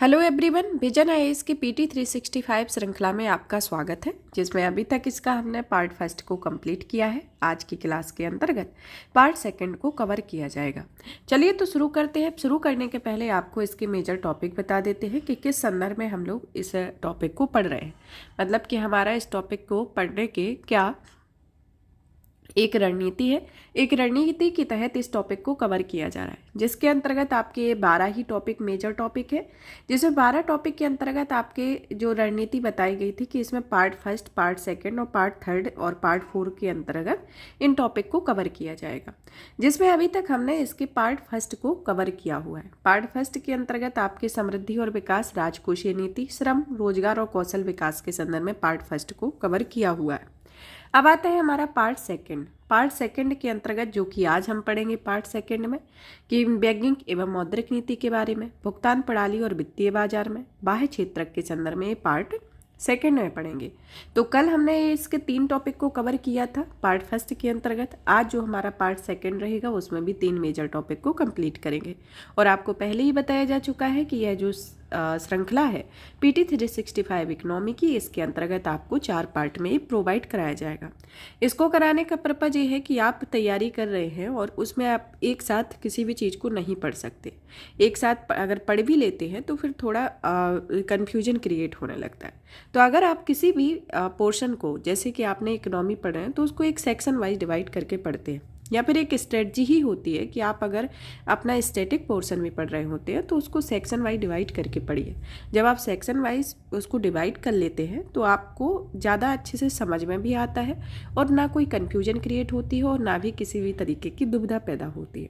Hello everyone, vision IAS की PT 365 श्रृंखला में आपका स्वागत है, जिसमें अभी तक इसका हमने पार्ट फर्स्ट को कंप्लीट किया है। आज की क्लास के अंतर्गत पार्ट सेकंड को कवर किया जाएगा। चलिए तो शुरू करते हैं। शुरू करने के पहले आपको इसके मेजर टॉपिक बता देते हैं कि किस संदर्भ में हम लोग इस टॉपिक को पढ़ रहे हैं। मतलब कि हमारा इस टॉपिक को पढ़ने के क्या एक रणनीति है। एक रणनीति के तहत इस टॉपिक को कवर किया जा रहा है, जिसके अंतर्गत आपके 12 ही टॉपिक मेजर टॉपिक है, जिसमें 12 टॉपिक के अंतर्गत आपके जो रणनीति बताई गई थी कि इसमें पार्ट फर्स्ट, पार्ट सेकंड और पार्ट थर्ड और पार्ट 4 के अंतर्गत इन टॉपिक को कवर किया जाएगा, जिसमें अभी तक हमने इसके पार्ट फर्स्ट को कवर किया हुआ है। पार्ट फर्स्ट के अंतर्गत आपके समृद्धि और विकास, राजकोषीय नीति, श्रम, रोजगार और कौशल विकास के संदर्भ में पार्ट फर्स्ट को कवर किया हुआ है। अब आता है हमारा पार्ट सेकंड। पार्ट सेकंड के अंतर्गत जो कि आज हम पढ़ेंगे पार्ट सेकंड में कि बैंकिंग एवं मौद्रिक नीति के बारे में, भुगतान प्रणाली और वित्तीय बाजार में, बाह्य क्षेत्र के संदर्भ में ये पार्ट सेकंड में पढ़ेंगे। तो कल हमने इसके 3 टॉपिक को कवर किया था पार्ट फर्स्ट के अंतर्गत। आज जो हमारा पार्ट सेकंड रहेगा उसमें भी 3 मेजर टॉपिक को कंप्लीट करेंगे। और आपको पहले ही बताया जा चुका है कि यह जो श्रृंखला है पीटी 365 इकोनॉमी की, इसके अंतर्गत आपको 4 पार्ट में प्रोवाइड कराया जाएगा। इसको कराने का पर्पज ये है कि आप तैयारी कर रहे हैं और उसमें आप एक साथ किसी भी चीज़ को नहीं पढ़ सकते। एक साथ अगर पढ़ भी लेते हैं तो फिर थोड़ा कन्फ्यूजन क्रिएट होने लगता है। तो अगर आप किसी भी पोर्शन को, जैसे कि आपने इकोनॉमी पढ़ा है, तो उसको एक सेक्शन वाइज डिवाइड करके पढ़ते हैं, या फिर एक स्ट्रेटजी ही होती है कि आप अगर अपना स्टैटिक पोर्शन में पढ़ रहे होते हैं तो उसको सेक्शन वाइज डिवाइड करके पढ़िए। जब आप सेक्शन वाइज उसको डिवाइड कर लेते हैं तो आपको ज़्यादा अच्छे से समझ में भी आता है और ना कोई कन्फ्यूजन क्रिएट होती है और ना भी किसी भी तरीके की दुविधा पैदा होती है,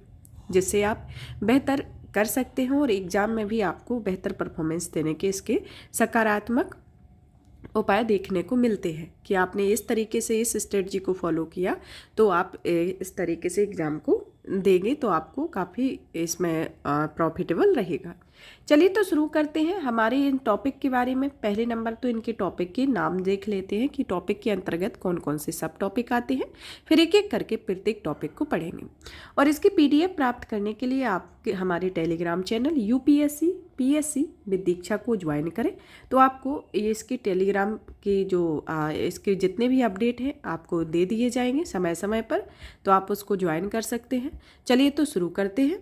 जिससे आप बेहतर कर सकते हैं और एग्ज़ाम में भी आपको बेहतर परफॉर्मेंस देने के इसके सकारात्मक उपाय देखने को मिलते हैं कि आपने इस तरीके से इस स्ट्रेटजी को फॉलो किया तो आप इस तरीके से एग्ज़ाम को देंगे तो आपको काफ़ी इसमें प्रॉफिटेबल रहेगा। चलिए तो शुरू करते हैं हमारे इन टॉपिक के बारे में। पहले नंबर तो इनके टॉपिक के नाम देख लेते हैं कि टॉपिक के अंतर्गत कौन कौन से सब टॉपिक आते हैं, फिर एक एक करके प्रत्येक टॉपिक को पढ़ेंगे। और इसकी पीडीएफ प्राप्त करने के लिए आप हमारे Telegram channel UPSC PSC with Diksha को ज्वाइन करें, तो आपको ये इसकी टेलीग्राम की जो इसके जितने भी अपडेट हैं आपको दे दिए जाएंगे समय समय पर, तो आप उसको ज्वाइन कर सकते हैं। चलिए तो शुरू करते हैं।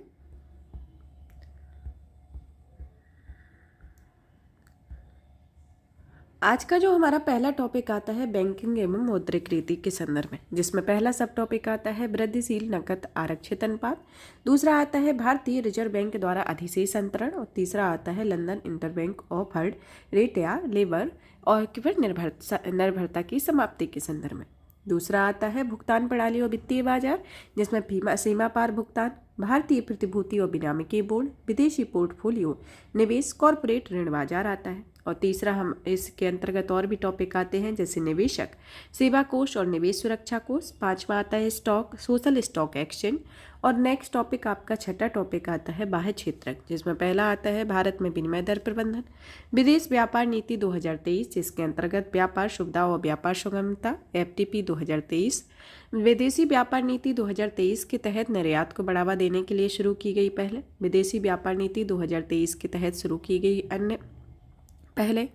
आज का जो हमारा पहला टॉपिक आता है बैंकिंग एवं मौद्रिक नीति के संदर्भ में, जिसमें पहला सब टॉपिक आता है वृद्धिशील नकद आरक्षित अनुपात, दूसरा आता है भारतीय रिजर्व बैंक द्वारा अधिशेष अंतरण, और तीसरा आता है लंदन इंटरबैंक ऑफर्ड रेट या लेबर और फिर निर्भरता की समाप्ति के संदर्भ में। दूसरा आता है भुगतान प्रणाली और वित्तीय बाजार, जिसमें सीमा पार भुगतान, भारतीय प्रतिभूति और विनियामकीय बोर्ड, विदेशी पोर्टफोलियो निवेश, कॉरपोरेट ऋण बाजार आता है। और तीसरा हम इसके अंतर्गत और भी टॉपिक आते हैं जैसे निवेशक सेवा कोष और निवेश सुरक्षा कोष। पांचवा आता है स्टॉक सोशल स्टॉक एक्सचेंज। और नेक्स्ट टॉपिक आपका छठा टॉपिक आता है बाह्य क्षेत्र, जिसमें पहला आता है भारत में विनिमय दर प्रबंधन, विदेश व्यापार नीति 2023, जिसके अंतर्गत व्यापार सुविधा और व्यापार सुगमता एफटीपी 2023, विदेशी व्यापार नीति 2023 के तहत निर्यात को बढ़ावा देने के लिए शुरू की गई पहले विदेशी व्यापार नीति 2023 के तहत शुरू की गई अन्य पहले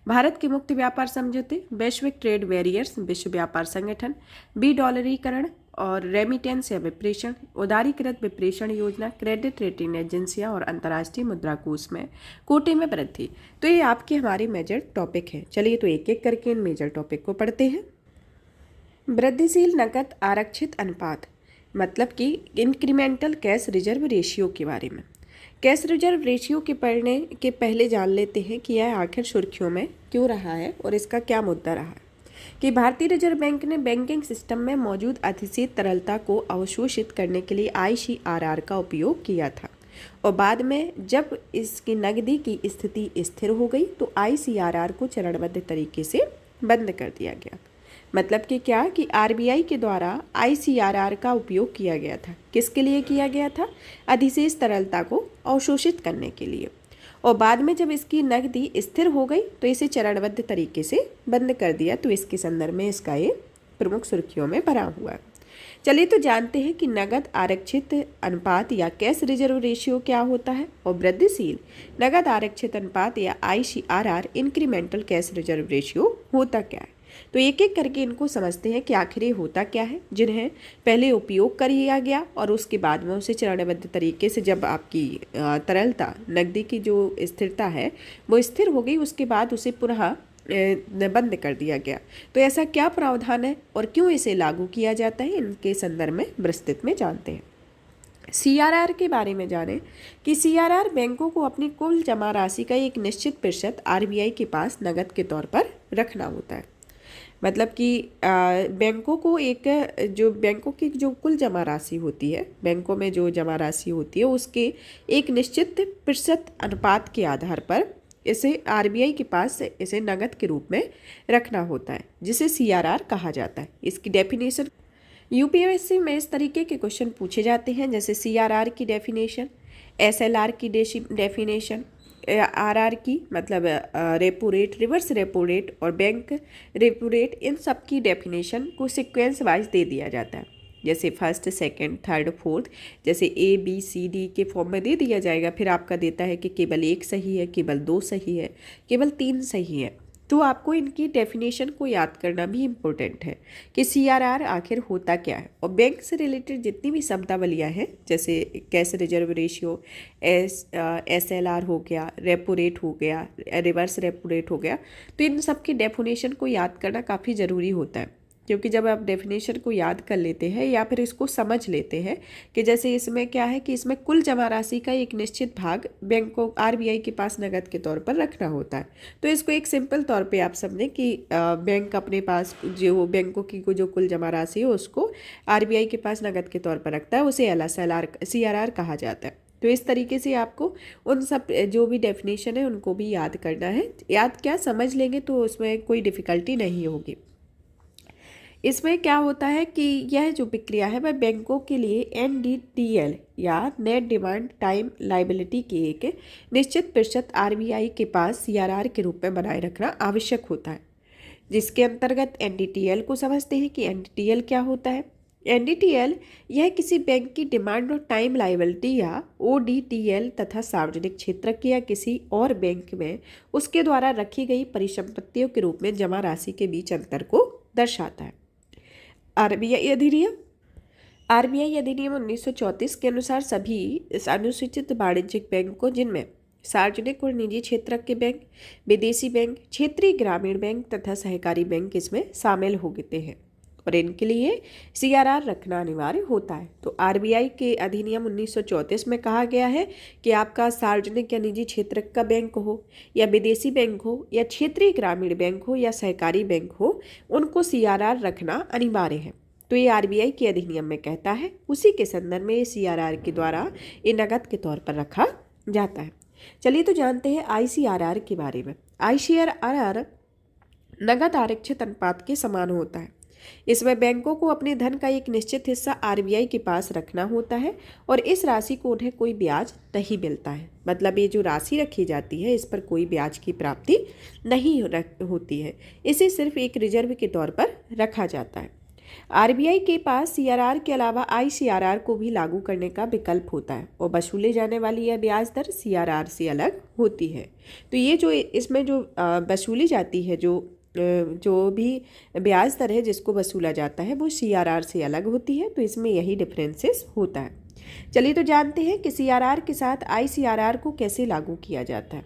भारत के मुक्त व्यापार समझौते, वैश्विक ट्रेड बैरियर्स, विश्व व्यापार संगठन, $डॉलरीकरण और रेमिटेंस या विप्रेषण, उदारीकृत विप्रेषण योजना, क्रेडिट रेटिंग एजेंसियां और अंतर्राष्ट्रीय मुद्रा कोष में कोटे में वृद्धि। तो ये आपके हमारे मेजर टॉपिक हैं। चलिए तो एक एक करके इन मेजर टॉपिक को पढ़ते हैं। वृद्धिशील नकद आरक्षित अनुपात, मतलब कि इंक्रीमेंटल कैश रिजर्व रेशियो के बारे में। कैश रिजर्व रेशियो के पढ़ने के पहले जान लेते हैं कि यह आखिर सुर्खियों में क्यों रहा है और इसका क्या मुद्दा रहा है। कि भारतीय रिजर्व बैंक ने बैंकिंग सिस्टम में मौजूद अतिशय तरलता को अवशोषित करने के लिए आईसीआरआर का उपयोग किया था, और बाद में जब इसकी नकदी की स्थिति स्थिर हो गई तो आईसीआरआर को चरणबद्ध तरीके से बंद कर दिया गया। मतलब कि क्या कि आरबीआई के द्वारा आईसीआरआर का उपयोग किया गया था। किसके लिए किया गया था? अधिशेष तरलता को अवशोषित करने के लिए। और बाद में जब इसकी नकदी स्थिर हो गई तो इसे चरणबद्ध तरीके से बंद कर दिया। तो इसके संदर्भ में इसका ये प्रमुख सुर्खियों में भरा हुआ है। चलिए तो जानते हैं कि नगद आरक्षित अनुपात या कैश रिजर्व रेशियो क्या होता है और वृद्धिशील नगद आरक्षित अनुपात या ICRR incremental cash reserve ratio होता क्या है। तो एक एक करके इनको समझते हैं कि आखिर ये होता क्या है, जिन्हें पहले उपयोग कर लिया गया और उसके बाद में उसे चरणबद्ध तरीके से जब आपकी तरलता नकदी की जो स्थिरता है वो स्थिर हो गई, उसके बाद उसे पुनः बंद कर दिया गया। तो ऐसा क्या प्रावधान है और क्यों इसे लागू किया जाता है, इनके संदर्भ में विस्तृत में जानते हैं। CRR के बारे में जानें कि CRR बैंकों को अपनी कुल जमा राशि का एक निश्चित प्रतिशत RBI के पास नगद के तौर पर रखना होता है। मतलब कि बैंकों को बैंकों की जो कुल जमा राशि होती है, बैंकों में जो जमा राशि होती है उसके एक निश्चित प्रतिशत अनुपात के आधार पर इसे RBI के पास इसे नगद के रूप में रखना होता है, जिसे CRR कहा जाता है। इसकी डेफिनेशन UPSC में इस तरीके के क्वेश्चन पूछे जाते हैं, जैसे CRR की डेफिनेशन, SLR की डेफिनेशन, RR की मतलब repo rate, reverse repo rate और बैंक रेपो रेट, इन सब की डेफिनेशन को सीक्वेंस वाइज दे दिया जाता है। जैसे फर्स्ट, सेकंड, थर्ड, फोर्थ, जैसे ABCD के फॉर्म में दे दिया जाएगा। फिर आपका देता है कि केवल 1 सही है, केवल 2 सही है, केवल 3 सही है। तो आपको इनकी डेफिनेशन को याद करना भी इम्पोर्टेंट है कि CRR आखिर होता क्या है। और बैंक से रिलेटेड जितनी भी शब्दावलियाँ हैं, जैसे कैश रिजर्व रेशियो, SLR हो गया, रेपो रेट हो गया, रिवर्स रेपो रेट हो गया, तो इन सब की डेफिनेशन को याद करना काफ़ी ज़रूरी होता है। क्योंकि जब आप डेफिनेशन को याद कर लेते हैं या फिर इसको समझ लेते हैं कि जैसे इसमें क्या है कि इसमें कुल जमा राशि का एक निश्चित भाग बैंक को RBI के पास नगद के तौर पर रखना होता है। तो इसको एक सिंपल तौर पे आप समझें कि बैंक अपने पास जो बैंकों की जो कुल जमा राशि है उसको RBI के पास नगद के तौर पर रखता है, उसे CRR कहा जाता है। तो इस तरीके से आपको उन सब जो भी डेफिनेशन है उनको भी याद करना है। याद क्या, समझ लेंगे तो उसमें कोई डिफ़िकल्टी नहीं होगी। इसमें क्या होता है कि यह जो प्रक्रिया है वह बैंकों के लिए NDTL या नेट डिमांड टाइम लाइबिलिटी के एक निश्चित प्रतिशत RBI के पास CRR के रूप में बनाए रखना आवश्यक होता है, जिसके अंतर्गत NDTL को समझते हैं कि NDTL क्या होता है। NDTL यह किसी बैंक की डिमांड और टाइम लाइबिलिटी या ODTL तथा सार्वजनिक क्षेत्र के या किसी और बैंक में उसके द्वारा रखी गई परिसंपत्तियों के रूप में जमा राशि के बीच अंतर को दर्शाता है। RBI अधिनियम 1934 के अनुसार सभी अनुसूचित वाणिज्यिक बैंकों जिनमें सार्वजनिक और निजी क्षेत्र के बैंक, विदेशी बैंक, क्षेत्रीय ग्रामीण बैंक तथा सहकारी बैंक इसमें शामिल हो गए हैं और इनके लिए CRR रखना अनिवार्य होता है। तो RBI के अधिनियम 1934 में कहा गया है कि आपका सार्वजनिक या निजी क्षेत्र का बैंक हो या विदेशी बैंक हो या क्षेत्रीय ग्रामीण बैंक हो या सहकारी बैंक हो, उनको CRR रखना अनिवार्य है। तो ये RBI के अधिनियम में कहता है, उसी के संदर्भ में CRR के द्वारा ये नगद के तौर पर रखा जाता है। चलिए तो जानते हैं ICRR के बारे में। ICRR नगद आरक्षित अनुपात के समान होता है। इसमें बैंकों को अपने धन का एक निश्चित हिस्सा RBI के पास रखना होता है और इस राशि को उन्हें कोई ब्याज नहीं मिलता है। मतलब ये जो राशि रखी जाती है इस पर कोई ब्याज की प्राप्ति नहीं होती है, इसे सिर्फ एक रिजर्व के तौर पर रखा जाता है। RBI के पास CRR के अलावा ICRR को भी लागू करने का विकल्प होता है और वसूले जाने वाली यह ब्याज दर CRR से अलग होती है। तो ये जो इसमें जो वसूली जाती है, जो भी ब्याज दर है जिसको वसूला जाता है वो CRR से अलग होती है। तो इसमें यही डिफरेंसेस होता है। चलिए तो जानते हैं कि CRR के साथ ICRR को कैसे लागू किया जाता है।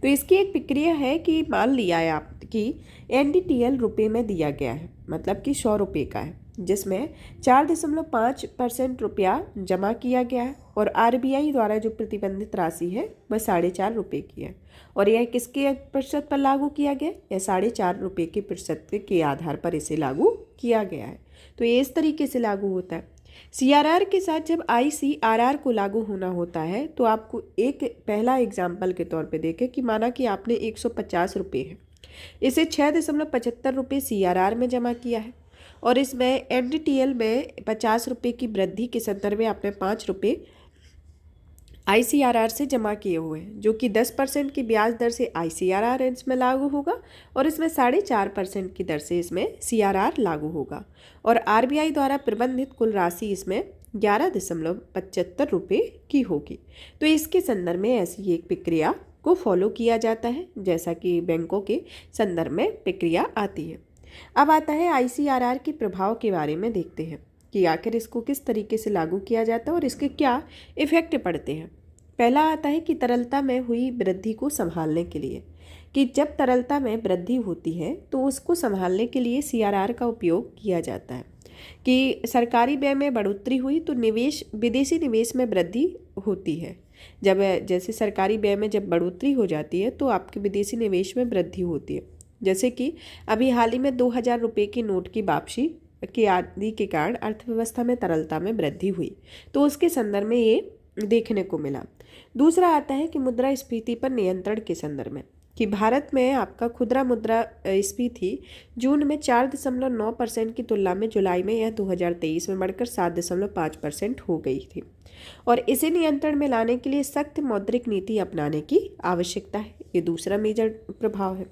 तो इसकी एक प्रक्रिया है कि मान लिया है आप कि NDTL रुपये में दिया गया है, मतलब कि 100 रुपये का है, जिसमें 4.5% रुपया जमा किया गया है और RBI द्वारा जो प्रतिबंधित राशि है वह 4.5 रुपये की है और यह किसके प्रतिशत पर लागू किया गया, यह 4.5 रुपये के प्रतिशत के आधार पर इसे लागू किया गया है। तो ये इस तरीके से लागू होता है। CRR के साथ जब ICRR को लागू होना होता है तो आपको एक पहला एग्जाम्पल के तौर पे देखें कि माना कि आपने 150 रुपये है, इसे 6.75 रुपये CRR में जमा किया है और इसमें NDTL में 50 रुपये की वृद्धि के संदर्भ में आपने 5 रुपये ICRR से जमा किए हुए हैं, जो कि 10% की ब्याज दर से ICRR इसमें लागू होगा और इसमें 4.5% की दर से इसमें CRR लागू होगा। और RBI द्वारा प्रबंधित कुल राशि इसमें 11.75 रुपये की होगी। तो इसके संदर्भ में ऐसी एक प्रक्रिया को फॉलो किया जाता है, जैसा कि बैंकों के संदर्भ में प्रक्रिया आती है। अब आता है ICRR के प्रभाव के बारे में देखते हैं कि आखिर इसको किस तरीके से लागू किया जाता है और इसके क्या इफेक्ट पड़ते हैं। पहला आता है कि तरलता में हुई वृद्धि को संभालने के लिए, कि जब तरलता में वृद्धि होती है तो उसको संभालने के लिए CRR का उपयोग किया जाता है। कि सरकारी व्यय में बढ़ोतरी हुई तो विदेशी निवेश में वृद्धि होती है। जब जैसे सरकारी व्यय में जब बढ़ोतरी हो जाती है तो आपके विदेशी निवेश में वृद्धि होती है। जैसे कि अभी हाल ही में 2000 रुपये की नोट की वापसी के आदि के कारण अर्थव्यवस्था में तरलता में वृद्धि हुई, तो उसके संदर्भ में ये देखने को मिला। दूसरा आता है कि मुद्रास्फीति पर नियंत्रण के संदर्भ में, कि भारत में आपका खुदरा मुद्रास्फीति जून में 4.9% की तुलना में जुलाई में यह 2023 में बढ़कर 7.5% हो गई थी और इसे नियंत्रण में लाने के लिए सख्त मौद्रिक नीति अपनाने की आवश्यकता है। ये दूसरा मेजर प्रभाव है।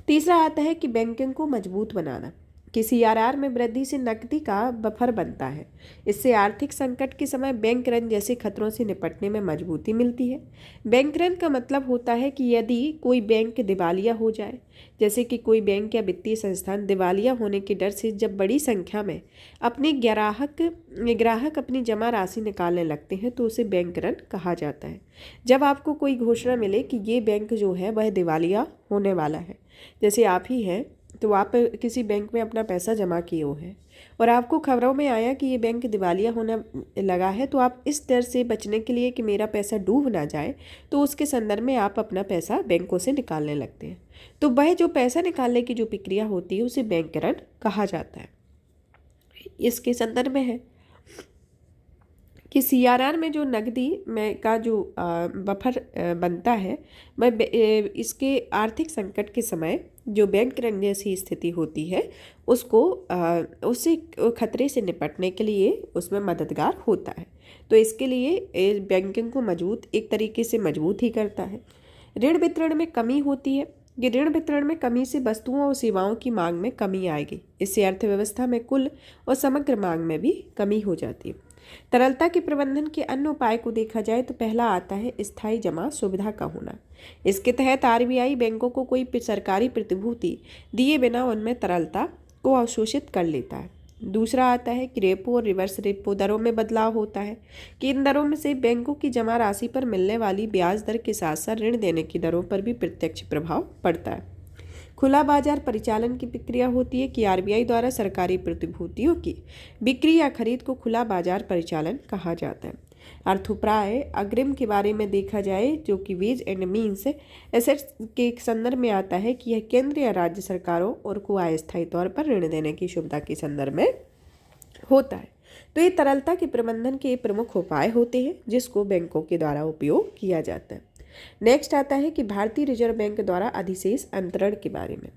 तीसरा आता है कि बैंकिंग को मजबूत बनाना, कि CRR में वृद्धि से नकदी का बफर बनता है। इससे आर्थिक संकट के समय बैंक ऋण जैसे खतरों से निपटने में मजबूती मिलती है। बैंक ऋण का मतलब होता है कि यदि कोई बैंक दिवालिया हो जाए, जैसे कि कोई बैंक या वित्तीय संस्थान दिवालिया होने के डर से जब बड़ी संख्या में अपने ग्राहक अपनी जमा राशि निकालने लगते हैं तो उसे बैंक ऋण कहा जाता है। जब आपको कोई घोषणा मिले कि ये बैंक जो है वह दिवालिया होने वाला है, जैसे आप ही हैं तो आप किसी बैंक में अपना पैसा जमा किए हुए हैं और आपको खबरों में आया कि ये बैंक दिवालिया होने लगा है, तो आप इस डर से बचने के लिए कि मेरा पैसा डूब ना जाए तो उसके संदर्भ में आप अपना पैसा बैंकों से निकालने लगते हैं। तो वह जो पैसा निकालने की जो प्रक्रिया होती है उसे बैंक ऋण कहा जाता है। इसके संदर्भ में है कि CRR में जो नकदी में का जो बफर बनता है, वह इसके आर्थिक संकट के समय जो बैंक ऋण जैसी स्थिति होती है उसको उसी खतरे से निपटने के लिए उसमें मददगार होता है। तो इसके लिए बैंकिंग को एक तरीके से मजबूत ही करता है। ऋण वितरण में कमी होती है। ये ऋण वितरण में कमी से वस्तुओं और सेवाओं की मांग में कमी आएगी। इससे अर्थव्यवस्था में कुल और समग्र मांग में भी कमी हो जाती है। तरलता के प्रबंधन के अन्य उपाय को देखा जाए तो पहला आता है स्थायी जमा सुविधा का होना। इसके तहत RBI बैंकों को कोई सरकारी प्रतिभूति दिए बिना उनमें तरलता को अवशोषित कर लेता है। दूसरा आता है कि रेपो और रिवर्स रेपो दरों में बदलाव होता है, कि इन दरों में से बैंकों की जमा राशि पर मिलने वाली ब्याज दर के साथ साथ ऋण देने की दरों पर भी प्रत्यक्ष प्रभाव पड़ता है। खुला बाजार परिचालन की प्रक्रिया होती है, कि RBI द्वारा सरकारी प्रतिभूतियों की बिक्री या खरीद को खुला बाजार परिचालन कहा जाता है। अर्थोप्राय अग्रिम के बारे में देखा जाए, जो कि वेज एंड मीन्स एसेट्स के संदर्भ में आता है, कि यह केंद्र या राज्य सरकारों और को अस्थायी तौर पर ऋण देने की सुविधा के संदर्भ में होता है। तो ये तरलता के प्रबंधन के प्रमुख उपाय होते हैं जिसको बैंकों के द्वारा उपयोग किया जाता है। नेक्स्ट आता है कि भारतीय रिजर्व बैंक द्वारा अधिशेष अंतरण के बारे में।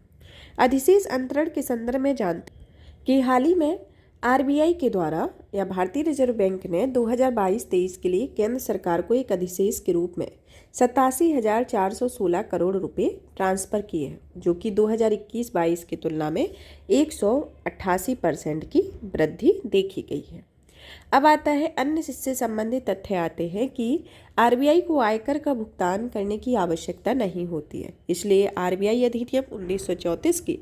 अधिशेष अंतरण के संदर्भ में जानते हैं कि हाल ही में RBI के द्वारा या भारतीय रिजर्व बैंक ने 2022-23 के लिए केंद्र सरकार को एक अधिशेष के रूप में 87,416 करोड़ रुपए ट्रांसफर किए हैं, जो कि 2021-22 की तुलना में 188% की वृद्धि देखी गई है। अब आता है अन्य इससे संबंधित तथ्य आते हैं कि RBI को आयकर का भुगतान करने की आवश्यकता नहीं होती है। इसलिए RBI अधिनियम 1934 की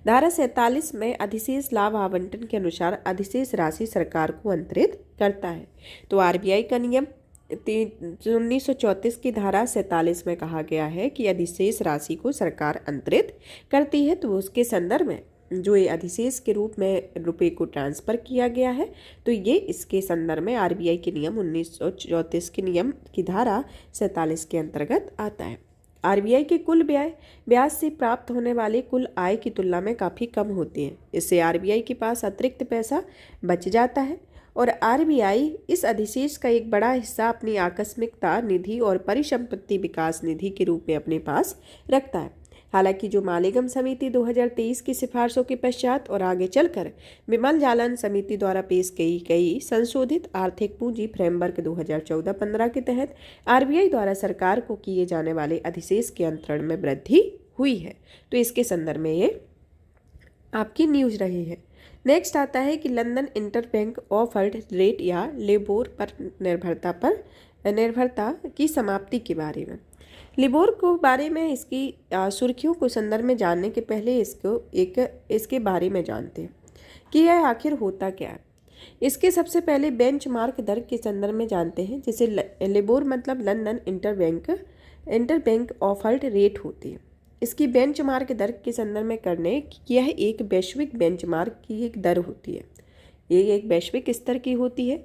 धारा 47 में अधिशेष लाभ आवंटन के अनुसार अधिशेष राशि सरकार को अंतरित करता है। तो RBI का नियम 1934 की धारा 47 में कहा गया है कि अधिशेष राशि को सरकार अंतरित करती है, तो उसके संदर्भ में जो ये अधिशेष के रूप में रुपए को ट्रांसफ़र किया गया है, तो ये इसके संदर्भ में RBI के नियम 1934 के नियम की धारा 47 के अंतर्गत आता है। RBI के कुल ब्याज से प्राप्त होने वाले कुल आय की तुलना में काफ़ी कम होती है। इससे RBI के पास अतिरिक्त पैसा बच जाता है और RBI इस अधिशेष का एक बड़ा हिस्सा अपनी आकस्मिकता निधि और परिसंपत्ति विकास निधि के रूप में अपने पास रखता है। हालांकि जो मालेगांव समिति 2023 की सिफारिशों के पश्चात और आगे चलकर विमल जालन समिति द्वारा पेश की गई संशोधित आर्थिक पूंजी फ्रेमवर्क 2014-15 के तहत आरबीआई द्वारा सरकार को किए जाने वाले अधिशेष के अंतरण में वृद्धि हुई है। तो इसके संदर्भ में ये आपकी न्यूज रही है। नेक्स्ट आता है कि लंदन इंटरबैंक ऑफर्ड रेट या लिबोर पर निर्भरता की समाप्ति के बारे में। लिबोर को बारे में इसकी सुर्खियों को संदर्भ में जानने के पहले इसके बारे में जानते हैं कि यह आखिर होता क्या है। इसके सबसे पहले बेंचमार्क दर के संदर्भ में जानते हैं, जिसे लिबोर मतलब लंदन इंटरबैंक ऑफर्ड रेट होती है। इसकी बेंचमार्क दर के संदर्भ में करने की यह एक वैश्विक बेंचमार्क की एक दर होती है। ये एक वैश्विक स्तर की होती है,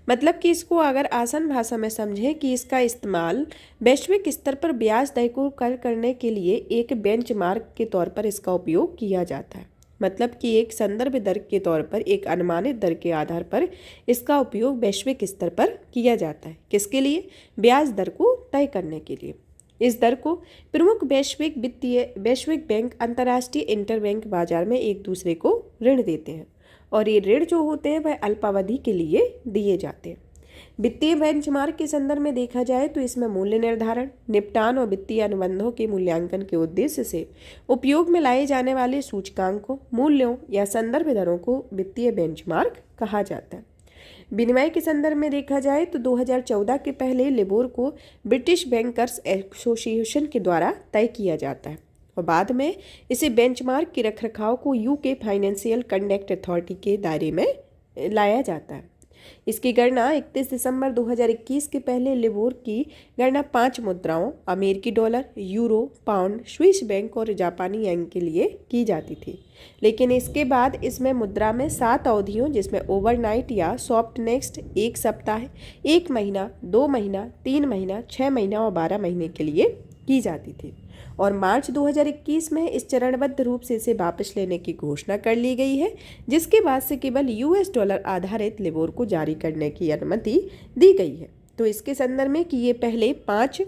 मतलब कि इसको अगर आसान भाषा में समझें कि इसका इस्तेमाल वैश्विक स्तर पर ब्याज दर को कम करने के लिए एक बेंचमार्क के तौर पर इसका उपयोग किया जाता है। मतलब कि एक संदर्भ दर के तौर पर एक अनुमानित दर के आधार पर इसका उपयोग वैश्विक स्तर पर किया जाता है। किसके लिए? ब्याज दर को तय करने के लिए। इस दर को प्रमुख वैश्विक बैंक अंतर्राष्ट्रीय इंटरबैंक बाजार में एक दूसरे को ऋण देते हैं, और ये ऋण जो होते हैं वह अल्पावधि के लिए दिए जाते हैं। वित्तीय बेंचमार्क के संदर्भ में देखा जाए तो इसमें मूल्य निर्धारण, निपटान और वित्तीय अनुबंधों के मूल्यांकन के उद्देश्य से उपयोग में लाए जाने वाले सूचकांकों, मूल्यों या संदर्भ दरों को वित्तीय बेंचमार्क कहा जाता है। विनिमय के संदर्भ में देखा जाए तो 2014 के पहले लिबोर को ब्रिटिश बैंकर्स एसोसिएशन के द्वारा तय किया जाता है, और बाद में इसे बेंचमार्क के रखरखाव को यूके फाइनेंशियल कंडक्ट अथॉरिटी के दायरे में लाया जाता है। इसकी गणना 31 दिसंबर 2021 के पहले लिबोर की गणना 5 मुद्राओं अमेरिकी dollar, euro, pound, Swiss bank और जापानी येन के लिए की जाती थी। लेकिन इसके बाद इसमें मुद्रा में 7 अवधियों, जिसमें ओवरनाइट या सॉफ्ट नेक्स्ट 1 सप्ताह, 1 महीना, 2 महीना, 3 महीना, 6 महीना और 12 महीने के लिए की जाती थी। और मार्च 2021 में इस चरणबद्ध रूप से इसे वापस लेने की घोषणा कर ली गई है, जिसके बाद से केवल यूएस डॉलर आधारित लिबोर को जारी करने की अनुमति दी गई है। तो इसके संदर्भ में कि ये पहले 5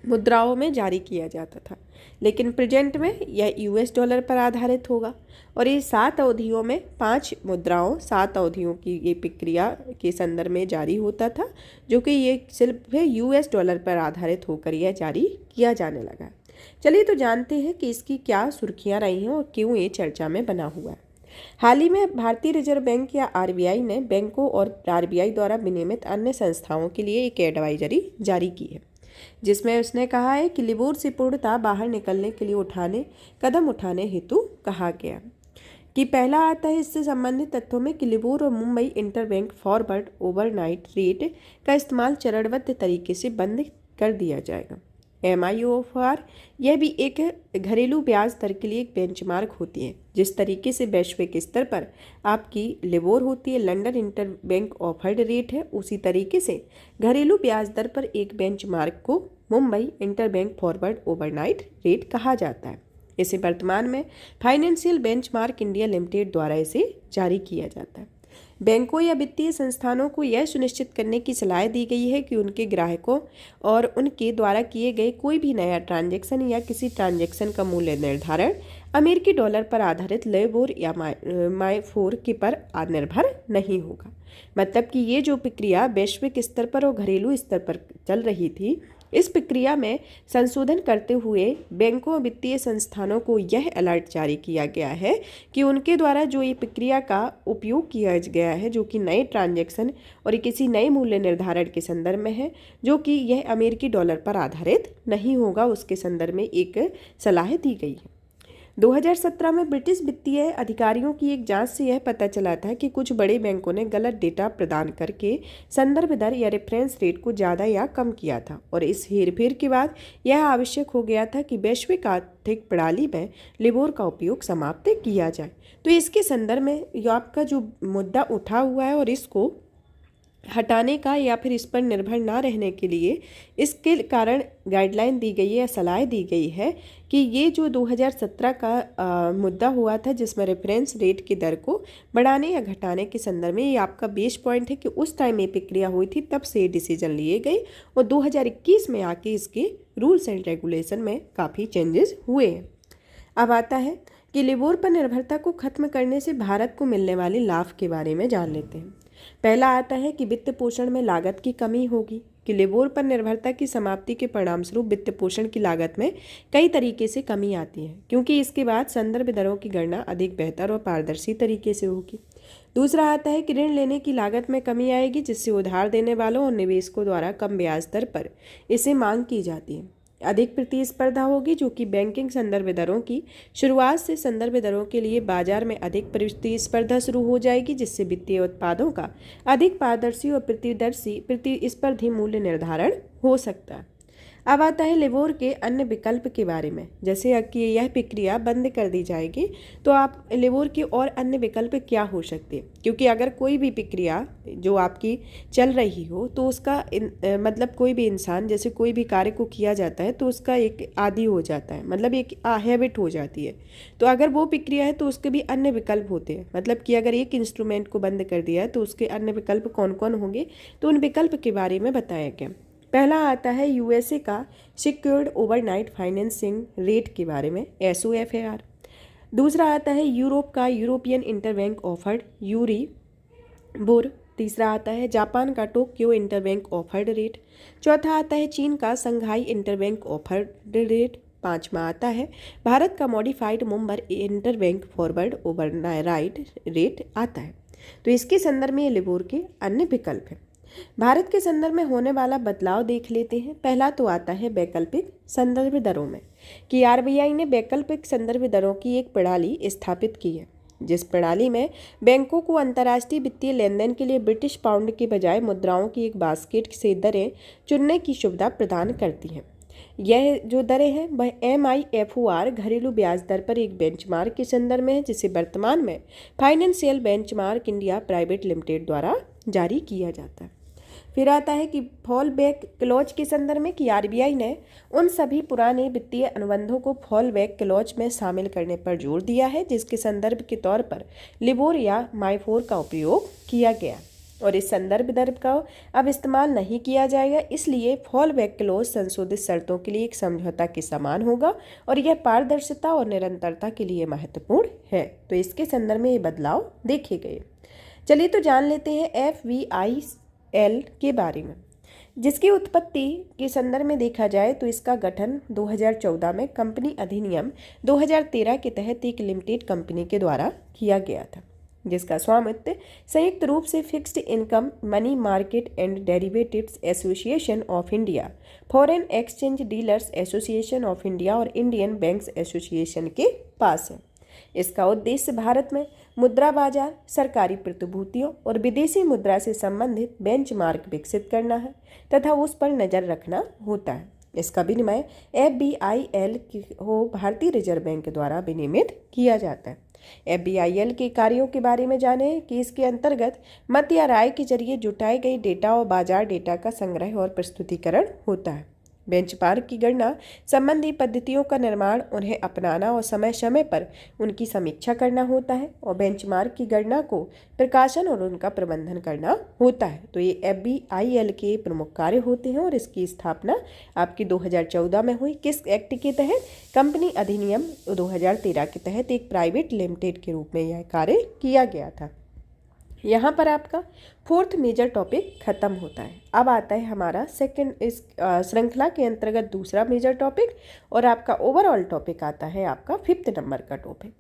मुद्राओं में जारी किया जाता था, लेकिन प्रेजेंट में यह यूएस डॉलर पर आधारित होगा, और ये 7 अवधियों में 5 मुद्राओं 7 अवधियों की ये प्रक्रिया के संदर्भ में जारी होता था, जो कि ये सिर्फ यूएस डॉलर पर आधारित होकर यह जारी किया जाने लगा। चलिए तो जानते हैं कि इसकी क्या सुर्खियां रही हैं और क्यों ये चर्चा में बना हुआ है। हाल ही में भारतीय रिजर्व बैंक या आरबीआई ने बैंकों और आरबीआई द्वारा विनियमित अन्य संस्थाओं के लिए एक एडवाइजरी जारी की है, जिसमें उसने कहा है कि लिबोर से पूर्णतः बाहर निकलने के लिए कदम उठाने हेतु कहा गया कि पहला आता है इससे संबंधित तथ्यों में कि लिबोर और Mumbai interbank forward overnight rate का इस्तेमाल चरणबद्ध तरीके से बंद कर दिया जाएगा। MIOR यह भी एक घरेलू ब्याज दर के लिए एक बेंचमार्क होती है। जिस तरीके से वैश्विक स्तर पर आपकी लिबोर होती है, लंदन इंटरबैंक ऑफर्ड रेट है, उसी तरीके से घरेलू ब्याज दर पर एक बेंचमार्क को Mumbai interbank forward overnight rate कहा जाता है। इसे वर्तमान में फाइनेंशियल बेंचमार्क इंडिया लिमिटेड द्वारा इसे जारी किया जाता है। बैंकों या वित्तीय संस्थानों को यह सुनिश्चित करने की सलाह दी गई है कि उनके ग्राहकों और उनके द्वारा किए गए कोई भी नया ट्रांजैक्शन या किसी ट्रांजैक्शन का मूल्य निर्धारण अमेरिकी डॉलर पर आधारित लिबोर या MIFOR के पर निर्भर नहीं होगा। मतलब कि ये जो प्रक्रिया वैश्विक स्तर पर और घरेलू स्तर पर चल रही थी, इस प्रक्रिया में संशोधन करते हुए बैंकों और वित्तीय संस्थानों को यह अलर्ट जारी किया गया है कि उनके द्वारा जो ये प्रक्रिया का उपयोग किया गया है, जो कि नए ट्रांजैक्शन और किसी नए मूल्य निर्धारण के संदर्भ में है, जो कि यह अमेरिकी डॉलर पर आधारित नहीं होगा, उसके संदर्भ में एक सलाह दी गई है। 2017 में ब्रिटिश वित्तीय अधिकारियों की एक जांच से यह पता चला था कि कुछ बड़े बैंकों ने गलत डेटा प्रदान करके संदर्भ दर या रेफरेंस रेट को ज़्यादा या कम किया था, और इस हेरफेर के बाद यह आवश्यक हो गया था कि वैश्विक आर्थिक प्रणाली में लिबोर का उपयोग समाप्त किया जाए। तो इसके संदर्भ में आपका जो मुद्दा उठा हुआ है और इसको हटाने का या फिर इस पर निर्भर ना रहने के लिए इसके कारण गाइडलाइन दी गई है या सलाह दी गई है कि ये जो 2017 का मुद्दा हुआ था जिसमें रेफरेंस रेट की दर को बढ़ाने या घटाने के संदर्भ में, ये आपका बेस पॉइंट है कि उस टाइम ये प्रक्रिया हुई थी, तब से ये डिसीजन लिए गए और 2021 में आके इसके रूल्स एंड रेगुलेशन में काफ़ी चेंजेस हुए हैं। अब आता है कि लिबोर पर निर्भरता को खत्म करने से भारत को मिलने वाले लाभ के बारे में जान लेते हैं। पहला आता है कि वित्त पोषण में लागत की कमी होगी, कि लिबोर पर निर्भरता की समाप्ति के परिणामस्वरूप वित्त पोषण की लागत में कई तरीके से कमी आती है, क्योंकि इसके बाद संदर्भ दरों की गणना अधिक बेहतर और पारदर्शी तरीके से होगी। दूसरा आता है कि ऋण लेने की लागत में कमी आएगी, जिससे उधार देने वालों और निवेशकों द्वारा कम ब्याज दर पर इसे मांग की जाती है। अधिक प्रतिस्पर्धा होगी, जो कि बैंकिंग संदर्भ दरों की शुरुआत से संदर्भ दरों के लिए बाजार में अधिक प्रतिस्पर्धा शुरू हो जाएगी, जिससे वित्तीय उत्पादों का अधिक पारदर्शी और प्रतिस्पर्धी मूल्य निर्धारण हो सकता है। अब आता है लिबोर के अन्य विकल्प के बारे में। जैसे कि यह प्रक्रिया बंद कर दी जाएगी तो आप लिबोर के और अन्य विकल्प क्या हो सकते हैं, क्योंकि अगर कोई भी प्रक्रिया जो आपकी चल रही हो तो उसका मतलब कोई भी इंसान जैसे कोई भी कार्य को किया जाता है तो उसका एक आदी हो जाता है, मतलब एक हैबिट हो जाती है। तो अगर वो प्रक्रिया है तो उसके भी अन्य विकल्प होते हैं, मतलब कि अगर एक इंस्ट्रूमेंट को बंद कर दिया है तो उसके अन्य विकल्प कौन कौन होंगे, तो उन विकल्प के बारे में बताया गया। पहला आता है यूएसए का सिक्योर्ड ओवरनाइट फाइनेंसिंग रेट के बारे में, SOFAR। दूसरा आता है यूरोप का यूरोपियन इंटरबैंक ऑफर्ड यूरिबोर। तीसरा आता है जापान का टोक्यो इंटरबैंक ऑफर्ड रेट। चौथा आता है चीन का संघाई इंटरबैंक ऑफर्ड रेट। पांचवा आता है भारत का modified Mumbai interbank forward overnight rate आता है। तो इसके संदर्भ में ये लिबोर के अन्य विकल्प हैं। भारत के संदर्भ में होने वाला बदलाव देख लेते हैं। पहला तो आता है वैकल्पिक संदर्भ दरों में, कि RBI ने वैकल्पिक संदर्भ दरों की एक प्रणाली स्थापित की है, जिस प्रणाली में बैंकों को अंतर्राष्ट्रीय वित्तीय लेनदेन के लिए ब्रिटिश पाउंड के बजाय मुद्राओं की एक बास्केट से दरें चुनने की सुविधा प्रदान करती हैं। यह जो दरें हैं वह MIFOR घरेलू ब्याज दर पर एक बेंचमार्क के संदर्भ में है, जिसे वर्तमान में financial benchmark India private limited द्वारा जारी किया जाता है। फिर आता है कि फॉल बैक क्लॉज के संदर्भ में, कि RBI ने उन सभी पुराने वित्तीय अनुबंधों को फॉल बैक क्लॉज में शामिल करने पर जोर दिया है जिसके संदर्भ के तौर पर लिबोर या माइफोर का उपयोग किया गया, और इस संदर्भ दर का अब इस्तेमाल नहीं किया जाएगा। इसलिए फॉल बैक क्लॉज संशोधित शर्तों के लिए एक समझौता के समान होगा और यह पारदर्शिता और निरंतरता के लिए महत्वपूर्ण है। तो इसके संदर्भ में ये बदलाव देखे गए। चलिए तो जान लेते हैं FVIL के बारे में, जिसकी उत्पत्ति के संदर्भ में देखा जाए तो इसका गठन 2014 में कंपनी अधिनियम 2013 के तहत एक लिमिटेड कंपनी के द्वारा किया गया था, जिसका स्वामित्व संयुक्त रूप से fixed income money market and derivatives association of India, foreign exchange dealers association of India और इंडियन बैंक्स एसोसिएशन के पास है। इसका उद्देश्य भारत में मुद्रा बाजार, सरकारी प्रतिभूतियों और विदेशी मुद्रा से संबंधित बेंचमार्क विकसित करना है तथा उस पर नज़र रखना होता है। इसका विनिमय FBIL को भारतीय रिजर्व बैंक द्वारा विनियमित किया जाता है। FBIL के कार्यों के बारे में जानें कि इसके अंतर्गत मत या राय के जरिए जुटाए गए डेटा और बाजार डेटा का संग्रह और प्रस्तुतिकरण होता है। बेंचमार्क की गणना संबंधी पद्धतियों का निर्माण, उन्हें अपनाना और समय समय पर उनकी समीक्षा करना होता है, और बेंचमार्क की गणना को प्रकाशन और उनका प्रबंधन करना होता है। तो ये FBIL के प्रमुख कार्य होते हैं और इसकी स्थापना आपकी 2014 में हुई। किस एक्ट के तहत? कंपनी अधिनियम 2013 के तहत एक प्राइवेट लिमिटेड के रूप में यह कार्य किया गया था। यहाँ पर आपका फोर्थ मेजर टॉपिक खत्म होता है। अब आता है हमारा सेकंड, इस श्रृंखला के अंतर्गत दूसरा मेजर टॉपिक, और आपका ओवरऑल टॉपिक आता है आपका 5th नंबर का टॉपिक,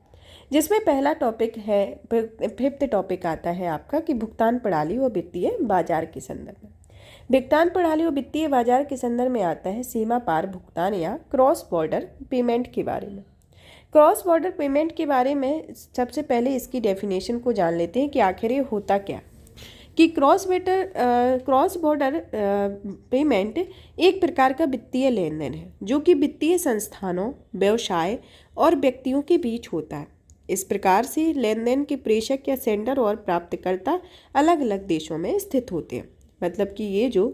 जिसमें पहला टॉपिक है, 5th टॉपिक आता है आपका कि भुगतान प्रणाली और वित्तीय बाजार के संदर्भ में। भुगतान प्रणाली और वित्तीय बाजार के संदर्भ में आता है सीमा पार भुगतान या क्रॉस बॉर्डर पेमेंट के बारे में। क्रॉस बॉर्डर पेमेंट के बारे में सबसे पहले इसकी डेफिनेशन को जान लेते हैं कि आखिर ये होता क्या। कि क्रॉस बॉर्डर पेमेंट एक प्रकार का वित्तीय लेन देन है जो कि वित्तीय संस्थानों, व्यवसाय और व्यक्तियों के बीच होता है। इस प्रकार से लेन देन के प्रेषक या सेंडर और प्राप्तकर्ता अलग अलग देशों में स्थित होते हैं। मतलब कि ये जो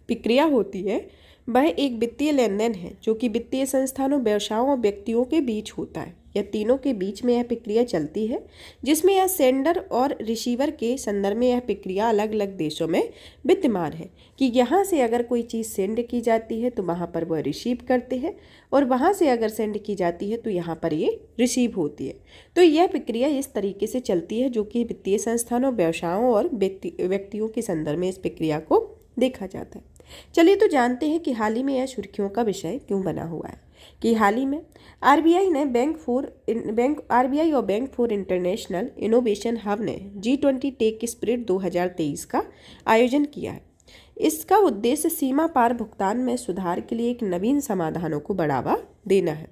प्रक्रिया होती है वह एक वित्तीय लेन देन है जो कि वित्तीय संस्थानों, व्यवसायों और व्यक्तियों के बीच होता है। यह तीनों के बीच में यह प्रक्रिया चलती है, जिसमें यह सेंडर और रिसीवर के संदर्भ में यह प्रक्रिया अलग अलग देशों में विद्यमान है कि यहाँ से अगर कोई चीज़ सेंड की जाती है तो वहाँ पर वह रिसीव करते हैं, और वहाँ से अगर सेंड की जाती है तो यहाँ पर ये रिसीव होती है। तो यह प्रक्रिया इस तरीके से चलती है जो कि वित्तीय संस्थानों, व्यवसायों और व्यक्तियों के संदर्भ में इस प्रक्रिया को देखा जाता है। चलिए तो जानते हैं कि हाल ही में यह सुर्खियों का विषय क्यों बना हुआ है। कि हाल ही में आरबीआई और bank for international innovation hub ने G20 टेक स्पिरिट 2023 का आयोजन किया है। इसका उद्देश्य सीमा पार भुगतान में सुधार के लिए एक नवीन समाधानों को बढ़ावा देना है।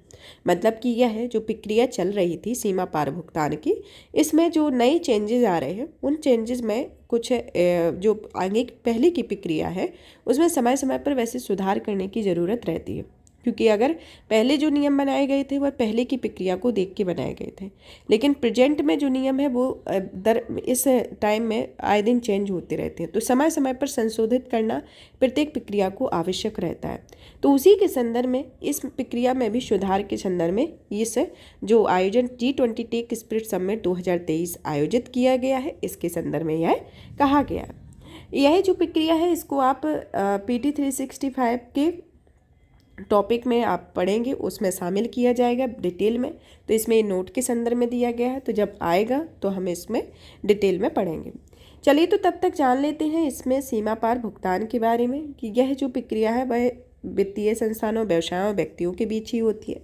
मतलब कि यह है जो प्रक्रिया चल रही थी सीमा पार भुगतान की, इसमें जो नए चेंजेस आ रहे हैं उन चेंजेस में कुछ जो आगे पहले की प्रक्रिया है उसमें समय समय पर वैसे सुधार करने की ज़रूरत रहती है, क्योंकि अगर पहले जो नियम बनाए गए थे वह पहले की प्रक्रिया को देख के बनाए गए थे, लेकिन प्रेजेंट में जो नियम है वो इस टाइम में आए दिन चेंज होते रहते हैं, तो समय समय पर संशोधित करना प्रत्येक प्रक्रिया को आवश्यक रहता है। तो उसी के संदर्भ में इस प्रक्रिया में भी सुधार के संदर्भ में इस जो आयोजन G20 टेक स्पिरिट समिट 2023 आयोजित किया गया है, इसके संदर्भ में यह कहा गया है। यह जो प्रक्रिया है इसको आप PT 365 के टॉपिक में आप पढ़ेंगे, उसमें शामिल किया जाएगा डिटेल में। तो इसमें नोट के संदर्भ में दिया गया है, तो जब आएगा तो हम इसमें डिटेल में पढ़ेंगे। चलिए तो तब तक जान लेते हैं इसमें सीमा पार भुगतान के बारे में कि यह जो प्रक्रिया है वह वित्तीय संस्थानों, व्यवसायों, व्यक्तियों के बीच ही होती है।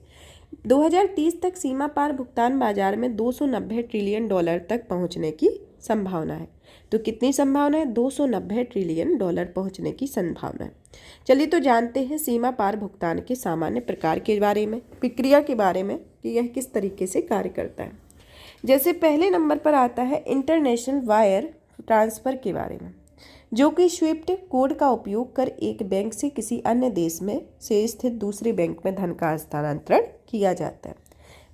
2030 तक सीमा पार भुगतान बाजार में $290 ट्रिलियन तक पहुंचने की संभावना है। तो कितनी संभावना है? $290 ट्रिलियन पहुंचने की संभावना है। चलिए तो जानते हैं सीमा पार भुगतान के सामान्य प्रकार के बारे में, प्रक्रिया के बारे में कि यह किस तरीके से कार्य करता है। जैसे पहले नंबर पर आता है इंटरनेशनल वायर ट्रांसफ़र के बारे में, जो कि स्विफ्ट कोड का उपयोग कर एक बैंक से किसी अन्य देश में से स्थित दूसरे बैंक में धन का हस्तांतरण किया जाता है।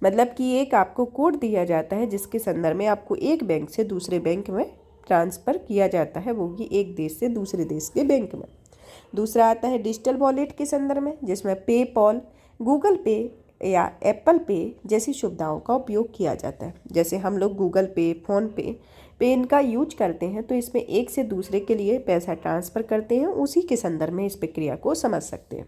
मतलब कि एक आपको कोड दिया जाता है जिसके संदर्भ में आपको एक बैंक से दूसरे बैंक में ट्रांसफ़र किया जाता है, वो भी एक देश से दूसरे देश के बैंक में। दूसरा आता है डिजिटल वॉलेट के संदर्भ में, जिसमें पेपॉल, गूगल पे या एप्पल पे जैसी सुविधाओं का उपयोग किया जाता है। जैसे हम लोग गूगल पे, फ़ोन पे इनका यूज करते हैं, तो इसमें एक से दूसरे के लिए पैसा ट्रांसफ़र करते हैं, उसी के संदर्भ में इस प्रक्रिया को समझ सकते हैं।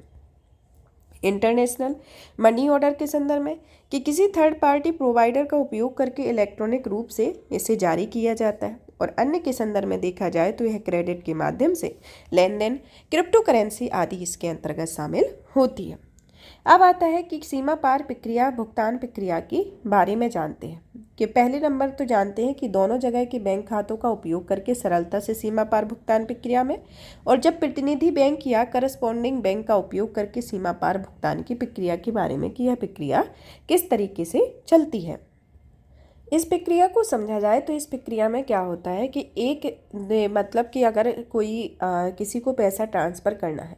इंटरनेशनल मनी ऑर्डर के संदर्भ में कि किसी थर्ड पार्टी प्रोवाइडर का उपयोग करके इलेक्ट्रॉनिक रूप से इसे जारी किया जाता है। और अन्य के संदर्भ में देखा जाए तो यह क्रेडिट के माध्यम से लेन देन, क्रिप्टो करेंसी आदि इसके अंतर्गत शामिल होती है। अब आता है कि सीमा पार प्रक्रिया, भुगतान प्रक्रिया के बारे में जानते हैं कि पहले नंबर तो जानते हैं कि दोनों जगह के बैंक खातों का उपयोग करके सरलता से सीमा पार भुगतान प्रक्रिया में, और जब प्रतिनिधि बैंक या करस्पॉन्डिंग बैंक का उपयोग करके सीमा पार भुगतान की प्रक्रिया के बारे में कि यह प्रक्रिया किस तरीके से चलती है। इस प्रक्रिया को समझा जाए तो इस प्रक्रिया में क्या होता है कि मतलब कि अगर कोई किसी को पैसा ट्रांसफ़र करना है,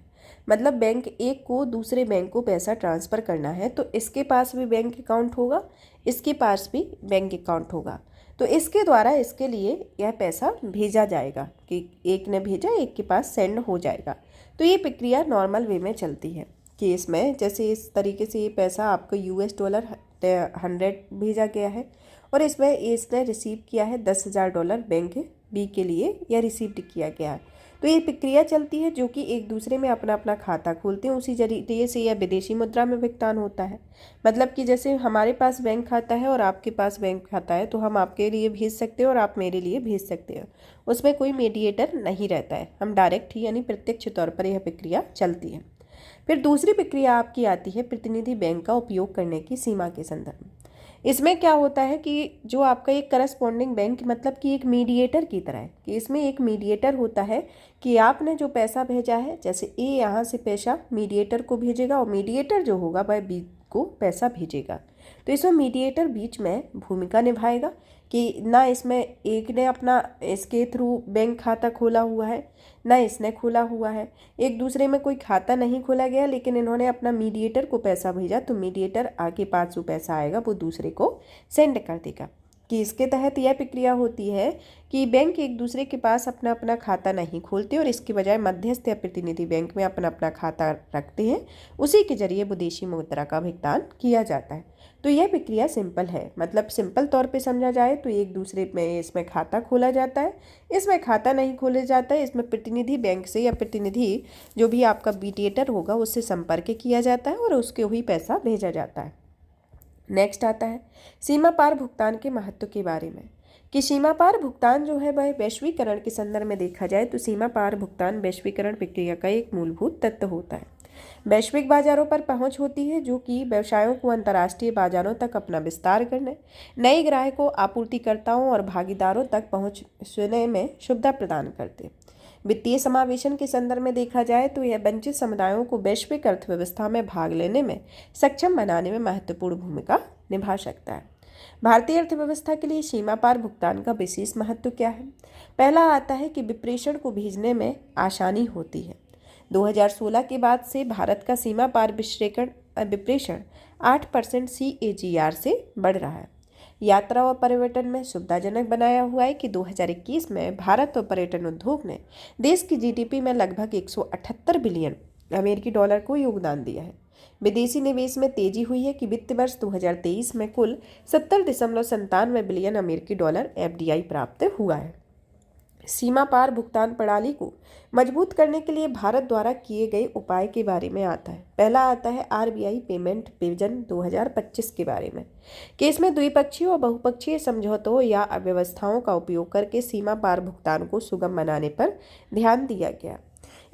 मतलब बैंक एक को दूसरे बैंक को पैसा ट्रांसफ़र करना है, तो इसके पास भी बैंक अकाउंट होगा, इसके पास भी बैंक अकाउंट होगा, तो इसके द्वारा इसके लिए यह पैसा भेजा जाएगा कि एक ने भेजा एक के पास सेंड हो जाएगा। तो ये प्रक्रिया नॉर्मल वे में चलती है कि इसमें जैसे इस तरीके से ये पैसा आपको $100 भेजा गया है और इसमें इसने रिसीव किया है $10,000 बैंक बी के लिए या रिसीव्ड किया गया है। तो ये प्रक्रिया चलती है जो कि एक दूसरे में अपना अपना खाता खोलते हैं, उसी जरिए से यह विदेशी मुद्रा में भुगतान होता है। मतलब कि जैसे हमारे पास बैंक खाता है और आपके पास बैंक खाता है, तो हम आपके लिए भेज सकते हैं और आप मेरे लिए भेज सकते हैं, उसमें कोई मीडिएटर नहीं रहता है, हम डायरेक्ट ही यानी प्रत्यक्ष तौर पर यह प्रक्रिया चलती है। फिर दूसरी प्रक्रिया आपकी आती है प्रतिनिधि बैंक का उपयोग करने की सीमा के संदर्भ में। इसमें क्या होता है कि जो आपका एक करस्पॉन्डिंग बैंक मतलब कि एक मीडिएटर की तरह है, कि इसमें एक मीडिएटर होता है कि आपने जो पैसा भेजा है, जैसे ए यहाँ से पैसा मीडिएटर को भेजेगा और मीडिएटर जो होगा वह बी को पैसा भेजेगा। तो इसमें मीडिएटर बीच में भूमिका निभाएगा कि ना इसमें एक ने अपना इसके थ्रू बैंक खाता खोला हुआ है, ना इसने खोला हुआ है, एक दूसरे में कोई खाता नहीं खोला गया, लेकिन इन्होंने अपना मीडिएटर को पैसा भेजा, तो मीडिएटर आगे पास जो पैसा आएगा वो दूसरे को सेंड कर देगा कि इसके तहत यह प्रक्रिया होती है कि बैंक एक दूसरे के पास अपना अपना खाता नहीं खोलते और इसके बजाय मध्यस्थ या प्रतिनिधि बैंक में अपना अपना खाता रखते हैं। उसी के जरिए विदेशी मुद्रा का भुगतान किया जाता है। तो यह प्रक्रिया सिंपल है, मतलब सिंपल तौर पे समझा जाए तो एक दूसरे में इसमें खाता खोला जाता है। इसमें खाता नहीं खोला जाता है, इसमें प्रतिनिधि बैंक से या प्रतिनिधि जो भी आपका मीडिएटर होगा उससे संपर्क किया जाता है और उसके ही पैसा भेजा जाता है। नेक्स्ट आता है सीमा पार भुगतान के महत्व के बारे में, कि सीमा पार भुगतान जो है वह वैश्वीकरण के संदर्भ में देखा जाए तो सीमा पार भुगतान वैश्वीकरण प्रक्रिया का एक मूलभूत तत्व होता है। वैश्विक बाजारों पर पहुंच होती है जो कि व्यवसायों को अंतर्राष्ट्रीय बाजारों तक अपना विस्तार करने, नए ग्राहकों, आपूर्तिकर्ताओं और भागीदारों तक पहुंचने में सुविधा प्रदान करते। वित्तीय समावेशन के संदर्भ में देखा जाए तो यह वंचित समुदायों को वैश्विक अर्थव्यवस्था में भाग लेने में सक्षम बनाने में महत्वपूर्ण भूमिका निभा सकता है। भारतीय अर्थव्यवस्था के लिए सीमा पार भुगतान का विशेष महत्व क्या है? पहला आता है कि विप्रेषण को भेजने में आसानी होती है। 2016 के बाद से भारत का सीमा पार विप्रेषण 8% CAGR से बढ़ रहा है। यात्रा और पर्यटन में सुविधाजनक बनाया हुआ है कि 2021 में भारत और पर्यटन उद्योग ने देश की GDP में लगभग 178 बिलियन अमेरिकी डॉलर को योगदान दिया है। विदेशी निवेश में तेजी हुई है कि वित्त वर्ष 2023 में कुल 70.97 बिलियन अमेरिकी डॉलर FDI प्राप्त हुआ है। सीमा पार भुगतान प्रणाली को मजबूत करने के लिए भारत द्वारा किए गए उपाय के बारे में आता है। पहला आता है RBI पेमेंट विजन 2025 के बारे में, कि इसमें द्विपक्षीय और बहुपक्षीय समझौतों या व्यवस्थाओं का उपयोग करके सीमा पार भुगतान को सुगम बनाने पर ध्यान दिया गया।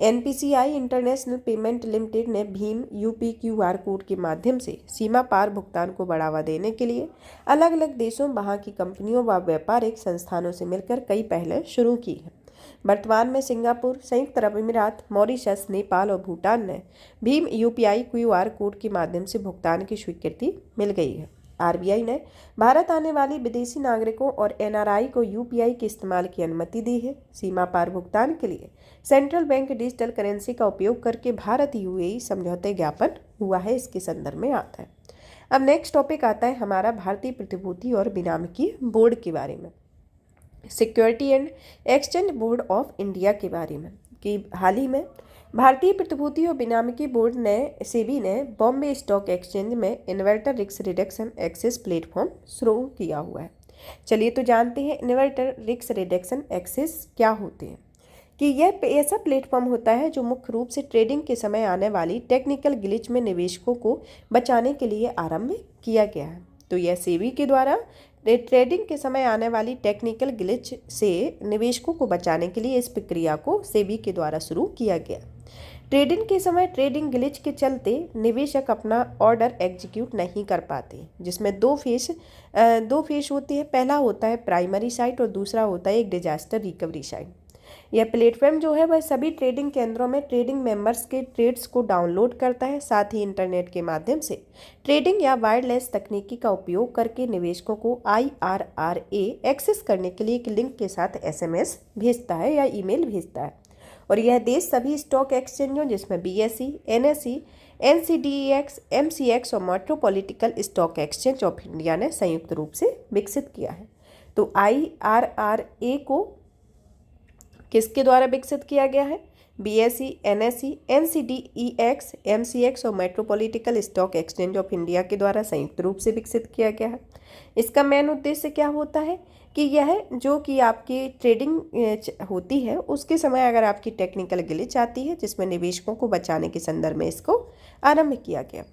NPCI इंटरनेशनल पेमेंट लिमिटेड ने भीम UPQR कोड के माध्यम से सीमा पार भुगतान को बढ़ावा देने के लिए अलग अलग देशों, वहां की कंपनियों व व्यापारिक संस्थानों से मिलकर कई पहलें शुरू की हैं। वर्तमान में सिंगापुर, संयुक्त अरब अमीरात, मॉरिशस, नेपाल और भूटान ने भीम UPI QR कोड के माध्यम से भुगतान की स्वीकृति मिल गई है। RBI ने भारत आने वाली विदेशी नागरिकों और NRI को UPI के इस्तेमाल की अनुमति दी है। सीमा पार भुगतान के लिए सेंट्रल बैंक डिजिटल करेंसी का उपयोग करके भारत UAE समझौते ज्ञापन हुआ है, इसके संदर्भ में आता है। अब नेक्स्ट टॉपिक आता है हमारा भारतीय प्रतिभूति और विनिमय बोर्ड के बारे में, security and exchange board of India के बारे में, कि हाल ही में भारतीय प्रतिभूति और विनिमय बोर्ड ने सेबी ने बॉम्बे स्टॉक एक्सचेंज में investor risk reduction access platform शुरू किया हुआ है। चलिए तो जानते हैं इन्वर्टर रिस्क रिडक्शन एक्सेस क्या होते हैं। कि यह ऐसा प्लेटफॉर्म होता है जो मुख्य रूप से ट्रेडिंग के समय आने वाली टेक्निकल ग्लिच में निवेशकों को बचाने के लिए आरंभ किया गया है। तो यह सेबी के द्वारा ट्रेडिंग के समय आने वाली टेक्निकल ग्लिच से निवेशकों को बचाने के लिए इस प्रक्रिया को सेबी के द्वारा शुरू किया गया। ट्रेडिंग के समय ट्रेडिंग ग्लिच के चलते निवेशक अपना ऑर्डर एग्जीक्यूट नहीं कर पाते, जिसमें दो फेस होती है। पहला होता है प्राइमरी साइट और दूसरा होता है एक डिजास्टर रिकवरी साइट। यह प्लेटफॉर्म जो है वह सभी ट्रेडिंग केंद्रों में ट्रेडिंग मेंबर्स के ट्रेड्स को डाउनलोड करता है। साथ ही इंटरनेट के माध्यम से ट्रेडिंग या वायरलेस तकनीकी का उपयोग करके निवेशकों को IRRA एक्सेस करने के लिए एक लिंक के साथ SMS भेजता है या ईमेल भेजता है। और यह देश सभी स्टॉक एक्सचेंजों जिसमें BSE, NSE, NCDEX, MCX और मेट्रोपॉलिटिकल स्टॉक एक्सचेंज ऑफ इंडिया ने संयुक्त रूप से विकसित किया है। तो IRRA को किसके द्वारा विकसित किया गया है? BSE, NSE, NCDEX, MCX और मेट्रोपॉलिटिकल स्टॉक एक्सचेंज ऑफ इंडिया के द्वारा संयुक्त रूप से विकसित किया गया है। इसका मेन उद्देश्य क्या होता है कि यह जो कि आपकी ट्रेडिंग होती है उसके समय अगर आपकी टेक्निकल ग्लिच आती है जिसमें निवेशकों को बचाने के संदर्भ में इसको आरंभ किया गया।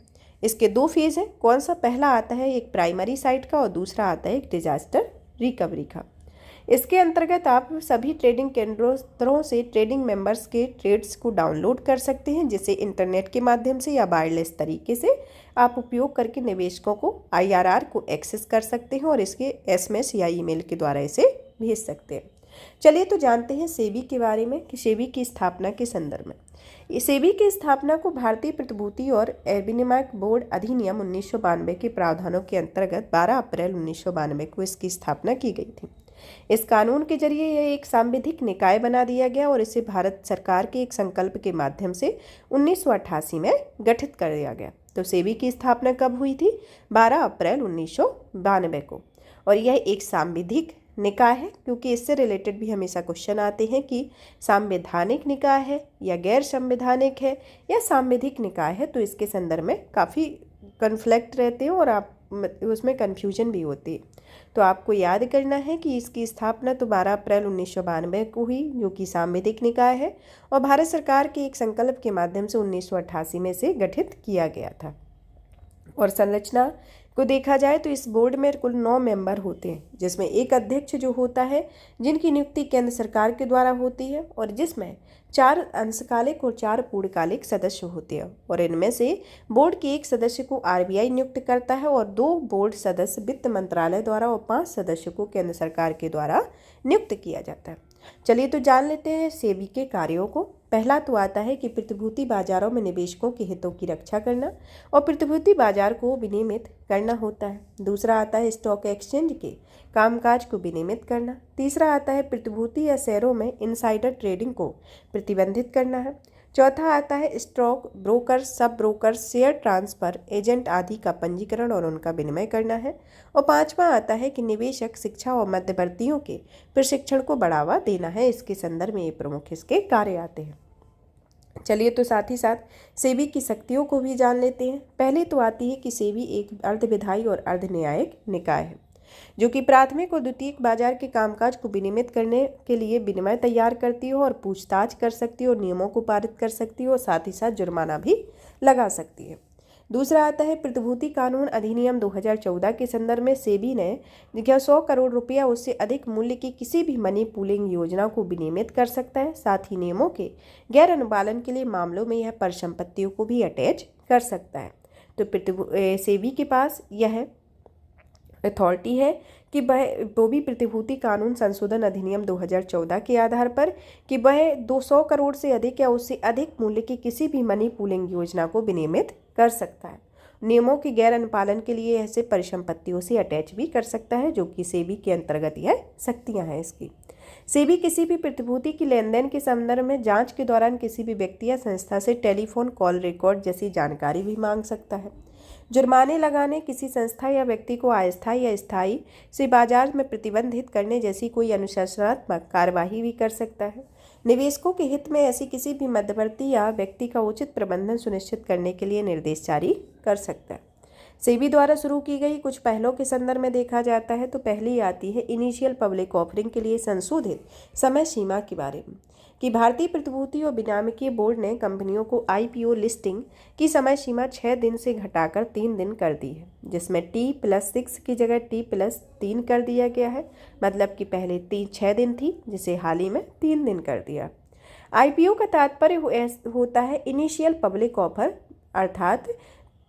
इसके दो फेज हैं। कौन सा? पहला आता है एक प्राइमरी साइट का और दूसरा आता है एक डिजास्टर रिकवरी का। इसके अंतर्गत आप सभी ट्रेडिंग केंद्रों से ट्रेडिंग मेंबर्स के ट्रेड्स को डाउनलोड कर सकते हैं, जिसे इंटरनेट के माध्यम से या वायरलेस तरीके से आप उपयोग करके निवेशकों को IRR को एक्सेस कर सकते हैं और इसके SMS या ईमेल के द्वारा इसे भेज सकते हैं। चलिए तो जानते हैं सेबी के बारे में कि सेबी की स्थापना के संदर्भ में। सेबी की स्थापना को भारतीय प्रतिभूति और विनिमय बोर्ड अधिनियम 1992 के प्रावधानों के अंतर्गत 12 अप्रैल 1992 को इसकी स्थापना की गई थी। इस कानून के जरिए यह एक सांविधिक निकाय बना दिया गया और इसे भारत सरकार के एक संकल्प के माध्यम से 1988 में गठित कर दिया गया। तो सेबी की स्थापना कब हुई थी? 12 अप्रैल 1992 को। और यह एक सांविधिक निकाय है, क्योंकि इससे रिलेटेड भी हमेशा क्वेश्चन आते हैं कि सांवैधानिक निकाय है या गैर संवैधानिक है या सांविधिक निकाय है। तो इसके संदर्भ में काफ़ी कन्फ्लिक्ट रहते हैं और आप उसमें कन्फ्यूजन भी होती है। तो आपको याद करना है कि इसकी स्थापना तो 12 अप्रैल 1992 को हुई, जो कि सांविधिक निकाय है, और भारत सरकार के एक संकल्प के माध्यम से 1988 में से गठित किया गया था। और संरचना को देखा जाए तो इस बोर्ड में कुल 9 मेंबर होते हैं, जिसमें एक अध्यक्ष जो होता है, जिनकी नियुक्ति केंद्र सरकार के द्वारा होती है, और जिसमें 4 अंशकालिक और 4 पूर्णकालिक सदस्य होते हैं। और इनमें से बोर्ड के एक सदस्य को आरबीआई नियुक्त करता है और 2 बोर्ड सदस्य वित्त मंत्रालय द्वारा और 5 सदस्यों को केंद्र सरकार के द्वारा नियुक्त किया जाता है। चलिए तो जान लेते हैं सेबी के कार्यों को। पहला तो आता है कि प्रतिभूति बाजारों में निवेशकों के हितों की रक्षा करना और प्रतिभूति बाजार को विनियमित करना होता है। दूसरा आता है स्टॉक एक्सचेंज के कामकाज को विनियमित करना। तीसरा आता है प्रतिभूति या शेयरों में इनसाइडर ट्रेडिंग को प्रतिबंधित करना है। चौथा आता है stock broker, sub broker, share transfer agent आदि का पंजीकरण और उनका विनिमय करना है। और पांचवा आता है कि निवेशक, शिक्षा और मध्यवर्तियों के प्रशिक्षण को बढ़ावा देना है। इसके संदर्भ में ये प्रमुख इसके कार्य आते हैं। चलिए तो साथ ही साथ सेबी की शक्तियों को भी जान लेते हैं। पहले तो आती है कि सेबी एक अर्धविधायी और अर्धन्यायिक निकाय है, जो कि प्राथमिक और द्वितीयक बाजार के कामकाज को विनियमित करने के लिए विनिमय तैयार करती है और पूछताछ कर सकती है और नियमों को पारित कर सकती है और साथ ही साथ जुर्माना भी लगा सकती है। दूसरा आता है प्रतिभूति कानून अधिनियम 2014 के संदर्भ में सेबी ने 100 करोड़ रुपया उससे अधिक मूल्य की किसी भी मनी पूलिंग योजना को विनियमित कर सकता है। साथ ही नियमों के गैर अनुपालन के लिए मामलों में यह परिसंपत्तियों को भी अटैच कर सकता है। तो सेबी के पास यह अथॉरिटी है कि वो भी प्रतिभूति कानून संशोधन अधिनियम 2014 के आधार पर कि वह 200 करोड़ से अधिक या उससे अधिक मूल्य की किसी भी मनी पूलिंग योजना को विनियमित कर सकता है। नियमों के गैर अनुपालन के लिए ऐसे परिसंपत्तियों से अटैच भी कर सकता है, जो कि सेबी के अंतर्गत यह शक्तियां हैं इसकी। सेबी किसी भी प्रतिभूति की लेन देन के संदर्भ में जांच के दौरान किसी भी व्यक्ति या संस्था से टेलीफोन कॉल रिकॉर्ड जैसी जानकारी भी मांग सकता है। जुर्माने लगाने, किसी संस्था या व्यक्ति को अस्थायी या स्थायी से बाजार में प्रतिबंधित करने जैसी कोई अनुशासनात्मक कार्यवाही भी कर सकता है। निवेशकों के हित में ऐसी किसी भी मध्यवर्ती या व्यक्ति का उचित प्रबंधन सुनिश्चित करने के लिए निर्देश जारी कर सकता है। सेबी द्वारा शुरू की गई कुछ पहलों के संदर्भ में देखा जाता है तो पहली आती है इनिशियल पब्लिक ऑफरिंग के लिए संशोधित समय सीमा के बारे में, कि भारतीय प्रतिभूति और विनियामकीय बोर्ड ने कंपनियों को आईपीओ लिस्टिंग की समय सीमा 6 दिन से घटाकर 3 दिन कर दी है, जिसमें T+6 की जगह T+3 कर दिया गया है। मतलब कि पहले 6 दिन थी, जिसे हाल ही में 3 दिन कर दिया। आईपीओ का तात्पर्य होता है इनिशियल पब्लिक ऑफर, अर्थात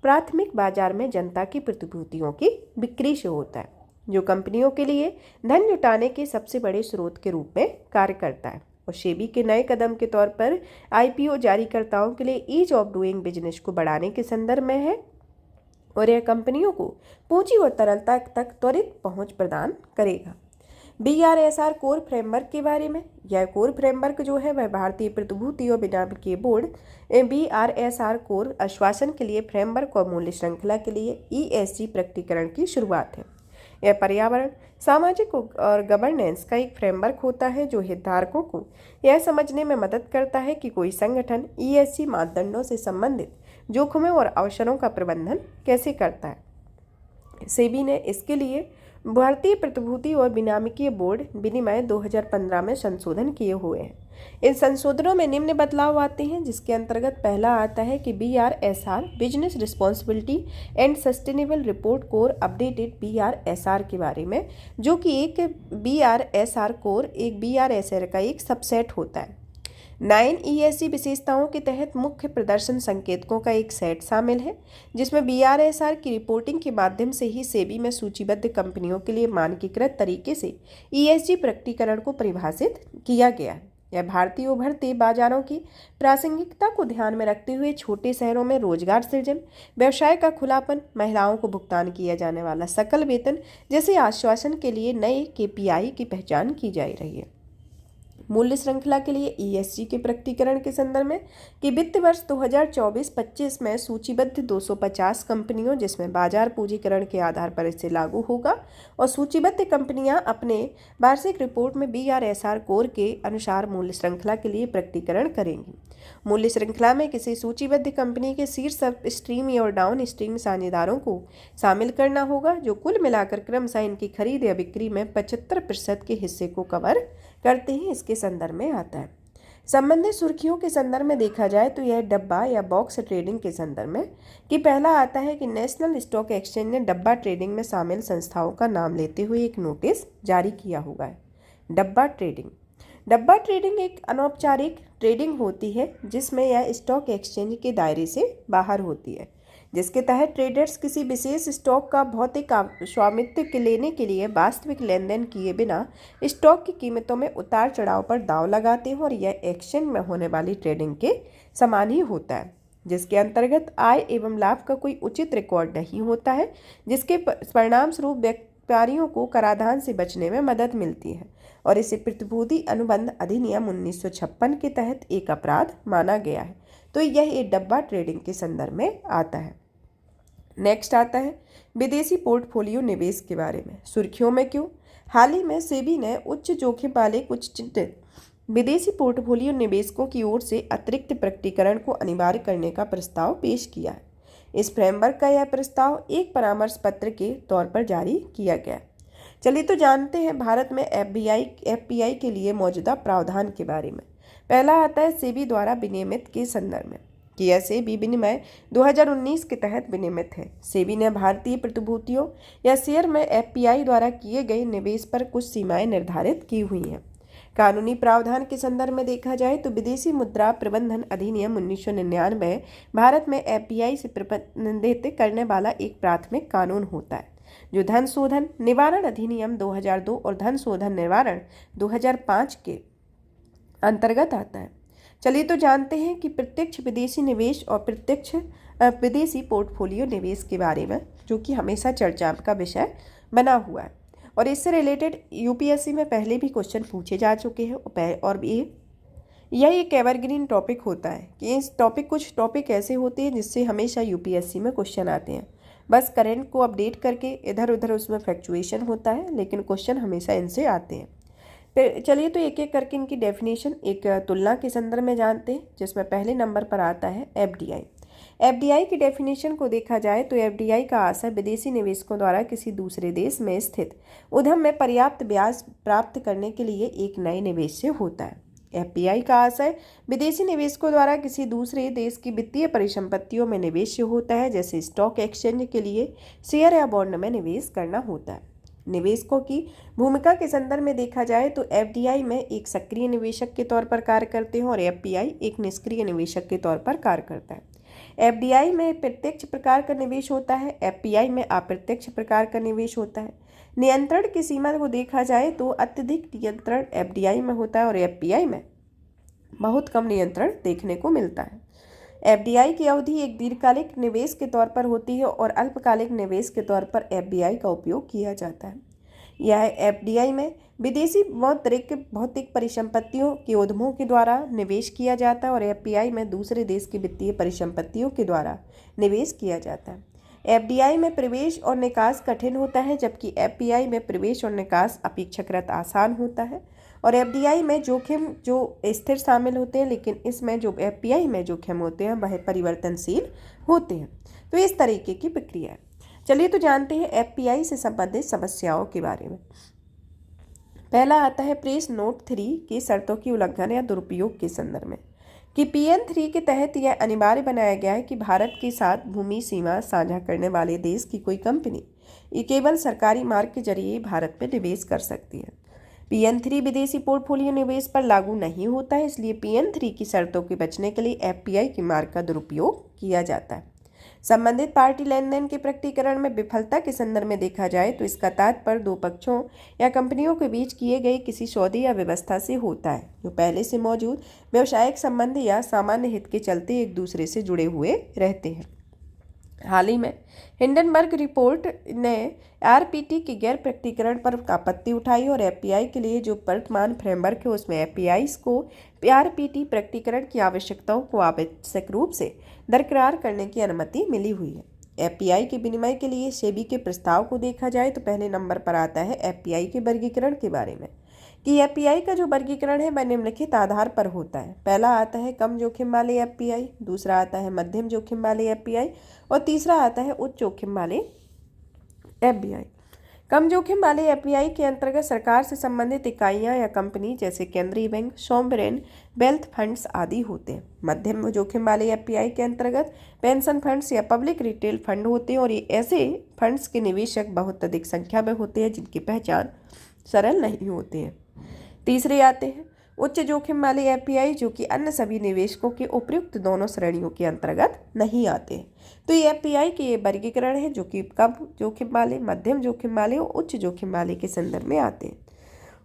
प्राथमिक बाजार में जनता की प्रतिभूतियों की बिक्री से होता है, जो कंपनियों के लिए धन जुटाने के सबसे बड़े स्रोत के रूप में कार्य करता है। और सेबी के नए कदम के तौर पर आईपीओ जारीकर्ताओं के लिए ईज ऑफ डूइंग बिजनेस को बढ़ाने के संदर्भ में है और यह कंपनियों को पूंजी और तरलता तक त्वरित पहुंच प्रदान करेगा। बीआरएसआर कोर फ्रेमवर्क के बारे में, यह कोर फ्रेमवर्क जो है वह भारतीय प्रतिभूति और विनियामकीय बोर्ड बीआरएसआर कोर आश्वासन के लिए फ्रेमवर्क और मूल्य श्रृंखला के लिए ईएसजी प्रकटीकरण की शुरुआत है। यह पर्यावरण, सामाजिक और गवर्नेंस का एक फ्रेमवर्क होता है जो हितधारकों को यह समझने में मदद करता है कि कोई संगठन ईएसजी मापदंडों से संबंधित जोखिमों और अवसरों का प्रबंधन कैसे करता है। सेबी ने इसके लिए भारतीय प्रतिभूति और विनियामकीय बोर्ड विनिमय 2015 में संशोधन किए हुए हैं। इन संशोधनों में निम्न बदलाव आते हैं, जिसके अंतर्गत पहला आता है कि BRSR business responsibility and sustainable report core updated BRSR के बारे में, जो कि एक बीआरएसआर कोर एक बीआरएसआर का एक सबसेट होता है। 9 ईएसजी विशेषताओं के तहत मुख्य प्रदर्शन संकेतकों का एक सेट शामिल है, जिसमें बीआरएसआर की रिपोर्टिंग के माध्यम से ही सेबी में सूचीबद्ध कंपनियों के लिए मानकीकृत तरीके से ईएसजी प्रकटीकरण को परिभाषित किया गया है। यह भारतीय उभरते बाजारों की प्रासंगिकता को ध्यान में रखते हुए छोटे शहरों में रोजगार सृजन, व्यवसाय का खुलापन, महिलाओं को भुगतान किया जाने वाला सकल वेतन जैसे आश्वासन के लिए नए केपीआई की पहचान की जा रही है। मूल्य श्रृंखला के लिए ईएसजी के प्रकटीकरण के संदर्भ में कि वित्त वर्ष 2024-25 में सूचीबद्ध 250 कंपनियों जिसमें बाजार पूंजीकरण के आधार पर इसे लागू होगा और सूचीबद्ध कंपनियां अपने वार्षिक रिपोर्ट में बीआरएसआर कोर के अनुसार मूल्य श्रृंखला के लिए प्रकटीकरण करेंगी। मूल्य श्रृंखला में किसी सूचीबद्ध कंपनी के शीर्ष स्ट्रीम और डाउन स्ट्रीम साझेदारों को शामिल करना होगा जो कुल मिलाकर क्रमशः इनकी खरीद या बिक्री में 75% के हिस्से को कवर करते हैं, इसके संदर्भ में आता है। संबंधित सुर्खियों के संदर्भ में देखा जाए तो यह डब्बा या बॉक्स ट्रेडिंग के संदर्भ में कि पहला आता है कि नेशनल स्टॉक एक्सचेंज ने डब्बा ट्रेडिंग में शामिल संस्थाओं का नाम लेते हुए एक नोटिस जारी किया होगा। डब्बा ट्रेडिंग एक अनौपचारिक ट्रेडिंग होती है जिसमें यह स्टॉक एक्सचेंज के दायरे से बाहर होती है, जिसके तहत ट्रेडर्स किसी विशेष स्टॉक का भौतिक स्वामित्व लेने के लिए वास्तविक लेन देन किए बिना स्टॉक की कीमतों में उतार चढ़ाव पर दांव लगाते हैं और यह एक्सचेंज में होने वाली ट्रेडिंग के समान ही होता है, जिसके अंतर्गत आय एवं लाभ का कोई उचित रिकॉर्ड नहीं होता है, जिसके परिणाम स्वरूप व्यापारियों को कराधान से बचने में मदद मिलती है और इसे प्रतिभूति अनुबंध अधिनियम 1956 के तहत एक अपराध माना गया है। तो यह एक डब्बा ट्रेडिंग के संदर्भ में आता है। नेक्स्ट आता है विदेशी पोर्टफोलियो निवेश के बारे में। सुर्खियों में क्यों? हाल ही में सेबी ने उच्च जोखिम वाले कुछ चिन्हित विदेशी पोर्टफोलियो निवेशकों की ओर से अतिरिक्त प्रकटीकरण को अनिवार्य करने का प्रस्ताव पेश किया है। इस फ्रेमवर्क का यह प्रस्ताव एक परामर्श पत्र के तौर पर जारी किया गया। चलिए तो जानते हैं भारत में एफपीआई के लिए मौजूदा प्रावधान के बारे में। पहला आता है सेबी द्वारा विनियमित के संदर्भ में कि यह सेबी विनिमय 2019 के तहत विनियमित है। सेबी ने भारतीय प्रतिभूतियों या शेयर में एफपीआई द्वारा किए गए निवेश पर कुछ सीमाएं निर्धारित की हुई हैं। कानूनी प्रावधान के संदर्भ में देखा जाए तो विदेशी मुद्रा प्रबंधन अधिनियम 1999 भारत में एफपीआई से प्रतिबंधित करने वाला एक प्राथमिक कानून होता है जो धन शोधन निवारण अधिनियम 2002 और धन शोधन निवारण 2005 के अंतर्गत आता है। चलिए तो जानते हैं कि प्रत्यक्ष विदेशी निवेश और प्रत्यक्ष विदेशी पोर्टफोलियो निवेश के बारे में, जो कि हमेशा चर्चा का विषय बना हुआ है और इससे रिलेटेड यूपीएससी में पहले भी क्वेश्चन पूछे जा चुके हैं और यह एक एवरग्रीन टॉपिक होता है कि कुछ टॉपिक ऐसे होते हैं जिससे हमेशा यूपीएससी में क्वेश्चन आते हैं। बस करंट को अपडेट करके इधर उधर उसमें फ्लक्चुएशन होता है, लेकिन क्वेश्चन हमेशा इनसे आते हैं। फिर चलिए तो एक एक करके इनकी डेफिनेशन एक तुलना के संदर्भ में जानते हैं, जिसमें पहले नंबर पर आता है एफडीआई। एफडीआई की डेफिनेशन को देखा जाए तो एफडीआई का आशय विदेशी निवेशकों द्वारा किसी दूसरे देश में स्थित उद्यम में पर्याप्त ब्याज प्राप्त करने के लिए एक नए निवेश से होता है। एफपीआई का आशय विदेशी निवेशकों द्वारा किसी दूसरे देश की वित्तीय परिसंपत्तियों में निवेश से होता है, जैसे स्टॉक एक्सचेंज के लिए शेयर या बॉन्ड में निवेश करना होता है। निवेशकों की भूमिका के संदर्भ में देखा जाए तो एफडीआई में एक सक्रिय निवेशक के तौर पर कार्य करते हैं और एफपीआई एक निष्क्रिय निवेशक के तौर पर कार्य करता है। एफडीआई में प्रत्यक्ष प्रकार का निवेश होता है, एफपीआई में अप्रत्यक्ष प्रकार का निवेश होता है। नियंत्रण की सीमा को देखा जाए तो अत्यधिक नियंत्रण एफडीआई में होता है और एफपीआई में बहुत कम नियंत्रण देखने को मिलता है। एफडीआई की अवधि एक दीर्घकालिक निवेश के तौर पर होती है और अल्पकालिक निवेश के तौर पर एफडीआई का उपयोग किया जाता है। यह एफडीआई में विदेशी मौद्रिक भौतिक परिसंपत्तियों के उद्यमों के द्वारा निवेश किया जाता है और एफपीआई में दूसरे देश की वित्तीय परिसंपत्तियों के द्वारा निवेश किया जाता है। एफडीआई में प्रवेश और निकास कठिन होता है, जबकि एफपीआई में प्रवेश और निकास अपेक्षाकृत आसान होता है। और एफडीआई में जोखिम जो स्थिर शामिल होते हैं, लेकिन इसमें जो एफपीआई में जोखिम होते हैं वह परिवर्तनशील होते हैं। तो इस तरीके की प्रक्रिया है। चलिए तो जानते हैं एफपीआई से संबंधित समस्याओं के बारे में। पहला आता है प्रेस नोट 3 की शर्तों की उल्लंघन या दुरुपयोग के संदर्भ में कि PN3 के तहत यह अनिवार्य बनाया गया है कि भारत के साथ भूमि सीमा साझा करने वाले देश की कोई कंपनी ये केवल सरकारी मार्ग के जरिए भारत में निवेश कर सकती है। PN3 विदेशी पोर्टफोलियो निवेश पर लागू नहीं होता है, इसलिए PN3 की शर्तों के बचने के लिए एफपीआई के मार्ग का दुरुपयोग किया जाता है। संबंधित पार्टी लेन देन के प्रकटीकरण में विफलता के संदर्भ में देखा जाए तो इसका तात्पर्य दो पक्षों या कंपनियों के बीच किए गए किसी सौदे या व्यवस्था से होता है जो पहले से मौजूद व्यावसायिक संबंध या सामान्य हित के चलते एक दूसरे से जुड़े हुए रहते हैं। हाल ही में हिंडनबर्ग रिपोर्ट ने आरपीटी के गैर प्रकटीकरण पर आपत्ति उठाई और एपीआई के लिए जो वर्तमान फ्रेमवर्क है उसमें एपीआई को आरपीटी प्रकटीकरण की आवश्यकताओं को आवश्यक रूप से बरकरार करने की अनुमति मिली हुई है। एपीआई के विनिमय के लिए सेबी के प्रस्ताव को देखा जाए तो पहले नंबर पर आता है एपीआई के वर्गीकरण के बारे में कि एपीआई का जो वर्गीकरण है वह निम्नलिखित आधार पर होता है। पहला आता है कम जोखिम वाले एपीआई, दूसरा आता है मध्यम जोखिम वाले एपीआई और तीसरा आता है उच्च जोखिम वाले एपीआई। कम जोखिम वाले एपीआई के अंतर्गत सरकार से संबंधित इकाइयां या कंपनी जैसे केंद्रीय बैंक, सॉवरेन वेल्थ फंड्स आदि होते हैं। मध्यम जोखिम वाले एपीआई के अंतर्गत पेंशन फंड्स या पब्लिक रिटेल फंड होते हैं और ये ऐसे फंड्स के निवेशक बहुत अधिक संख्या में होते हैं जिनकी पहचान सरल नहीं होती है। तीसरे आते हैं उच्च जोखिम वाले एपीआई जो कि अन्य सभी निवेशकों के उपयुक्त दोनों श्रेणियों के अंतर्गत नहीं आते हैं। तो ये एपीआई के ये वर्गीकरण है जो कि कम जोखिम वाले, मध्यम जोखिम वाले और उच्च जोखिम वाले के संदर्भ में आते हैं।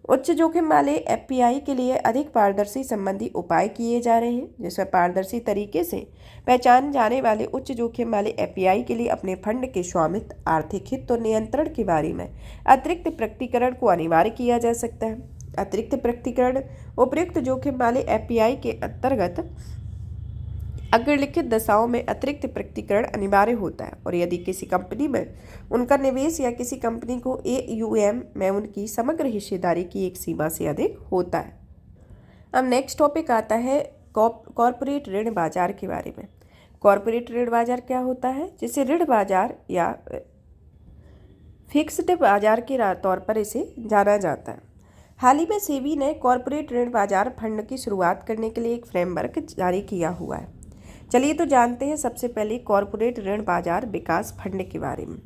उच्च जोखिम वाले एपीआई के लिए अधिक पारदर्शी संबंधी उपाय किए जा रहे हैं जिसमें पारदर्शी तरीके से पहचान जाने वाले उच्च जोखिम वाले एपीआई के लिए अपने फंड के स्वामित्व, आर्थिक हित और नियंत्रण के बारे में अतिरिक्त प्रकटीकरण को अनिवार्य किया जा सकता है। अतिरिक्त प्रकटीकरण उपयुक्त जोखिम वाले एपीआई के अंतर्गत अग्रलिखित दशाओं में अतिरिक्त प्रकटीकरण अनिवार्य होता है और यदि किसी कंपनी में उनका निवेश या किसी कंपनी को एयूएम में उनकी समग्र हिस्सेदारी की एक सीमा से अधिक होता है। अब नेक्स्ट टॉपिक आता है कॉर्पोरेट ऋण बाजार के बारे में। कॉर्पोरेट ऋण बाजार क्या होता है, जिसे ऋण बाजार या फिक्स्ड बाजार के तौर पर इसे जाना जाता है। हाल ही में सेबी ने कॉर्पोरेट ऋण बाजार फंड की शुरुआत करने के लिए एक फ्रेमवर्क जारी किया हुआ है। चलिए तो जानते हैं सबसे पहले कॉर्पोरेट ऋण बाजार विकास फंड के बारे में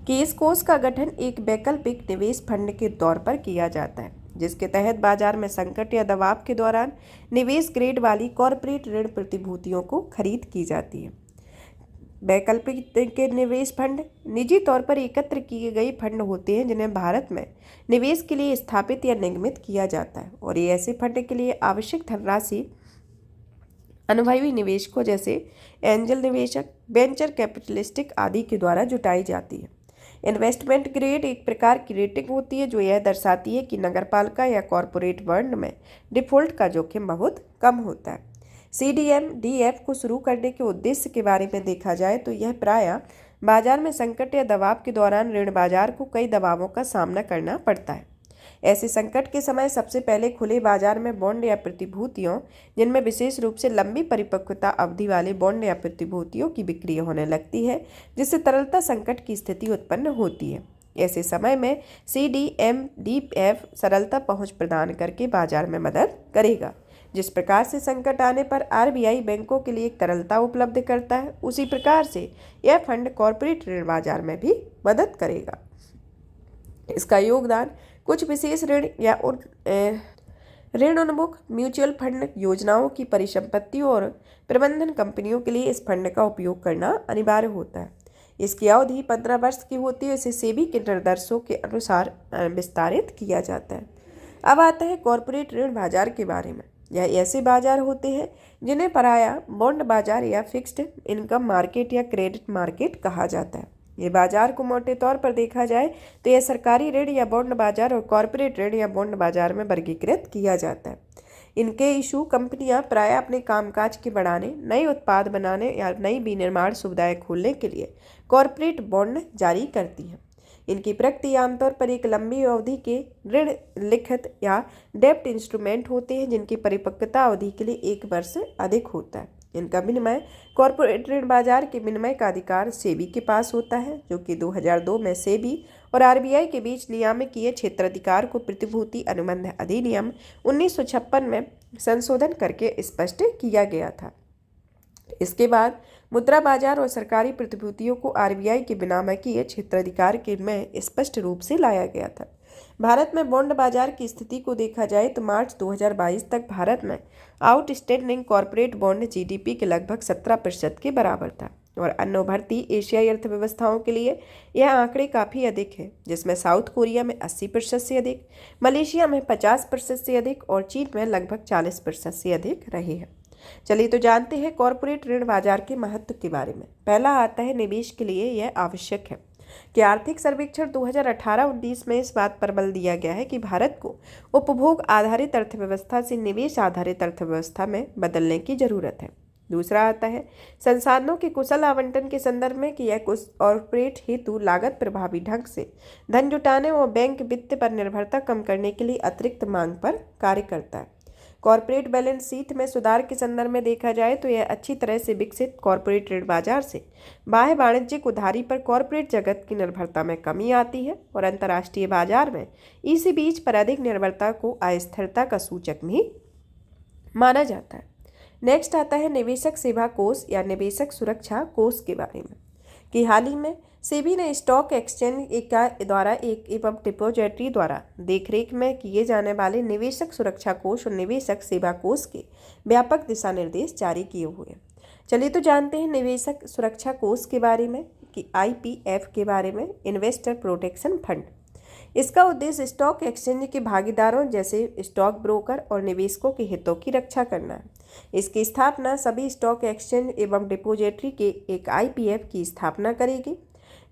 कि इस कोष का गठन एक वैकल्पिक निवेश फंड के तौर पर किया जाता है जिसके तहत बाजार में संकट या दबाव के दौरान निवेश ग्रेड वाली कॉर्पोरेट ऋण प्रतिभूतियों को खरीद की जाती है। वैकल्पिक के निवेश फंड निजी तौर पर एकत्र किए गए फंड होते हैं जिन्हें भारत में निवेश के लिए स्थापित या निगमित किया जाता है और ये ऐसे फंड के लिए आवश्यक धनराशि अनुभवी निवेशकों जैसे एंजल निवेशक, वेंचर कैपिटलिस्टिक आदि के द्वारा जुटाई जाती है। इन्वेस्टमेंट ग्रेड एक प्रकार की रेटिंग होती है जो यह दर्शाती है कि नगरपालिका या कॉरपोरेट बॉन्ड में डिफॉल्ट का जोखिम बहुत कम होता है। CDM-DF को शुरू करने के उद्देश्य के बारे में देखा जाए तो यह प्रायः बाजार में संकट या दबाव के दौरान ऋण बाजार को कई दबावों का सामना करना पड़ता है। ऐसे संकट के समय सबसे पहले खुले बाजार में बॉन्ड या प्रतिभूतियों, जिनमें विशेष रूप से लंबी परिपक्वता अवधि वाले बॉन्ड या प्रतिभूतियों की बिक्री होने लगती है जिससे तरलता संकट की स्थिति उत्पन्न होती है। ऐसे समय में CDM-DF सरलता पहुंच प्रदान करके बाजार में मदद करेगा। जिस प्रकार से संकट आने पर RBI बैंकों के लिए तरलता उपलब्ध करता है उसी प्रकार से यह फंड कॉर्पोरेट ऋण बाजार में भी मदद करेगा। इसका योगदान कुछ विशेष ऋण या ऋण उन्मुख म्यूचुअल फंड योजनाओं की परिसंपत्तियों और प्रबंधन कंपनियों के लिए इस फंड का उपयोग करना अनिवार्य होता है। इसकी अवधि 15 वर्ष की होती है। इसे सेबी के निर्देशों के अनुसार विस्तारित किया जाता है। अब आता है कॉर्पोरेट ऋण बाजार के बारे में। यह ऐसे बाजार होते हैं जिन्हें प्रायः बॉन्ड बाजार या फिक्स्ड इनकम मार्केट या क्रेडिट मार्केट कहा जाता है। ये बाजार को मोटे तौर पर देखा जाए तो यह सरकारी ऋण या बॉन्ड बाजार और कॉर्पोरेट ऋण या बॉन्ड बाजार में वर्गीकृत किया जाता है। इनके इशू कंपनियां प्रायः अपने कामकाज के बढ़ाने, नए उत्पाद बनाने या नई विनिर्माण सुविधाएं खोलने के लिए कॉर्पोरेट बॉन्ड जारी करती हैं। इनकी प्रकृति आमतौर पर एक लंबी अवधि के ऋण लिखित या डेब्ट इंस्ट्रूमेंट होते हैं जिनकी परिपक्वता अवधि के लिए 1 वर्ष से अधिक होता है। इनका विनिमय कॉर्पोरेट ऋण बाजार के विनिमय का अधिकार सेबी के पास होता है जो कि 2002 में सेबी और RBI के बीच नियामकीय क्षेत्राधिकार को प्रतिभूति अनुबंध अधिनियम 1956 में संशोधन करके स्पष्ट किया गया था। इसके बाद मुद्रा बाजार और सरकारी प्रतिभूतियों को RBI के विनियामकीय क्षेत्राधिकार के में स्पष्ट रूप से लाया गया था। भारत में बॉन्ड बाजार की स्थिति को देखा जाए तो मार्च 2022 तक भारत में आउटस्टैंडिंग कॉर्पोरेट बॉन्ड GDP के लगभग 17% के बराबर था और अन्य उभरती एशियाई अर्थव्यवस्थाओं के लिए यह आंकड़े काफ़ी अधिक है, जिसमें साउथ कोरिया में 80% से अधिक, मलेशिया में 50% से अधिक और चीन में लगभग 40% से अधिक रहे हैं। चलिए तो जानते हैं कॉरपोरेट ऋण बाजार के महत्व के बारे में। पहला आता है निवेश के लिए यह आवश्यक है कि आर्थिक सर्वेक्षण 2018-19 में इस बात पर बल दिया गया है कि भारत को उपभोग आधारित अर्थव्यवस्था से निवेश आधारित अर्थव्यवस्था में बदलने की जरूरत है। दूसरा आता है संसाधनों के कुशल आवंटन के संदर्भ में कि यह कॉरपोरेट हेतु लागत प्रभावी ढंग से धन जुटाने और बैंक वित्त पर निर्भरता कम करने के लिए अतिरिक्त मांग पर कार्य करता है। कॉरपोरेट बैलेंस शीट में सुधार के संदर्भ में देखा जाए तो यह अच्छी तरह से विकसित कॉरपोरेट ऋण बाजार से बाह्य वाणिज्यिक उधारी पर कॉरपोरेट जगत की निर्भरता में कमी आती है और अंतर्राष्ट्रीय बाजार में बीच पर अधिक निर्भरता को अस्थिरता का सूचक भी माना जाता है। नेक्स्ट आता है निवेशक सेवा कोष या निवेशक सुरक्षा कोष के बारे में कि हाल ही में सेबी ने स्टॉक एक्सचेंज का द्वारा एक एवं डिपॉजिटरी द्वारा देखरेख में किए जाने वाले निवेशक सुरक्षा कोष और निवेशक सेवा कोष के व्यापक दिशा निर्देश जारी किए हुए हैं। चलिए तो जानते हैं निवेशक सुरक्षा कोष के बारे में कि IPF के बारे में, इन्वेस्टर प्रोटेक्शन फंड। इसका उद्देश्य स्टॉक एक्सचेंज के भागीदारों जैसे स्टॉक ब्रोकर और निवेशकों के हितों की रक्षा करना है। इसकी स्थापना सभी स्टॉक एक्सचेंज एवं डिपॉजिटरी के एक IPF की स्थापना करेगी।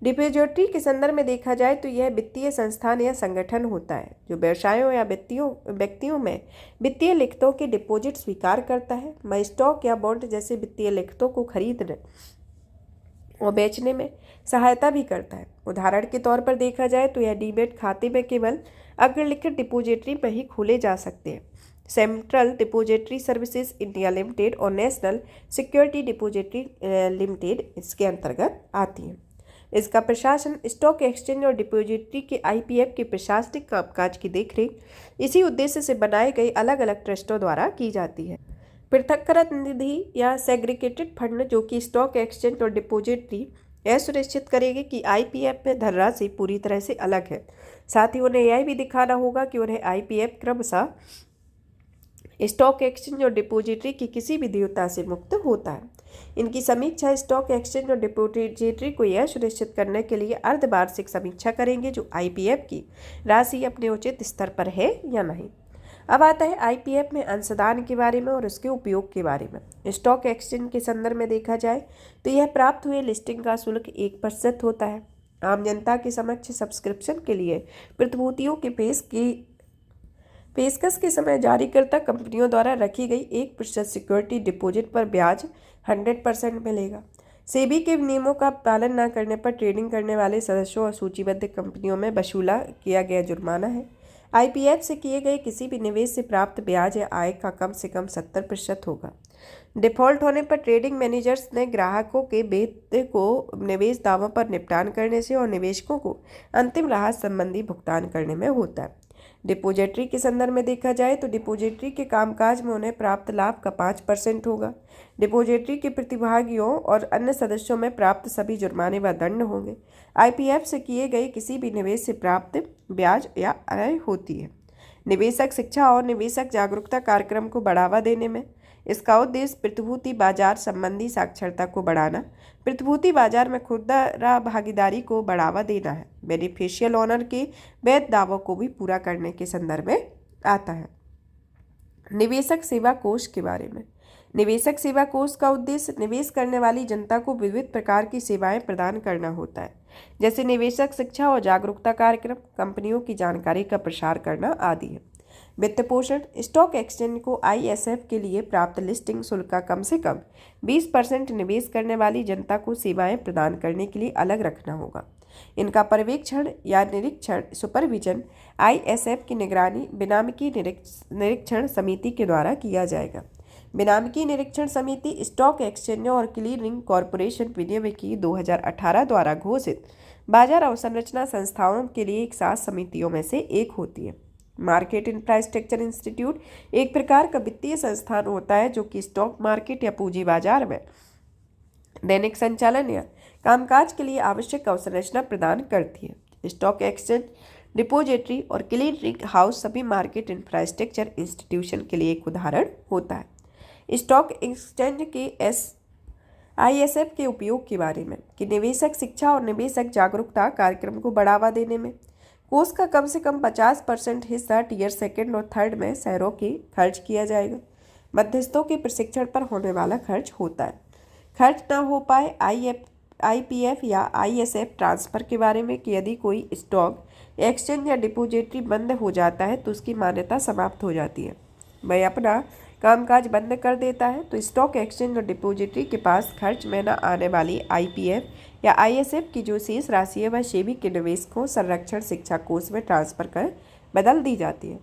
डिपॉजिटरी के संदर्भ में देखा जाए तो यह वित्तीय संस्थान या संगठन होता है जो व्यवसायों या व्यक्तियों में वित्तीय लिखतों के डिपॉजिट स्वीकार करता है। वह स्टॉक या बॉन्ड जैसे वित्तीय लिखतों को खरीदने और बेचने में सहायता भी करता है। उदाहरण के तौर पर देखा जाए तो यह डीमैट खाते में केवल अग्रलिखित डिपॉजिटरी में ही खोले जा सकते हैं। Central depository services India limited और नेशनल सिक्योरिटी डिपॉजिटरी लिमिटेड इसके अंतर्गत आती है। इसका प्रशासन स्टॉक एक्सचेंज और डिपॉजिटरी के IPF के प्रशासनिक कामकाज की देखरेख इसी उद्देश्य से बनाए गए अलग अलग ट्रस्टों द्वारा की जाती है। पृथक्कृत निधि या सेग्रीगेटेड फंड जो कि स्टॉक एक्सचेंज और डिपॉजिटरी यह सुनिश्चित करेगी कि IPF में धनराशि पूरी तरह से अलग है। साथ ही उन्हें यह भी दिखाना होगा कि उन्हें IPF क्रमशः स्टॉक एक्सचेंज और डिपॉजिटरी की किसी भी देयता से मुक्त होता है। इनकी समीक्षा स्टॉक एक्सचेंज और डिपॉजिटरी को यह सुनिश्चित करने के लिए अर्धवार्षिक समीक्षा करेंगे जो IPF की राशि अपने उचित स्तर पर है या नहीं। अब आता है IPF में अंशदान के बारे में और उसके उपयोग के बारे में। स्टॉक एक्सचेंज के संदर्भ में देखा जाए तो यह प्राप्त हुए लिस्टिंग का शुल्क 1% होता है। आम जनता के समक्ष सब्सक्रिप्शन के लिए प्रतिभूतियों के पेशकश के समय जारीकर्ता कंपनियों द्वारा रखी गई 1% सिक्योरिटी डिपॉजिट पर ब्याज 100% मिलेगा। सेबी के नियमों का पालन न करने पर ट्रेडिंग करने वाले सदस्यों और सूचीबद्ध कंपनियों में वसूला किया गया जुर्माना है। IPF से किए गए किसी भी निवेश से प्राप्त ब्याज या आय का कम से कम 70% होगा। डिफ़ॉल्ट होने पर ट्रेडिंग मैनेजर्स ने ग्राहकों के वेतन को निवेश दावों पर निपटान करने से और निवेशकों को अंतिम राहत संबंधी भुगतान करने में होता है। डिपॉजिटरी के संदर्भ में देखा जाए तो डिपॉजिटरी के कामकाज में उन्हें प्राप्त लाभ का 5% होगा। डिपॉजिटरी के प्रतिभागियों और अन्य सदस्यों में प्राप्त सभी जुर्माने व दंड होंगे। IPF से किए गए किसी भी निवेश से प्राप्त ब्याज या आय होती है। निवेशक शिक्षा और निवेशक जागरूकता कार्यक्रम को बढ़ावा देने में इसका उद्देश्य प्रतिभूति बाजार संबंधी साक्षरता को बढ़ाना, प्रतिभूति बाजार में खुदरा भागीदारी को बढ़ावा देना है। बेनिफिशियल ओनर के वैध दावों को भी पूरा करने के संदर्भ में आता है। निवेशक सेवा कोष के बारे में। निवेशक सेवा कोष का उद्देश्य निवेश करने वाली जनता को विविध प्रकार की सेवाएं प्रदान करना होता है, जैसे निवेशक शिक्षा और जागरूकता कार्यक्रम, कंपनियों की जानकारी का प्रसार करना आदि है। वित्त पोषण। स्टॉक एक्सचेंज को ISF के लिए प्राप्त लिस्टिंग शुल्क का कम से कम 20% निवेश करने वाली जनता को सेवाएं प्रदान करने के लिए अलग रखना होगा। इनका पर्यवेक्षण या निरीक्षण सुपरविजन ISF की निगरानी बिनामिकी निरीक्षण समिति के द्वारा किया जाएगा। बिनामिकी निरीक्षण समिति स्टॉक एक्सचेंज और क्लीयरिंग कॉरपोरेशन विनियम की 2018 द्वारा घोषित बाजार अवसंरचना संस्थाओं के लिए एक 7 समितियों में से एक होती है। मार्केट इंफ्रास्ट्रक्चर इंस्टीट्यूट एक प्रकार का वित्तीय संस्थान होता है जो कि स्टॉक मार्केट या पूंजी बाजार में दैनिक संचालन या कामकाज के लिए आवश्यक अवसंरचना प्रदान करती है। स्टॉक एक्सचेंज, डिपॉजिटरी और क्लीयरिंग हाउस सभी मार्केट इंफ्रास्ट्रक्चर इंस्टीट्यूशन के लिए एक उदाहरण होता है। स्टॉक एक्सचेंज के ISF के उपयोग के बारे में कि निवेशक शिक्षा और निवेशक जागरूकता कार्यक्रम को बढ़ावा देने में कोष का कम से कम 50% हिस्सा टियर 2 और 3 में शहरों के खर्च किया जाएगा। मध्यस्थों के प्रशिक्षण पर होने वाला खर्च होता है। खर्च न हो पाए आईपीएफ या आईएसएफ ट्रांसफर के बारे में कि यदि कोई स्टॉक एक्सचेंज या डिपॉजिटरी बंद हो जाता है तो उसकी मान्यता समाप्त हो जाती है, वह अपना कामकाज बंद कर देता है, तो स्टॉक एक्सचेंज और डिपॉजिटरी के पास खर्च में न आने वाली आईपीएफ या आईएसएफ की जो शेष राशि है वह सेबी के निवेशकों संरक्षण शिक्षा कोष में ट्रांसफर कर बदल दी जाती है।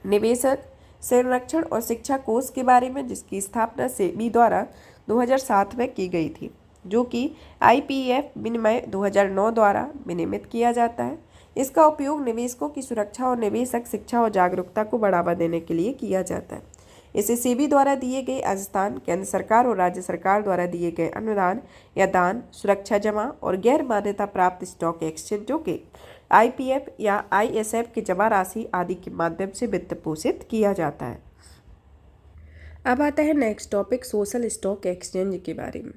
निवेशक संरक्षण और शिक्षा कोष के बारे में, जिसकी स्थापना सेबी द्वारा 2007 में की गई थी, जो कि आईपीएफ विनिमय 2009 द्वारा विनियमित किया जाता है। इसका उपयोग निवेशकों की सुरक्षा और निवेशक शिक्षा और जागरूकता को बढ़ावा देने के लिए किया जाता है। इसे सेबी द्वारा दिए गए अंशदान, केंद्र सरकार और राज्य सरकार द्वारा दिए गए अनुदान या दान, सुरक्षा जमा और गैर मान्यता प्राप्त स्टॉक एक्सचेंजों के आईपीएफ या आईएसएफ की जमा राशि आदि के माध्यम से वित्त पोषित किया जाता है। अब आता है next topic, social stock exchange के बारे में,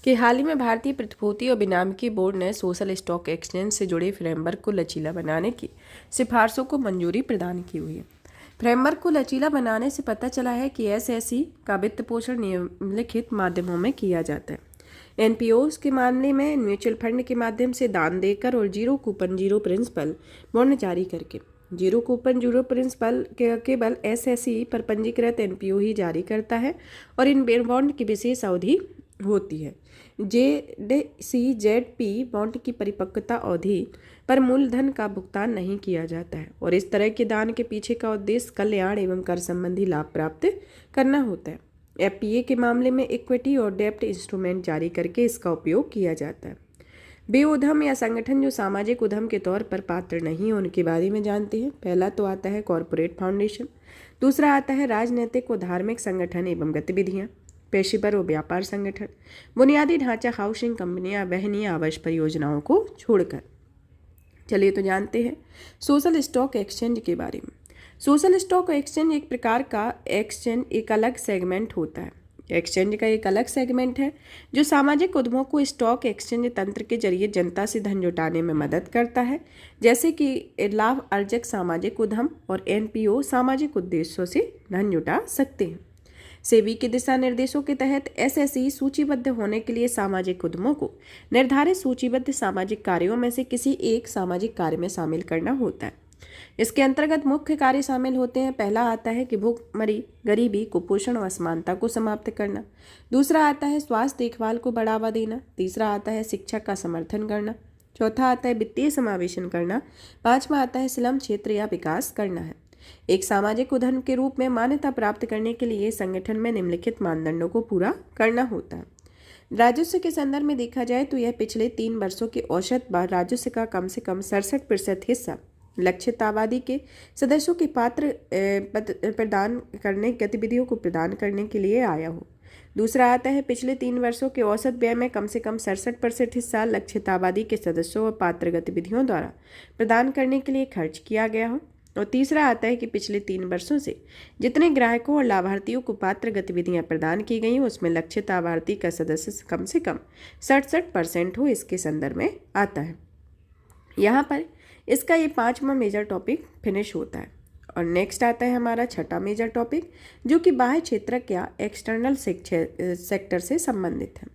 कि हाल ही में भारतीय प्रतिभूति और विनियामकी बोर्ड ने सोशल स्टॉक एक्सचेंज से जुड़े फ्रेमवर्क को लचीला बनाने की सिफारिशों को मंजूरी प्रदान की हुई है। फ्रेमवर्क को लचीला बनाने से पता चला है कि एसएससी का वित्त पोषण निम्नलिखित माध्यमों में किया जाता है। एनपीओस के मामले में म्यूचुअल फंड के माध्यम से दान देकर और zero coupon zero principal bond जारी करके। जीरो कूपन जीरो प्रिंसिपल केवल एसएससी पर पंजीकृत एनपीओ ही जारी करता है और इन बॉन्ड की विशेष अवधि होती है। जेडसीजेडपी बॉन्ड की परिपक्वता अवधि पर मूलधन का भुगतान नहीं किया जाता है और इस तरह के दान के पीछे का उद्देश्य कल्याण एवं कर संबंधी लाभ प्राप्त करना होता है। एफपीए के मामले में इक्विटी और डेब्ट इंस्ट्रूमेंट जारी करके इसका उपयोग किया जाता है। वे उद्यम या संगठन जो सामाजिक उद्यम के तौर पर पात्र नहीं हैं उनके बारे में जानते हैं। पहला तो आता है कॉरपोरेट फाउंडेशन, दूसरा आता है राजनीतिक व धार्मिक संगठन एवं गतिविधियाँ, पेशेवर व व्यापार संगठन, बुनियादी ढांचा, हाउसिंग कंपनियां, वहनीय आवास परियोजनाओं को छोड़कर। चलिए तो जानते हैं सोशल स्टॉक एक्सचेंज के बारे में। सोशल स्टॉक एक्सचेंज एक प्रकार का एक्सचेंज एक अलग सेगमेंट होता है। एक्सचेंज का एक अलग सेगमेंट है जो सामाजिक उद्यमों को स्टॉक एक्सचेंज तंत्र के जरिए जनता से धन जुटाने में मदद करता है, जैसे कि लाभ अर्जक सामाजिक उद्यम और एनपीओ सामाजिक उद्देश्यों से धन जुटा सकते हैं। सेबी के दिशा निर्देशों के तहत एसएससी सूचीबद्ध होने के लिए सामाजिक उद्यमों को निर्धारित सूचीबद्ध सामाजिक कार्यों में से किसी एक सामाजिक कार्य में शामिल करना होता है। इसके अंतर्गत मुख्य कार्य शामिल होते हैं। पहला आता है कि भूखमरी, गरीबी, कुपोषण और असमानता को समाप्त करना। दूसरा आता है स्वास्थ्य देखभाल को बढ़ावा देना। तीसरा आता है शिक्षा का समर्थन करना। चौथा आता है वित्तीय समावेशन करना। पांचवा आता है स्लम क्षेत्र या विकास करना है। एक सामाजिक उद्यम के रूप में मान्यता प्राप्त करने के लिए संगठन में निम्नलिखित मानदंडों को पूरा करना होता है। राजस्व के संदर्भ में देखा जाए तो यह पिछले 3 वर्षों के औसत राजस्व का कम से कम 67% हिस्सा लक्षित आबादी के सदस्यों के पात्र प्रदान करने गतिविधियों को प्रदान करने के लिए आया हो। दूसरा आता है पिछले 3 वर्षों के औसत व्यय में कम से कम 67% हिस्सा लक्षित आबादी के सदस्यों और पात्र गतिविधियों द्वारा प्रदान करने के लिए खर्च किया गया हो। और तीसरा आता है कि पिछले 3 वर्षों से जितने ग्राहकों और लाभार्थियों को पात्र गतिविधियां प्रदान की गई हैं उसमें लक्षित लाभार्थी का सदस्य से कम 67% हो, इसके संदर्भ में आता है। यहाँ पर इसका ये 5वां मेजर टॉपिक फिनिश होता है। और नेक्स्ट आता है हमारा 6ठा मेजर टॉपिक, जो कि बाह्य क्षेत्र या एक्सटर्नल सेक्टर से संबंधित है।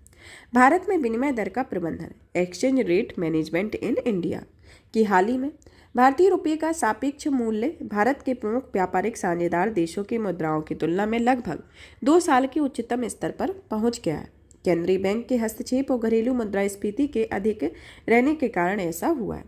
भारत में विनिमय दर का प्रबंधन, exchange rate management in India, की हाल ही में भारतीय रुपये का सापेक्ष मूल्य भारत के प्रमुख व्यापारिक साझेदार देशों की मुद्राओं की तुलना में लगभग 2 साल के उच्चतम स्तर पर पहुंच गया है। केंद्रीय बैंक के हस्तक्षेप और घरेलू मुद्रास्फीति के अधिक रहने के कारण ऐसा हुआ है।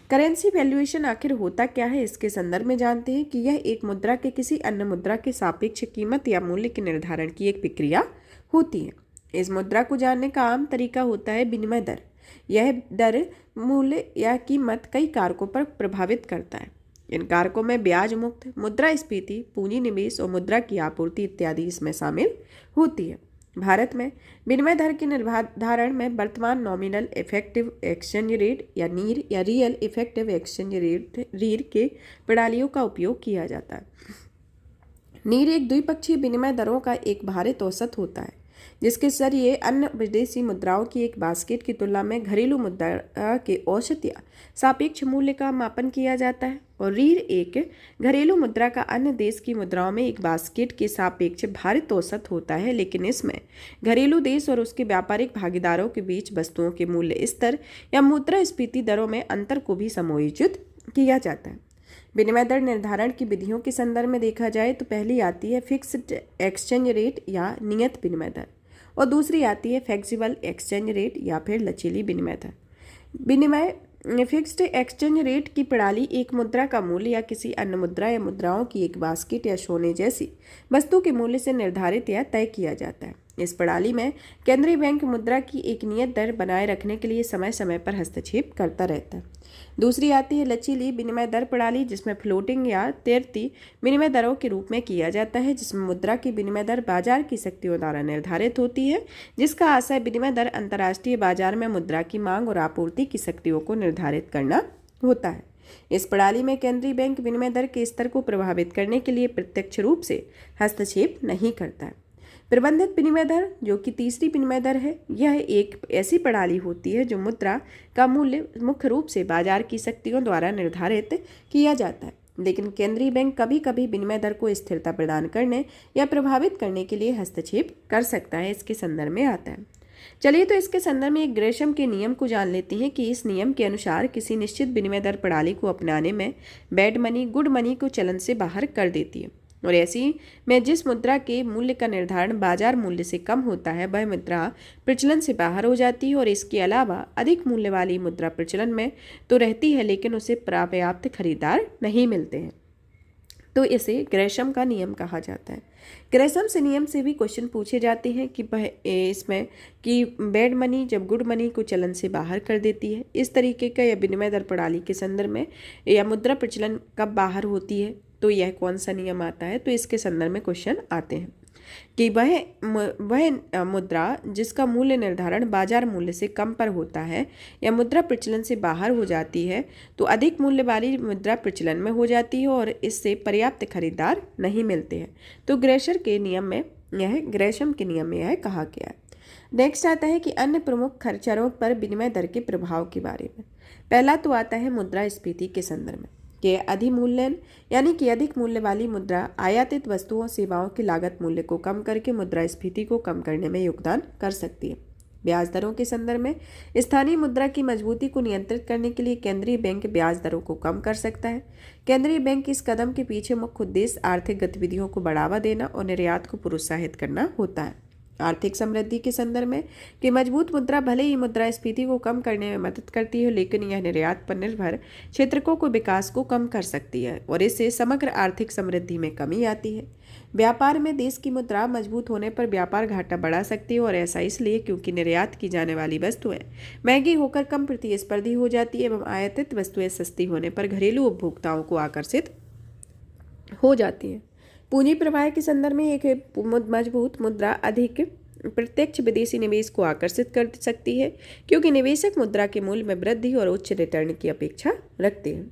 करेंसी वैल्यूएशन आखिर होता क्या है, इसके संदर्भ में जानते हैं कि यह एक मुद्रा के किसी अन्य मुद्रा के सापेक्ष कीमत या मूल्य के निर्धारण की एक प्रक्रिया होती है। इस मुद्रा को जानने का आम तरीका होता है विनिमय दर। यह दर मूल्य या कीमत कई कारकों पर प्रभावित करता है। इन कारकों में ब्याज मुक्त, मुद्रास्फीति, पूंजी निवेश और मुद्रा की आपूर्ति इत्यादि इसमें शामिल होती है। भारत में विनिमय दर के निर्धारण में वर्तमान नॉमिनल इफेक्टिव एक्सचेंज रेट या नीर या रियल इफेक्टिव एक्सचेंज रेट रीर के प्रणालियों का उपयोग किया जाता है। नीर एक द्विपक्षीय विनिमय दरों का एक भारित औसत होता है। जिसके जरिए अन्य विदेशी मुद्राओं की एक बास्केट की तुलना में घरेलू मुद्रा के औसत या सापेक्ष मूल्य का मापन किया जाता है। और रीढ़ एक घरेलू मुद्रा का अन्य देश की मुद्राओं में एक बास्केट के सापेक्ष भारित औसत होता है, लेकिन इसमें घरेलू देश और उसके व्यापारिक भागीदारों के बीच वस्तुओं के मूल्य स्तर या मुद्रास्फीति दरों में अंतर को भी समायोजित किया जाता है। विनिमय दर निर्धारण की विधियों के संदर्भ में देखा जाए तो पहली आती है फिक्स्ड एक्सचेंज रेट या नियत विनिमय दर, और दूसरी आती है फ्लेक्सिबल एक्सचेंज रेट या फिर लचीली विनिमय दर। विनिमय फिक्स्ड एक्सचेंज रेट की प्रणाली एक मुद्रा का मूल्य या किसी अन्य मुद्रा या मुद्राओं की एक बास्केट या सोने जैसी वस्तु के मूल्य से निर्धारित या तय किया जाता है। इस प्रणाली में केंद्रीय बैंक मुद्रा की एक नियत दर बनाए रखने के लिए समय समय पर हस्तक्षेप करता रहता है। दूसरी आती है लचीली विनिमय दर प्रणाली, जिसमें फ्लोटिंग या तैरती विनिमय दरों के रूप में किया जाता है, जिसमें मुद्रा की विनिमय दर बाजार की शक्तियों द्वारा निर्धारित होती है, जिसका आशय विनिमय दर अंतर्राष्ट्रीय बाजार में मुद्रा की मांग और आपूर्ति की शक्तियों को निर्धारित करना होता है। इस प्रणाली में केंद्रीय बैंक विनिमय दर के स्तर को प्रभावित करने के लिए प्रत्यक्ष रूप से हस्तक्षेप नहीं करता है। प्रबंधित विनिमय दर, जो कि तीसरी विनिमय दर है, यह एक ऐसी प्रणाली होती है जो मुद्रा का मूल्य मुख्य रूप से बाजार की शक्तियों द्वारा निर्धारित किया जाता है, लेकिन केंद्रीय बैंक कभी कभी विनिमय दर को स्थिरता प्रदान करने या प्रभावित करने के लिए हस्तक्षेप कर सकता है। इसके संदर्भ में आता है। चलिए तो इसके संदर्भ में एक ग्रेशम के नियम को जान लेते हैं कि इस नियम के अनुसार किसी निश्चित विनिमय दर प्रणाली को अपनाने में बैड मनी गुड मनी को चलन से बाहर कर देती है, और ऐसी में जिस मुद्रा के मूल्य का निर्धारण बाजार मूल्य से कम होता है वह मुद्रा प्रचलन से बाहर हो जाती है, और इसके अलावा अधिक मूल्य वाली मुद्रा प्रचलन में तो रहती है लेकिन उसे पर्याप्त खरीदार नहीं मिलते हैं। तो इसे ग्रेशम का नियम कहा जाता है। ग्रेशम से नियम से भी क्वेश्चन पूछे जाते हैं कि इसमें कि बैड मनी जब गुड मनी को चलन से बाहर कर देती है, इस तरीके का या विनिमय दर प्रणाली के संदर्भ में या मुद्रा प्रचलन कब बाहर होती है, तो यह कौन सा नियम आता है। तो इसके संदर्भ में क्वेश्चन आते हैं कि वह मुद्रा जिसका मूल्य निर्धारण बाजार मूल्य से कम पर होता है या मुद्रा प्रचलन से बाहर हो जाती है तो अधिक मूल्य वाली मुद्रा प्रचलन में हो जाती है और इससे पर्याप्त खरीदार नहीं मिलते हैं। तो ग्रेशम के नियम में यह कहा गया है। नेक्स्ट आता है कि अन्य प्रमुख खर्चों पर विनिमय दर के प्रभाव के बारे में। पहला तो आता है मुद्रास्फीति के संदर्भ में कि अधिमूल्यन यानी कि अधिक मूल्य वाली मुद्रा आयातित वस्तुओं सेवाओं की लागत मूल्य को कम करके मुद्रास्फीति को कम करने में योगदान कर सकती है। ब्याज दरों के संदर्भ में स्थानीय मुद्रा की मजबूती को नियंत्रित करने के लिए केंद्रीय बैंक ब्याज दरों को कम कर सकता है। केंद्रीय बैंक इस कदम के पीछे मुख्य उद्देश्य आर्थिक गतिविधियों को बढ़ावा देना और निर्यात को प्रोत्साहित करना होता है। आर्थिक समृद्धि के संदर्भ में कि मजबूत मुद्रा भले ही मुद्रास्फीति को कम करने में मदद करती है, लेकिन यह निर्यात पर निर्भर क्षेत्रों को विकास को कम कर सकती है और इससे समग्र आर्थिक समृद्धि में कमी आती है। व्यापार में देश की मुद्रा मजबूत होने पर व्यापार घाटा बढ़ा सकती है, और ऐसा इसलिए क्योंकि निर्यात की जाने वाली वस्तुएं महंगी होकर कम प्रतिस्पर्धी हो जाती है एवं आयातित वस्तुएं सस्ती होने पर घरेलू उपभोक्ताओं को आकर्षित हो जाती हैं। पूंजी प्रवाह के संदर्भ में एक मजबूत मुद्रा अधिक प्रत्यक्ष विदेशी निवेश को आकर्षित कर सकती है, क्योंकि निवेशक मुद्रा के मूल्य में वृद्धि और उच्च रिटर्न की अपेक्षा रखते हैं।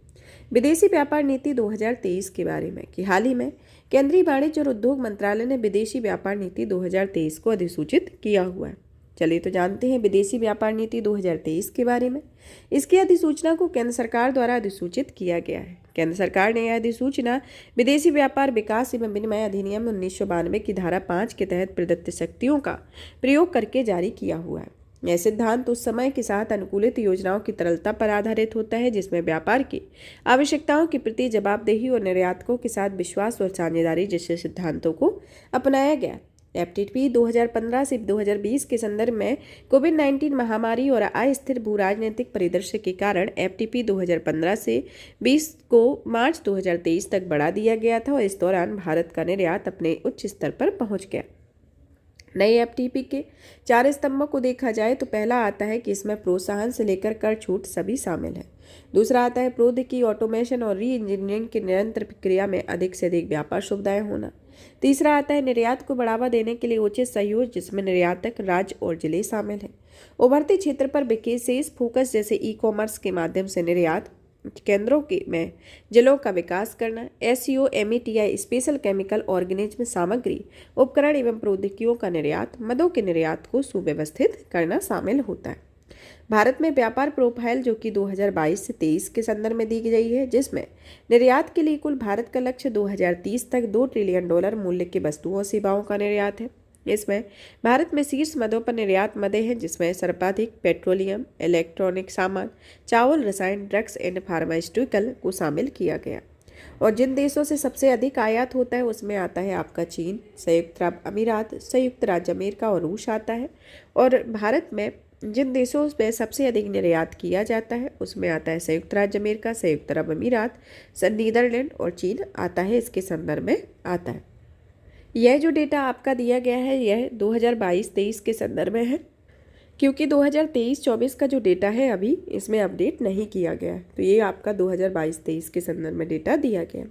विदेशी व्यापार नीति 2023 के बारे में कि हाल ही में केंद्रीय वाणिज्य और उद्योग मंत्रालय ने विदेशी व्यापार नीति 2023 को अधिसूचित किया हुआ है। चलिए तो जानते हैं विदेशी व्यापार नीति 2023 के बारे में। इसकी अधिसूचना को केंद्र सरकार द्वारा अधिसूचित किया गया है। केंद्र सरकार ने यह अधिसूचना विदेशी व्यापार विकास एवं विनिमय अधिनियम 1992 की धारा 5 के तहत प्रदत्त शक्तियों का प्रयोग करके जारी किया हुआ है। यह सिद्धांत उस समय के साथ अनुकूलित योजनाओं की तरलता पर आधारित होता है, जिसमें व्यापार की आवश्यकताओं के प्रति जवाबदेही और निर्यातकों के साथ विश्वास और साझेदारी जैसे सिद्धांतों को अपनाया गया। FTP 2015 से 2020 के संदर्भ में कोविड-19 महामारी और अस्थिर भू राजनीतिक परिदृश्य के कारण FTP 2015 से 20 को मार्च 2023 तक बढ़ा दिया गया था, और इस दौरान भारत का निर्यात अपने उच्च स्तर पर पहुंच गया। नए FTP के 4 स्तंभों को देखा जाए तो पहला आता है कि इसमें प्रोत्साहन से लेकर कर छूट सभी शामिल है। दूसरा आता है प्रौद्योगिकी ऑटोमेशन और री इंजीनियरिंग की निरंतर प्रक्रिया में अधिक से अधिक व्यापार सुविधाएं होना। तीसरा आता है निर्यात को बढ़ावा देने के लिए उचित सहयोग, जिसमें निर्यातक राज्य और जिले शामिल हैं। उभरते क्षेत्र पर विशेष फोकस जैसे ई-कॉमर्स के माध्यम से निर्यात, केंद्रों में जिलों का विकास करना। SUMETI स्पेशल केमिकल ऑर्गेनिज्म सामग्री, उपकरण एवं प्रौद्योगिकियों का निर्यात, मदों के निर्यात को सुव्यवस्थित करना शामिल होता है। भारत में व्यापार प्रोफाइल जो कि 2022 से 23 के संदर्भ में दी गई है, जिसमें निर्यात के लिए कुल भारत का लक्ष्य 2030 तक $2 ट्रिलियन मूल्य की वस्तुओं और सेवाओं का निर्यात है। इसमें भारत में शीर्ष मदों पर निर्यात मदें हैं, जिसमें सर्वाधिक पेट्रोलियम, इलेक्ट्रॉनिक सामान, चावल, रसायन, ड्रग्स एंड फार्मास्यूटिकल को शामिल किया गया। और जिन देशों से सबसे अधिक आयात होता है उसमें आता है आपका चीन, संयुक्त अरब अमीरात, संयुक्त राज्य अमेरिका और रूस आता है। और भारत में जिन देशों में सबसे अधिक निर्यात किया जाता है उसमें आता है संयुक्त राज्य अमेरिका, संयुक्त अरब अमीरात, नीदरलैंड और चीन आता है, इसके संदर्भ में आता है। यह जो डेटा आपका दिया गया है यह 2022-23 के संदर्भ में है, क्योंकि 2023-24 का जो डेटा है अभी इसमें अपडेट नहीं किया गया है, तो ये आपका 2022-23 के संदर्भ में डेटा दिया गया।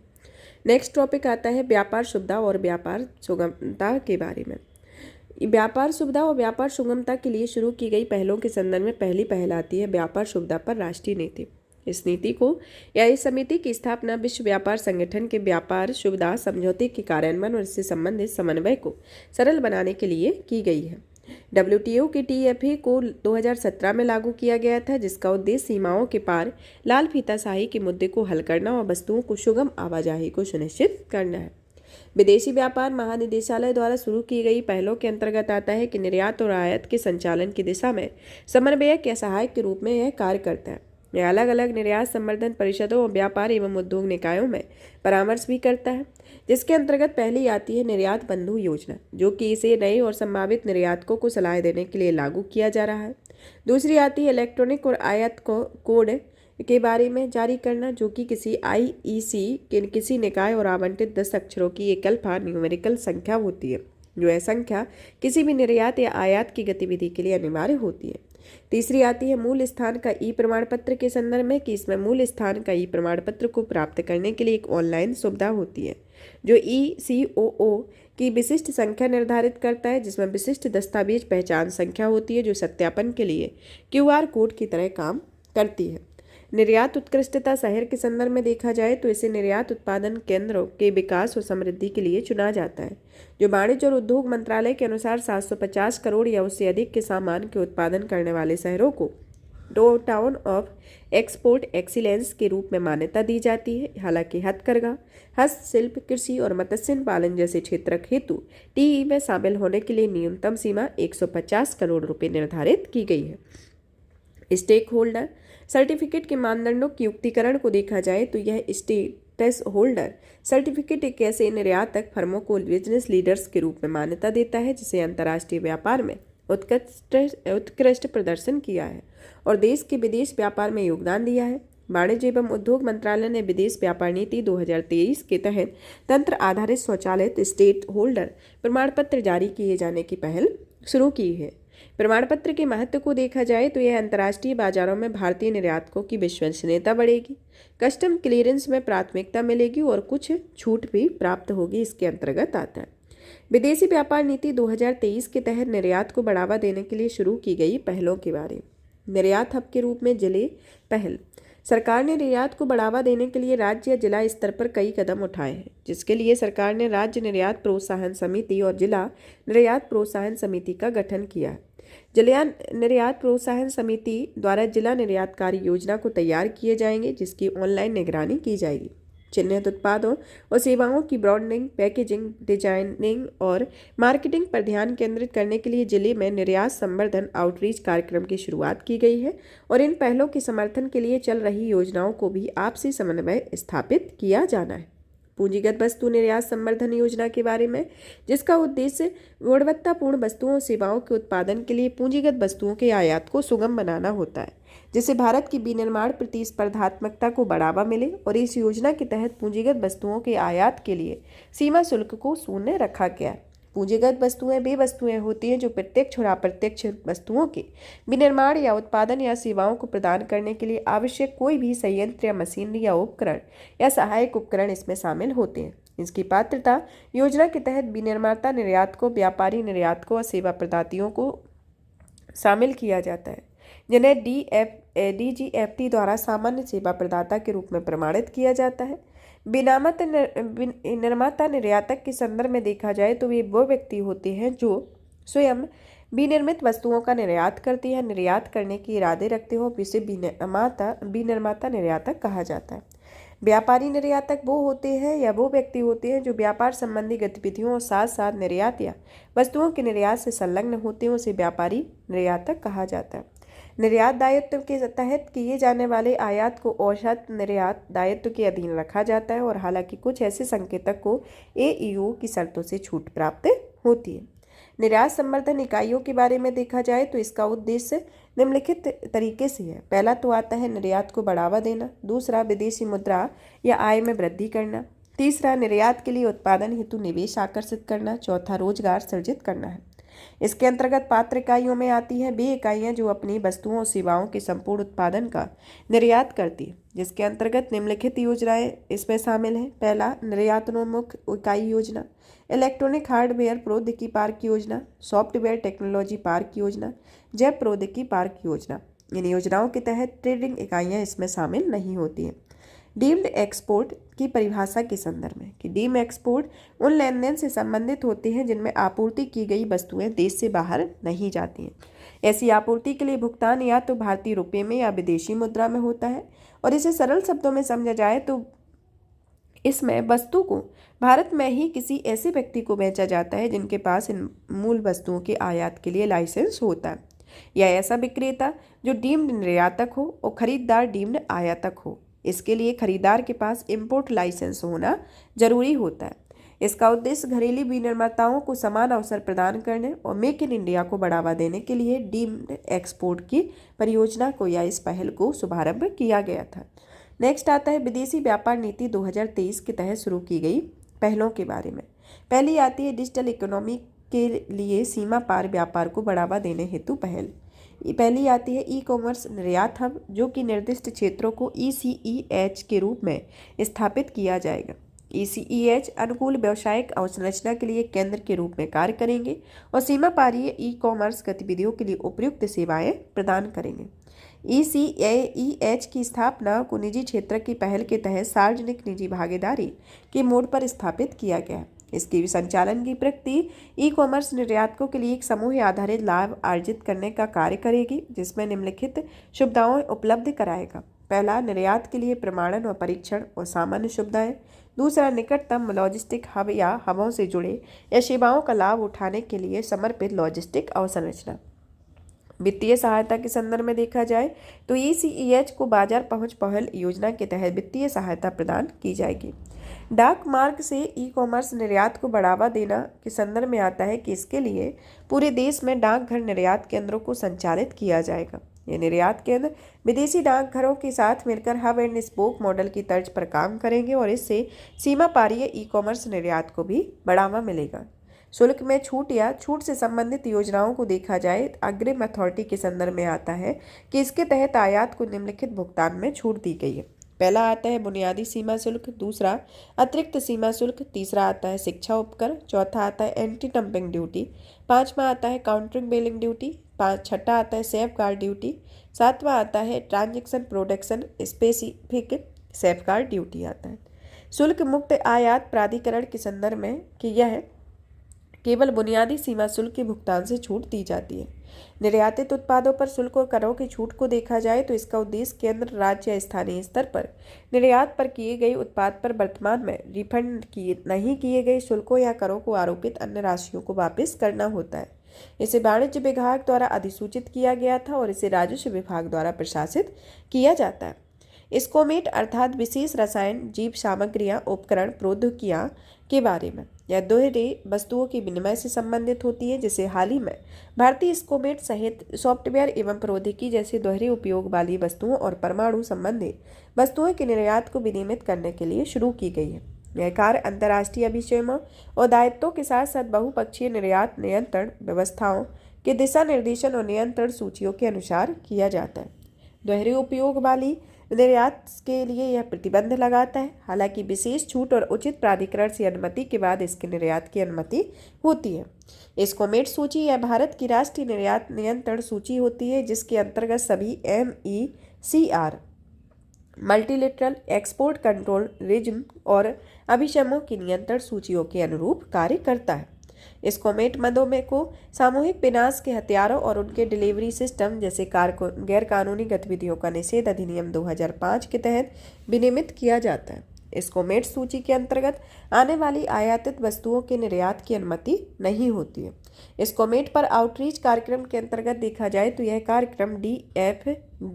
नेक्स्ट टॉपिक आता है व्यापार सुविधा और व्यापार सुगमता के बारे में। व्यापार सुविधा और व्यापार सुगमता के लिए शुरू की गई पहलों के संदर्भ में पहली पहल आती है व्यापार सुविधा पर राष्ट्रीय नीति। इस नीति को या इस समिति की स्थापना विश्व व्यापार संगठन के व्यापार सुविधा समझौते के कार्यान्वयन और इससे संबंधित समन्वय को सरल बनाने के लिए की गई है। WTO के TFA को 2017 में लागू किया गया था, जिसका उद्देश्य सीमाओं के पार लाल फीताशाही के मुद्दे को हल करना और वस्तुओं को सुगम आवाजाही को सुनिश्चित करना है। विदेशी व्यापार महानिदेशालय द्वारा शुरू की गई पहलों के अंतर्गत आता है कि निर्यात और आयात के संचालन की दिशा में समन्वयक या सहायक के रूप में यह कार्य करता है। यह अलग अलग निर्यात संवर्धन परिषदों और व्यापार एवं उद्योग निकायों में परामर्श भी करता है, जिसके अंतर्गत पहली आती है निर्यात बंधु योजना, जो कि इसे नए और संभावित निर्यातकों को सलाह देने के लिए लागू किया जा रहा है। दूसरी आती है इलेक्ट्रॉनिक और आयात कोड के बारे में जारी करना, जो कि किसी IEC के किसी निकाय और आवंटित 10 अक्षरों की एक अल्फा न्यूमेरिकल संख्या होती है, जो यह संख्या किसी भी निर्यात या आयात की गतिविधि के लिए अनिवार्य होती है। तीसरी आती है मूल स्थान का प्रमाण पत्र के संदर्भ में, कि इसमें मूल स्थान का प्रमाण पत्र को प्राप्त करने के लिए एक ऑनलाइन सुविधा होती है, जो ECOO की विशिष्ट संख्या निर्धारित करता है, जिसमें विशिष्ट दस्तावेज पहचान संख्या होती है जो सत्यापन के लिए QR कोड की तरह काम करती है। निर्यात उत्कृष्टता शहर के संदर्भ में देखा जाए तो इसे निर्यात उत्पादन केंद्रों के विकास और समृद्धि के लिए चुना जाता है, जो वाणिज्य और उद्योग मंत्रालय के अनुसार 750 करोड़ या उससे अधिक के सामान के उत्पादन करने वाले शहरों को टाउन ऑफ एक्सपोर्ट एक्सीलेंस के रूप में मान्यता दी जाती है। हालांकि हथकरघा, हस्तशिल्प, कृषि और मत्स्य पालन जैसे क्षेत्र हेतु TE में शामिल होने के लिए न्यूनतम सीमा 150 करोड़ रुपये निर्धारित की गई है। स्टेक होल्डर सर्टिफिकेट के मानदंडों की युक्तिकरण को देखा जाए तो यह स्टेटस होल्डर सर्टिफिकेट एक ऐसे निर्यातक फर्मों को बिजनेस लीडर्स के रूप में मान्यता देता है जिसे अंतर्राष्ट्रीय व्यापार में उत्कृष्ट प्रदर्शन किया है और देश के विदेश व्यापार में योगदान दिया है। वाणिज्य एवं उद्योग मंत्रालय ने विदेश व्यापार नीति 2023 के तहत तंत्र आधारित स्वचालित स्टेट होल्डर प्रमाण पत्र जारी किए जाने की पहल शुरू की है। प्रमाण पत्र के महत्व को देखा जाए तो यह अंतर्राष्ट्रीय बाजारों में भारतीय निर्यातकों की विश्वसनीयता बढ़ेगी, कस्टम क्लियरेंस में प्राथमिकता मिलेगी और कुछ छूट भी प्राप्त होगी, इसके अंतर्गत आता है। विदेशी व्यापार नीति 2023 के तहत निर्यात को बढ़ावा देने के लिए शुरू की गई पहलों के बारे में। निर्यात हब के रूप में जिले पहल। सरकार ने निर्यात को बढ़ावा देने के लिए राज्य या जिला स्तर पर कई कदम उठाए हैं, जिसके लिए सरकार ने राज्य निर्यात प्रोत्साहन समिति और जिला निर्यात प्रोत्साहन समिति का गठन किया है। जिला निर्यात प्रोत्साहन समिति द्वारा जिला निर्यात कार्य योजना को तैयार किए जाएंगे, जिसकी ऑनलाइन निगरानी की जाएगी। चिन्हित उत्पादों और सेवाओं की ब्रांडिंग, पैकेजिंग, डिजाइनिंग और मार्केटिंग पर ध्यान केंद्रित करने के लिए जिले में निर्यात संवर्धन आउटरीच कार्यक्रम की शुरुआत की गई है और इन पहलों के समर्थन के लिए चल रही योजनाओं को भी आपसी समन्वय स्थापित किया जाना है। पूंजीगत वस्तु निर्यात संवर्धन योजना के बारे में, जिसका उद्देश्य गुणवत्तापूर्ण वस्तुओं और सेवाओं के उत्पादन के लिए पूंजीगत वस्तुओं के आयात को सुगम बनाना होता है, जिससे भारत की विनिर्माण प्रतिस्पर्धात्मकता को बढ़ावा मिले। और इस योजना के तहत पूंजीगत वस्तुओं के आयात के लिए सीमा शुल्क को शून्य रखा गया है। पूंजीगत वस्तुएं वे वस्तुएं होती हैं जो प्रत्यक्ष और अप्रत्यक्ष वस्तुओं के विनिर्माण या उत्पादन या सेवाओं को प्रदान करने के लिए आवश्यक कोई भी संयंत्र या मशीनरी या उपकरण या सहायक उपकरण इसमें शामिल होते हैं। इसकी पात्रता योजना के तहत विनिर्माता निर्यातकों, व्यापारी निर्यातकों और सेवा प्रदातियों को शामिल किया जाता है। जिन्हें DGFT द्वारा सामान्य सेवा प्रदाता के रूप में प्रमाणित किया जाता है। निर्माता निर्यातक के संदर्भ में देखा जाए तो वे वो व्यक्ति होते हैं जो स्वयं विनिर्मित वस्तुओं का निर्यात करती है, निर्यात करने के इरादे रखते हो, इसे विनिर्माता निर्यातक कहा जाता है। व्यापारी निर्यातक वो होते हैं या वो व्यक्ति होते हैं जो व्यापार संबंधी गतिविधियों और साथ साथ निर्यात या वस्तुओं के निर्यात से संलग्न होते हैं, उसे व्यापारी निर्यातक कहा जाता है। निर्यात दायित्व के तहत किए जाने वाले आयात को औसत निर्यात दायित्व के अधीन रखा जाता है, और हालांकि कुछ ऐसे संकेतक को AEO की शर्तों से छूट प्राप्त होती है। निर्यात संवर्धन इकाइयों के बारे में देखा जाए तो इसका उद्देश्य निम्नलिखित तरीके से है। पहला तो आता है निर्यात को बढ़ावा देना, दूसरा विदेशी मुद्रा या आय में वृद्धि करना, तीसरा निर्यात के लिए उत्पादन हेतु निवेश आकर्षित करना, चौथा रोजगार सृजित करना है। इसके अंतर्गत पात्र इकाइयों में आती है वे इकाइयां जो अपनी वस्तुओं और सेवाओं के संपूर्ण उत्पादन का निर्यात करती है, जिसके अंतर्गत निम्नलिखित योजनाएं इसमें शामिल हैं। पहला, निर्यातोन्मुख इकाई योजना, इलेक्ट्रॉनिक हार्डवेयर प्रौद्योगिकी पार्क योजना, सॉफ्टवेयर टेक्नोलॉजी पार्क योजना, जैव प्रौद्योगिकी पार्क योजना। इन योजनाओं के तहत ट्रेडिंग इकाइयां इसमें शामिल नहीं होती हैं। डीम्ड एक्सपोर्ट की परिभाषा के संदर्भ में कि डीम्ड एक्सपोर्ट उन लेन देन से संबंधित होते हैं जिनमें आपूर्ति की गई वस्तुएं देश से बाहर नहीं जाती हैं। ऐसी आपूर्ति के लिए भुगतान या तो भारतीय रुपये में या विदेशी मुद्रा में होता है, और इसे सरल शब्दों में समझा जाए तो इसमें वस्तु को भारत में ही किसी ऐसे व्यक्ति को बेचा जाता है जिनके पास इन मूल वस्तुओं के आयात के लिए लाइसेंस होता है, या ऐसा विक्रेता जो डीम्ड निर्यातक हो और खरीदार डीम्ड आयातक हो। इसके लिए खरीदार के पास इंपोर्ट लाइसेंस होना जरूरी होता है। इसका उद्देश्य घरेलू विनिर्माताओं को समान अवसर प्रदान करने और मेक इन इंडिया को बढ़ावा देने के लिए डीम्ड एक्सपोर्ट की परियोजना को या इस पहल को शुभारंभ किया गया था। नेक्स्ट आता है विदेशी व्यापार नीति 2023 के तहत शुरू की गई पहलों के बारे में। पहली आती है डिजिटल इकोनॉमी के लिए सीमा पार व्यापार को बढ़ावा देने हेतु पहल। पहली आती है ई कॉमर्स निर्यात हब, जो कि निर्दिष्ट क्षेत्रों को ECEH के रूप में स्थापित किया जाएगा। ECEH अनुकूल व्यावसायिक अवसंरचना के लिए केंद्र के रूप में कार्य करेंगे और सीमा पारीय ई कॉमर्स गतिविधियों के लिए उपयुक्त सेवाएं प्रदान करेंगे। ECEH की स्थापना को निजी क्षेत्र की पहल के तहत सार्वजनिक निजी भागीदारी के मोड पर स्थापित किया गया है। इसकी संचालन की प्रक्रिया ई कॉमर्स निर्यातकों के लिए एक समूह आधारित लाभ अर्जित करने का कार्य करेगी, जिसमें निम्नलिखित सुविधाएं उपलब्ध कराएगा। पहला, निर्यात के लिए प्रमाणन और परीक्षण और सामान्य सुविधाएं। दूसरा, निकटतम लॉजिस्टिक हब या हबों से जुड़े या सेवाओं का लाभ उठाने के लिए समर्पित लॉजिस्टिक अवसंरचना। वित्तीय सहायता के संदर्भ में देखा जाए तो ECEH को बाजार पहुंच पहल योजना के तहत वित्तीय सहायता प्रदान की जाएगी। डाक मार्ग से ई कॉमर्स निर्यात को बढ़ावा देना के संदर्भ में आता है कि इसके लिए पूरे देश में डाकघर निर्यात केंद्रों को संचालित किया जाएगा। ये निर्यात केंद्र विदेशी डाकघरों के साथ मिलकर हब एंड स्पोक मॉडल की तर्ज पर काम करेंगे, और इससे सीमा पारीय ई कॉमर्स निर्यात को भी बढ़ावा मिलेगा। शुल्क में छूट या छूट से संबंधित योजनाओं को देखा जाए अग्रिम अथॉरिटी के संदर्भ में आता है कि इसके तहत आयात को निम्नलिखित भुगतान में छूट दी गई है। पहला आता है बुनियादी सीमा शुल्क, दूसरा अतिरिक्त सीमा शुल्क, तीसरा आता है शिक्षा उपकर, चौथा आता है एंटी डंपिंग ड्यूटी, पांचवा आता है काउंटरिंग बेलिंग ड्यूटी, छठा आता है सेफ गार्ड ड्यूटी, सातवां आता है transaction production specific safe guard duty आता है। शुल्क मुक्त आयात प्राधिकरण के संदर्भ में कि यह केवल बुनियादी सीमा शुल्क के भुगतान से छूट दी जाती है। निर्यातित उत्पादों पर शुल्क और करों की छूट को देखा जाए तो इसका उद्देश्य केंद्र, राज्य या स्थानीय स्तर पर निर्यात पर किए गए उत्पाद पर वर्तमान में रिफंड नहीं किए गए शुल्कों या करों को आरोपित अन्य राशियों को वापस करना होता है। इसे वाणिज्य विभाग द्वारा अधिसूचित किया गया था और इसे राजस्व विभाग द्वारा प्रशासित किया जाता है। स्कोमेट अर्थात विशेष रसायन, जीव सामग्रियां, उपकरण, प्रौद्योगिकियां के बारे में या दोहरे वस्तुओं के विनिमय से संबंधित होती है, जिसे हाल ही में भारतीय स्कोमेट सहित सॉफ्टवेयर एवं प्रौद्योगिकी जैसे दोहरे उपयोग वाली वस्तुओं और परमाणु संबंधी वस्तुओं के निर्यात को विनियमित करने के लिए शुरू की गई है। यह कार्य अंतर्राष्ट्रीय अभिशयों और दायित्वों के साथ साथ बहुपक्षीय निर्यात नियंत्रण व्यवस्थाओं के दिशा निर्देशन और नियंत्रण सूचियों के अनुसार किया जाता है। दोहरे उपयोग वाली निर्यात के लिए यह प्रतिबंध लगाता है। हालांकि विशेष छूट और उचित प्राधिकरण से अनुमति के बाद इसके निर्यात की अनुमति होती है। एस्कोमेट सूची यह भारत की राष्ट्रीय निर्यात नियंत्रण सूची होती है, जिसके अंतर्गत सभी MECR multilateral export control regime और अभिशमों की नियंत्रण सूचियों के अनुरूप कार्य करता है। एस्कोमेट मदों में को सामूहिक विनाश के हथियारों और उनके डिलीवरी सिस्टम जैसे गैरकानूनी गतिविधियों का निषेध अधिनियम 2005 के तहत विनियमित किया जाता है। एस्कोमेट सूची के अंतर्गत आने वाली आयातित वस्तुओं के निर्यात की अनुमति नहीं होती है। एस्कोमेट पर आउटरीच कार्यक्रम के अंतर्गत देखा जाए तो यह कार्यक्रम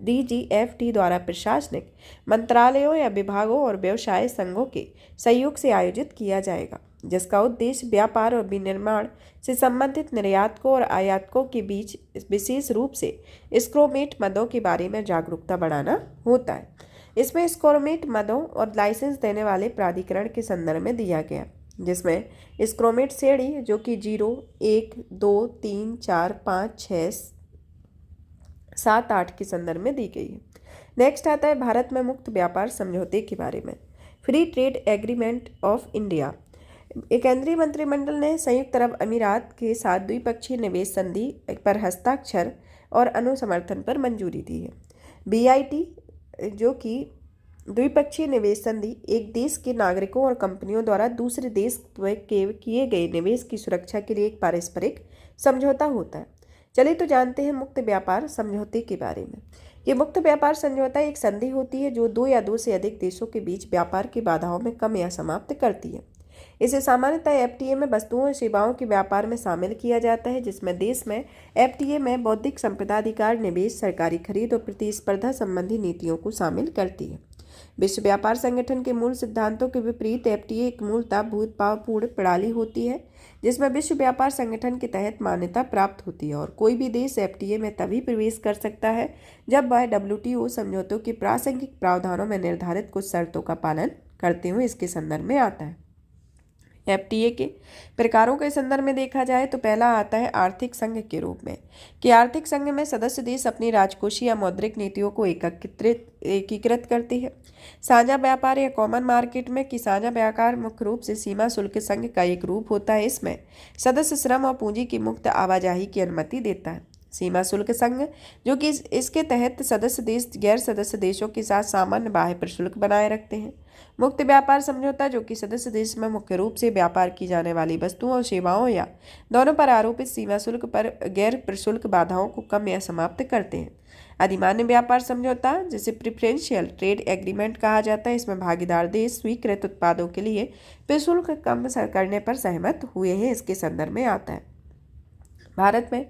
DGFT द्वारा प्रशासनिक मंत्रालयों या विभागों और व्यवसाय संघों के सहयोग से आयोजित किया जाएगा, जिसका उद्देश्य व्यापार और विनिर्माण से संबंधित निर्यातकों और आयातकों के बीच विशेष रूप से एस्कोमेट मदों के बारे में जागरूकता बढ़ाना होता है। इसमें एस्कोमेट मदों और लाइसेंस देने वाले प्राधिकरण के संदर्भ में दिया गया, जिसमें एस्कोमेट श्रेणी जो कि 0, 1, 2, 3, 4, 5, 6, 7, 8 के संदर्भ में दी गई है। नेक्स्ट आता है भारत में मुक्त व्यापार समझौते के बारे में। Free trade agreement of India. केंद्रीय मंत्रिमंडल ने संयुक्त अरब अमीरात के साथ द्विपक्षीय निवेश संधि पर हस्ताक्षर और अनुसमर्थन पर मंजूरी दी है। BIT जो कि द्विपक्षीय निवेश संधि एक देश के नागरिकों और कंपनियों द्वारा दूसरे देश में किए गए निवेश की सुरक्षा के लिए एक पारस्परिक समझौता होता है। चलिए तो जानते हैं मुक्त व्यापार समझौते के बारे में। ये मुक्त व्यापार समझौता एक संधि होती है जो 2 या 2 से अधिक देशों के बीच व्यापार की बाधाओं में कम या समाप्त करती है। इसे सामान्यतः FTA में वस्तुओं और सेवाओं के व्यापार में शामिल किया जाता है, जिसमें देश में FTA में बौद्धिक संपदा अधिकार, निवेश, सरकारी खरीद और प्रतिस्पर्धा संबंधी नीतियों को शामिल करती है। विश्व व्यापार संगठन के मूल सिद्धांतों के विपरीत FTA एक मूलतः भूतपूर्व प्रणाली होती है, जिसमें विश्व व्यापार संगठन के तहत मान्यता प्राप्त होती है और कोई भी देश FTA में तभी प्रवेश कर सकता है जब वह WTO समझौतों के प्रासंगिक प्रावधानों में निर्धारित कुछ शर्तों का पालन करते हुए इसके संदर्भ में आता है। FTA के प्रकारों के संदर्भ में देखा जाए तो पहला आता है आर्थिक संघ के रूप में कि आर्थिक संघ में सदस्य देश अपनी राजकोषीय या मौद्रिक नीतियों को एकीकृत करती है। साझा व्यापार या कॉमन मार्केट में कि साझा व्यापार मुख्य रूप से सीमा शुल्क संघ का एक रूप होता है। इसमें सदस्य श्रम और पूंजी की मुक्त आवाजाही की अनुमति देता है। सीमा शुल्क संघ जो कि इसके तहत सदस्य देश गैर सदस्य देशों के साथ सामान्य बाह्य प्रशुल्क बनाए रखते हैं। मुक्त व्यापार समझौता जो कि सदस्य देश में मुख्य रूप से व्यापार की जाने वाली वस्तुओं और सेवाओं या दोनों पर आरोपित सीमा शुल्क पर गैर प्रशुल्क बाधाओं को कम या समाप्त करते हैं। अधिमान्य व्यापार समझौता जिसे प्रिफरेंशियल ट्रेड एग्रीमेंट कहा जाता है, इसमें भागीदार देश स्वीकृत उत्पादों के लिए प्रशुल्क कम करने पर सहमत हुए हैं, इसके संदर्भ में आता है। भारत में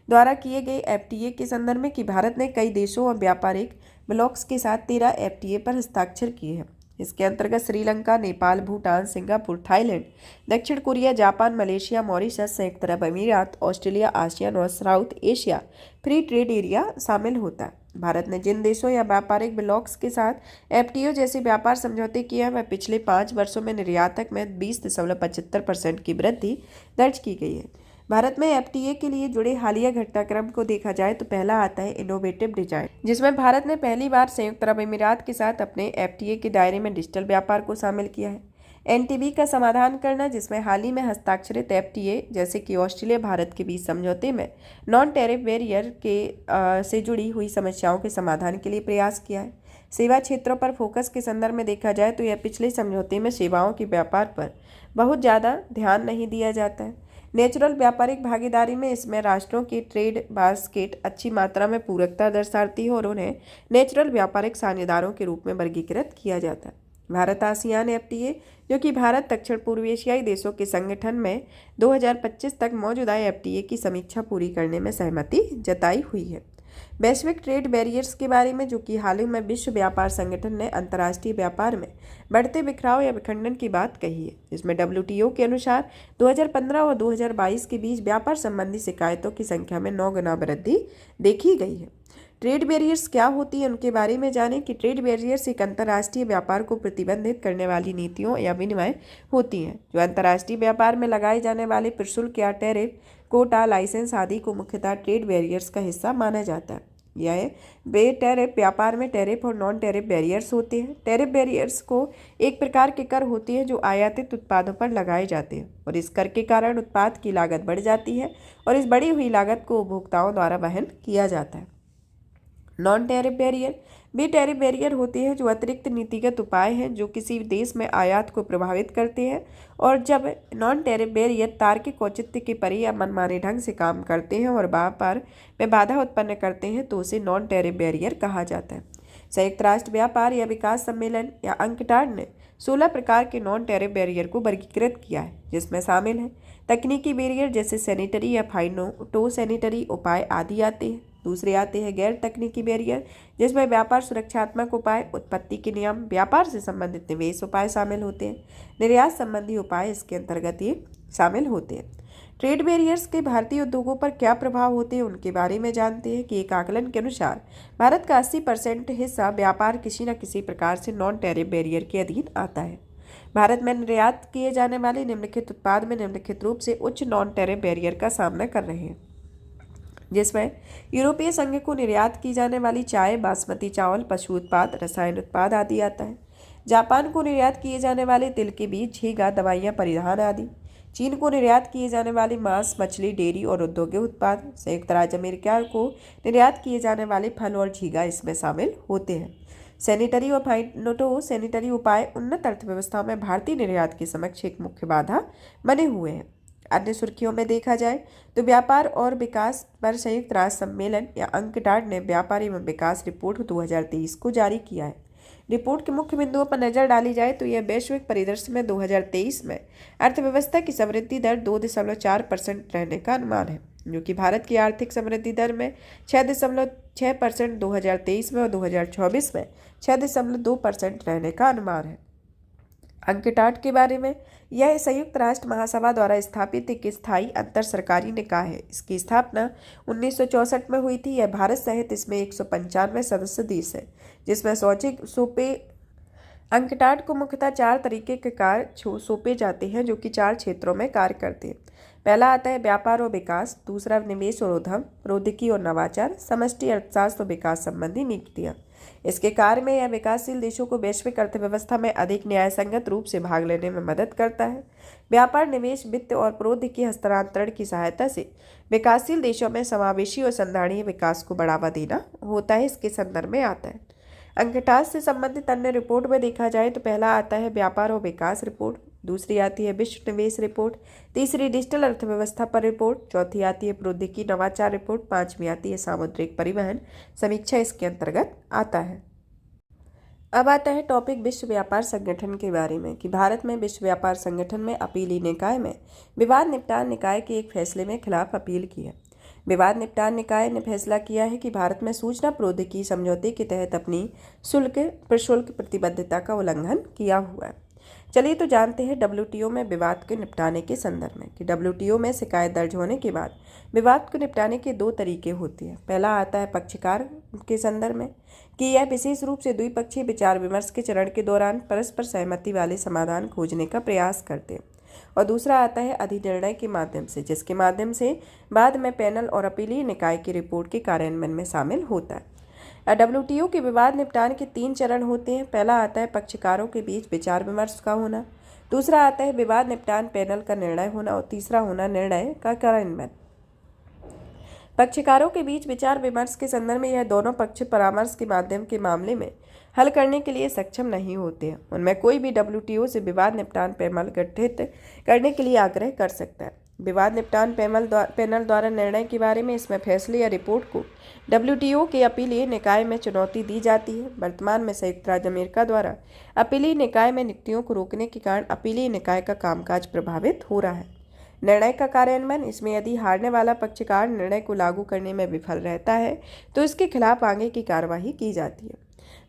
द्वारा किए गए FTA के संदर्भ में कि भारत ने कई देशों और व्यापारिक ब्लॉक्स के साथ 13 FTA पर हस्ताक्षर किए हैं। इसके अंतर्गत श्रीलंका, नेपाल, भूटान, सिंगापुर, थाईलैंड, दक्षिण कोरिया, जापान, मलेशिया, मॉरिशस, संयुक्त अरब अमीरात, ऑस्ट्रेलिया, आसियान और south Asia free trade area शामिल होता है। भारत ने जिन देशों या व्यापारिक ब्लॉक्स के साथ FTA जैसे व्यापार समझौते किए हैं वह पिछले 5 वर्षों में निर्यातक में 20.75% की वृद्धि दर्ज की गई है। भारत में FTA के लिए जुड़े हालिया घटनाक्रम को देखा जाए तो पहला आता है इनोवेटिव डिजाइन, जिसमें भारत ने पहली बार संयुक्त अरब अमीरात के साथ अपने FTA के दायरे में डिजिटल व्यापार को शामिल किया है। NTB का समाधान करना, जिसमें हाल ही में हस्ताक्षरित FTA जैसे कि ऑस्ट्रेलिया भारत के बीच समझौते में नॉन टैरिफ बैरियर से जुड़ी हुई समस्याओं के समाधान के लिए प्रयास किया है। सेवा क्षेत्रों पर फोकस के संदर्भ में देखा जाए तो यह पिछले समझौते में सेवाओं के व्यापार पर बहुत ज़्यादा ध्यान नहीं दिया जाता है। नेचुरल व्यापारिक भागीदारी में इसमें राष्ट्रों की ट्रेड बास्केट अच्छी मात्रा में पूरकता दर्शाती है और उन्हें नेचुरल व्यापारिक साझेदारों के रूप में वर्गीकृत किया जाता है। भारत आसियान FTA जो कि भारत दक्षिण पूर्व एशियाई देशों के संगठन में 2025 तक मौजूदा FTA की समीक्षा पूरी करने में सहमति जताई हुई है। वैश्विक ट्रेड बैरियर्स के बारे में जो कि हाल ही में विश्व व्यापार संगठन ने अंतर्राष्ट्रीय व्यापार में बढ़ते बिखराव या विखंडन की बात कही है, जिसमें WTO के अनुसार 2015 और 2022 के बीच व्यापार संबंधी शिकायतों की संख्या में 9 गुना वृद्धि देखी गई है। ट्रेड बैरियर्स क्या होती है उनके बारे में जानें कि ट्रेड बैरियर्स एक अंतर्राष्ट्रीय व्यापार को प्रतिबंधित करने वाली नीतियों या विनिमय होती हैं जो अंतर्राष्ट्रीय व्यापार में लगाए जाने वाले प्रशुल्क या टैरिफ, कोटा, लाइसेंस आदि को मुख्यतः ट्रेड बैरियर्स का हिस्सा माना जाता है। यह बे टैरिफ व्यापार में टैरिफ और नॉन टैरिफ बैरियर्स होते हैं। टैरिफ बैरियर्स को एक प्रकार के कर होती है जो आयातित उत्पादों पर लगाए जाते हैं और इस कर के कारण उत्पाद की लागत बढ़ जाती है और इस बढ़ी हुई लागत को उपभोक्ताओं द्वारा वहन किया जाता है। नॉन टैरिफ बैरियर भी टैरिफ बैरियर होते हैं जो अतिरिक्त नीतिगत उपाय हैं जो किसी देश में आयात को प्रभावित करते हैं और जब नॉन टैरिफ बैरियर तार्किक औचित्य के परे या मनमाने ढंग से काम करते हैं और व्यापार में बाधा उत्पन्न करते हैं तो उसे नॉन टैरिफ बैरियर कहा जाता है। संयुक्त राष्ट्र व्यापार या विकास सम्मेलन या अंकटाड ने 16 प्रकार के नॉन टैरिफ बैरियर को वर्गीकृत किया है जिसमें शामिल है तकनीकी बैरियर जैसे सैनिटरी या फाइटो सैनिटरी उपाय आदि आते हैं। दूसरे आते हैं गैर तकनीकी बैरियर जिसमें व्यापार सुरक्षात्मक उपाय, उत्पत्ति के नियम, व्यापार से संबंधित निवेश उपाय शामिल होते हैं। निर्यात संबंधी उपाय इसके अंतर्गत ये शामिल होते हैं। ट्रेड बैरियर्स के भारतीय उद्योगों पर क्या प्रभाव होते हैं उनके बारे में जानते हैं कि एक आकलन के अनुसार भारत का 80% हिस्सा व्यापार किसी न किसी प्रकार से नॉन टैरिफ बैरियर के अधीन आता है। भारत में निर्यात किए जाने वाले निम्नलिखित उत्पाद में निम्नलिखित रूप से उच्च नॉन टैरिफ बैरियर का सामना कर रहे हैं जिसमें यूरोपीय संघ को निर्यात की जाने वाली चाय, बासमती चावल, पशु उत्पाद, रसायन उत्पाद आदि आता है। जापान को निर्यात किए जाने वाले तिल के बीज, झींगा, दवाइयाँ, परिधान आदि। चीन को निर्यात किए जाने वाले मांस, मछली, डेयरी और औद्योगिक उत्पाद। संयुक्त राज्य अमेरिका को निर्यात किए जाने वाले फल और झींगा इसमें शामिल होते हैं। सैनिटरी और फाइटो सैनिटरी उपाय उन्नत अर्थव्यवस्था में भारतीय निर्यात के समक्ष एक मुख्य बाधा बने हुए हैं। अन्य सुर्खियों में देखा जाए तो व्यापार और विकास पर संयुक्त राष्ट्र सम्मेलन या अंकटाड ने व्यापार एवं विकास रिपोर्ट 2023 को जारी किया है। रिपोर्ट के मुख्य बिंदुओं पर नजर डाली जाए तो यह वैश्विक परिदृश्य में 2023 में अर्थव्यवस्था की समृद्धि दर 2.4% रहने का अनुमान है जो कि भारत की आर्थिक समृद्धि दर में 6.6% 2023 में और 2024 में 6.2% रहने का अनुमान है। अंकटाड के बारे में यह संयुक्त राष्ट्र महासभा द्वारा स्थापित एक स्थायी अंतर सरकारी निकाय है। इसकी स्थापना 1964 में हुई थी। यह भारत सहित इसमें 195 सदस्य देश है जिसमें सौंपे अंकटाड को मुख्यतः 4 तरीके के कार्य सौंपे जाते हैं जो कि 4 क्षेत्रों में कार्य करते हैं। पहला आता है व्यापार और विकास, दूसरा निवेश और उद्यम, प्रौद्योगिकी और नवाचार, समष्टि अर्थशास्त्र और विकास संबंधी नीतियाँ। इसके कार्य में यह विकासशील देशों को वैश्विक अर्थव्यवस्था में अधिक न्यायसंगत रूप से भाग लेने में मदद करता है। व्यापार, निवेश, वित्त और प्रौद्योगिकी हस्तांतरण की सहायता से विकासशील देशों में समावेशी और संधारणीय विकास को बढ़ावा देना होता है। इसके संदर्भ में आता है अंकटाड से संबंधित अन्य रिपोर्ट में देखा जाए तो पहला आता है व्यापार और विकास रिपोर्ट, दूसरी आती है विश्व निवेश रिपोर्ट, तीसरी डिजिटल अर्थव्यवस्था पर रिपोर्ट, चौथी आती है प्रौद्योगिकी नवाचार रिपोर्ट, पांचवी आती है सामुद्रिक परिवहन समीक्षा इसके अंतर्गत आता है। अब आता है टॉपिक विश्व व्यापार संगठन के बारे में कि भारत में विश्व व्यापार संगठन में अपीली निकाय में विवाद निपटान निकाय के एक फैसले में खिलाफ अपील की है। विवाद निपटान निकाय ने फैसला किया है कि भारत में सूचना प्रौद्योगिकी समझौते के तहत अपनी प्रशुल्क प्रतिबद्धता का उल्लंघन किया हुआ है। चलिए तो जानते हैं डब्ल्यूटीओ में विवाद के निपटाने के संदर्भ में कि डब्ल्यूटीओ में शिकायत दर्ज होने के बाद विवाद को निपटाने के 2 तरीके होते हैं। पहला आता है पक्षकार के संदर्भ में कि यह विशेष रूप से द्विपक्षीय विचार विमर्श के चरण के दौरान परस्पर सहमति वाले समाधान खोजने का प्रयास करते हैं, और दूसरा आता है अधिनिर्णय के माध्यम से जिसके माध्यम से बाद में पैनल और अपीलीय निकाय की रिपोर्ट के कार्यान्वयन में शामिल होता है। डब्ल्यूटीओ के विवाद निपटान के 3 चरण होते हैं। पहला आता है पक्षकारों के बीच विचार विमर्श का होना, दूसरा आता है विवाद निपटान पैनल का निर्णय होना और तीसरा होना निर्णय का कार्यान्वयन। पक्षकारों के बीच विचार विमर्श के संदर्भ में यह दोनों पक्ष परामर्श के माध्यम के मामले में हल करने के लिए सक्षम नहीं होते हैं। उनमें कोई भी डब्ल्यूटीओ से विवाद निपटान पैनल गठित करने के लिए आग्रह कर सकता है। विवाद निपटान पैनल द्वारा निर्णय के बारे में इसमें फैसले या रिपोर्ट को डब्ल्यूटीओ के अपीलीय निकाय में चुनौती दी जाती है। वर्तमान में संयुक्त राज्य अमेरिका द्वारा अपीलीय निकाय में नियुक्तियों को रोकने के कारण अपीलीय निकाय का कामकाज प्रभावित हो रहा है। निर्णय का कार्यान्वयन, इसमें यदि हारने वाला पक्षकार निर्णय को लागू करने में विफल रहता है तो इसके खिलाफ आगे की कार्यवाही की जाती है।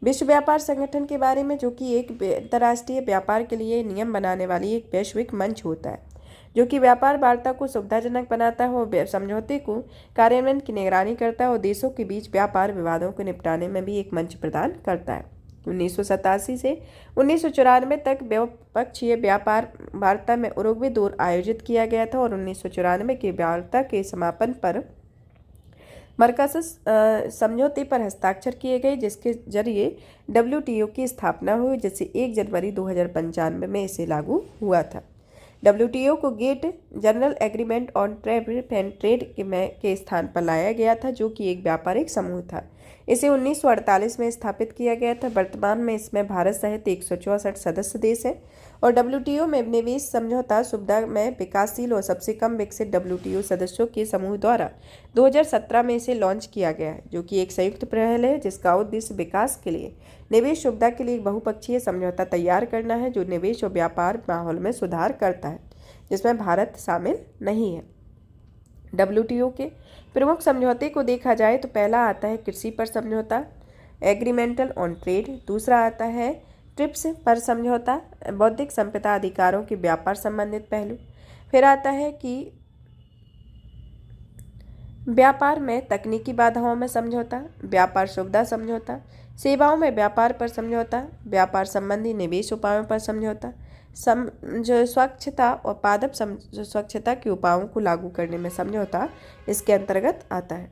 विश्व व्यापार संगठन के बारे में जो कि एक अंतर्राष्ट्रीय व्यापार के लिए नियम बनाने वाली एक वैश्विक मंच होता है जो कि व्यापार वार्ता को सुविधाजनक बनाता है और समझौते को कार्यान्वयन की निगरानी करता है और देशों के बीच व्यापार विवादों को निपटाने में भी एक मंच प्रदान करता है। 1987 से 1994 तक द्विपक्षीय व्यापार वार्ता में उरुग्वे दौर आयोजित किया गया था और 1994 की वार्ता के समापन पर मरकज़ समझौते पर हस्ताक्षर किए गए, जिसके जरिए WTO की स्थापना हुई, जिससे 1 जनवरी 2095 में इसे लागू हुआ था। WTO को GATT general agreement on trade and trade के स्थान पर लाया गया था, जो कि एक व्यापारिक समूह था। इसे 1948 में स्थापित किया गया था। वर्तमान में इसमें भारत सहित 164 सदस्य देश हैं और WTO में निवेश समझौता सुविधा में विकासशील और सबसे कम विकसित WTO सदस्यों के समूह द्वारा 2017 में इसे लॉन्च किया गया है, जो कि एक संयुक्त पहल है जिसका उद्देश्य विकास के लिए निवेश सुविधा के लिए एक बहुपक्षीय समझौता तैयार करना है, जो निवेश और व्यापार माहौल में सुधार करता है, जिसमें भारत शामिल नहीं है। WTO के प्रमुख समझौते को देखा जाए तो पहला आता है कृषि पर समझौता, एग्रीमेंटल ऑन ट्रेड। दूसरा आता है ट्रिप्स पर समझौता, बौद्धिक संपदा अधिकारों के व्यापार संबंधित पहलू। फिर आता है कि व्यापार में तकनीकी बाधाओं में समझौता, व्यापार सुविधा समझौता, सेवाओं में व्यापार पर समझौता, व्यापार संबंधी निवेश उपायों पर समझौता, जो स्वच्छता और पादप स्वच्छता के उपायों को लागू करने में समझौता इसके अंतर्गत आता है।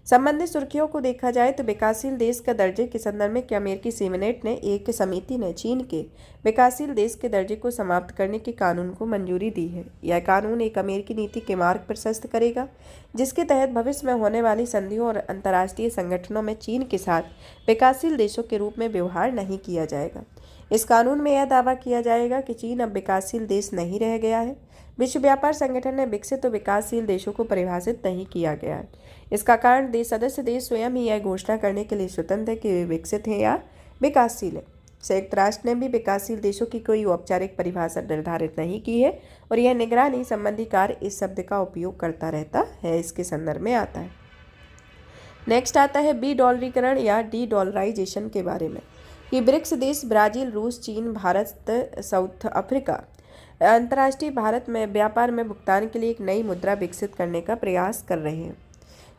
संबंधित सुर्खियों को देखा जाए तो विकासशील देश का दर्जे के संदर्भ में अमेरिकी सीनेट ने एक समिति ने चीन के विकासशील देश के दर्जे को समाप्त करने के कानून को मंजूरी दी है। यह कानून एक अमेरिकी नीति के मार्ग प्रशस्त करेगा, जिसके तहत भविष्य में होने वाली संधियों और अंतर्राष्ट्रीय संगठनों में चीन के साथ विकासशील देशों के रूप में व्यवहार नहीं किया जाएगा। इस कानून में यह दावा किया जाएगा कि चीन अब विकासशील देश नहीं रह गया है। विश्व व्यापार संगठन ने विकसित और विकासशील देशों को परिभाषित नहीं किया गया है। इसका कारण सदस्य देश स्वयं ही यह घोषणा करने के लिए स्वतंत्र है कि वे विकसित हैं या विकासशील है। संयुक्त राष्ट्र ने भी विकासशील देशों की कोई औपचारिक परिभाषा निर्धारित नहीं की है और यह निगरानी संबंधी कार्य इस शब्द का उपयोग करता रहता है, इसके संदर्भ में आता है। नेक्स्ट आता है $डॉलरीकरण या डी-डॉलराइजेशन के बारे में। ये ब्रिक्स देश ब्राजील, रूस, चीन, भारत, साउथ अफ्रीका अंतर्राष्ट्रीय भारत में व्यापार में भुगतान के लिए एक नई मुद्रा विकसित करने का प्रयास कर रहे हैं।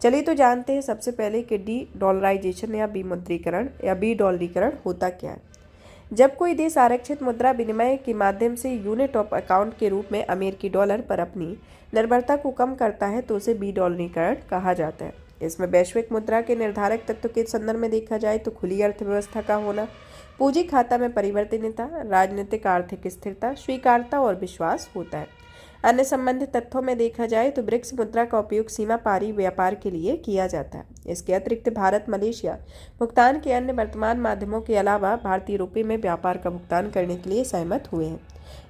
चलिए तो जानते हैं सबसे पहले कि डी-डॉलराइजेशन या विमुद्रीकरण या $डॉलरीकरण होता क्या है। जब कोई देश आरक्षित मुद्रा विनिमय के माध्यम से यूनिट ऑफ अकाउंट के रूप में अमेरिकी डॉलर पर अपनी निर्भरता को कम करता है तो उसे $डॉलरीकरण कहा जाता है। इसमें वैश्विक मुद्रा के निर्धारक तत्व के संदर्भ में देखा जाए तो खुली अर्थव्यवस्था का होना, पूंजी खाता में परिवर्तनीयता, राजनीतिक आर्थिक स्थिरता, स्वीकार्यता और विश्वास होता है। अन्य संबंधित तथ्यों में देखा जाए तो ब्रिक्स मुद्रा का उपयोग सीमा पारी व्यापार के लिए किया जाता है। इसके अतिरिक्त भारत, मलेशिया भुगतान के अन्य वर्तमान माध्यमों के अलावा भारतीय रुपये में व्यापार का भुगतान करने के लिए सहमत हुए हैं।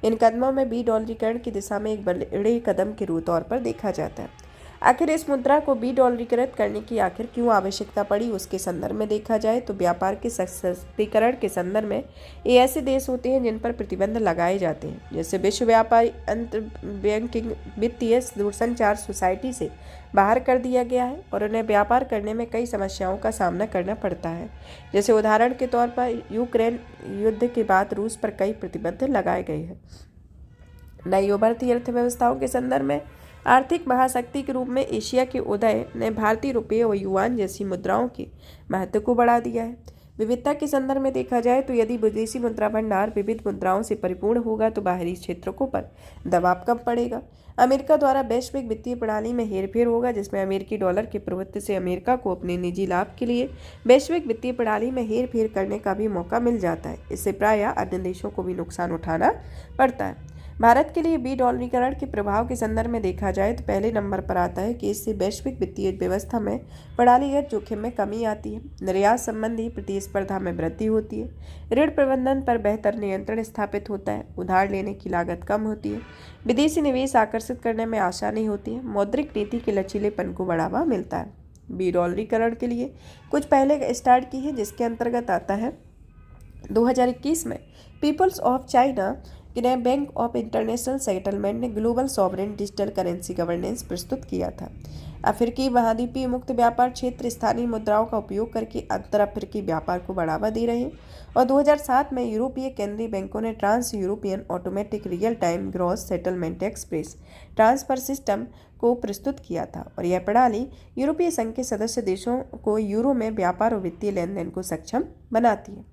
इन कदमों में $डॉलरीकरण की दिशा में एक बड़े कदम के तौर पर देखा जाता है। आखिर इस मुद्रा को $डॉलरीकृत करने की आखिर क्यों आवश्यकता पड़ी, उसके संदर्भ में देखा जाए तो व्यापार के सशक्तिकरण के संदर्भ में ये ऐसे देश होते हैं जिन पर प्रतिबंध लगाए जाते हैं, जैसे विश्व व्यापार बैंकिंग वित्तीय दूरसंचार सोसाइटी से बाहर कर दिया गया है और उन्हें व्यापार करने में कई समस्याओं का सामना करना पड़ता है। जैसे उदाहरण के तौर पर यूक्रेन युद्ध के बाद रूस पर कई प्रतिबंध लगाए गए हैं। नई उभरती अर्थव्यवस्थाओं के संदर्भ में आर्थिक महाशक्ति के रूप में एशिया के उदय ने भारतीय रुपये और युआन जैसी मुद्राओं के महत्व को बढ़ा दिया है। विविधता के संदर्भ में देखा जाए तो यदि विदेशी मुद्रा भंडार विविध मुद्राओं से परिपूर्ण होगा तो बाहरी क्षेत्रों पर दबाव कम पड़ेगा। अमेरिका द्वारा वैश्विक वित्तीय प्रणाली में हेरफेर होगा, जिसमें अमेरिकी डॉलर के प्रभुत्व से अमेरिका को अपने निजी लाभ के लिए वैश्विक वित्तीय प्रणाली में हेरफेर करने का भी मौका मिल जाता है। इससे प्रायः अन्य देशों को भी नुकसान उठाना पड़ता है। भारत के लिए $डॉलरीकरण के प्रभाव के संदर्भ में देखा जाए तो पहले नंबर पर आता है कि इससे वैश्विक वित्तीय व्यवस्था में प्रणालीगत जोखिम में कमी आती है, निर्यात संबंधी प्रतिस्पर्धा में वृद्धि होती है, ऋण प्रबंधन पर बेहतर नियंत्रण स्थापित होता है, उधार लेने की लागत कम होती है, विदेशी निवेश आकर्षित करने में आसानी होती है, मौद्रिक नीति के लचीलेपन को बढ़ावा मिलता है। $डॉलरीकरण के लिए कुछ पहले स्टार्ट की है, जिसके अंतर्गत आता है 2021 में people's of China bank of international settlement ने global sovereign digital currency governance प्रस्तुत किया था। अफ्रीकी महाद्वीपीय मुक्त व्यापार क्षेत्र स्थानीय मुद्राओं का उपयोग करके अंतर अफ्रीकी व्यापार को बढ़ावा दे रहे हैं और 2007 में यूरोपीय केंद्रीय बैंकों ने trans European automatic real time gross settlement express transfer system को प्रस्तुत किया था और यह प्रणाली यूरोपीय संघ के सदस्य देशों को यूरो में व्यापार और वित्तीय लेन देन को सक्षम बनाती है।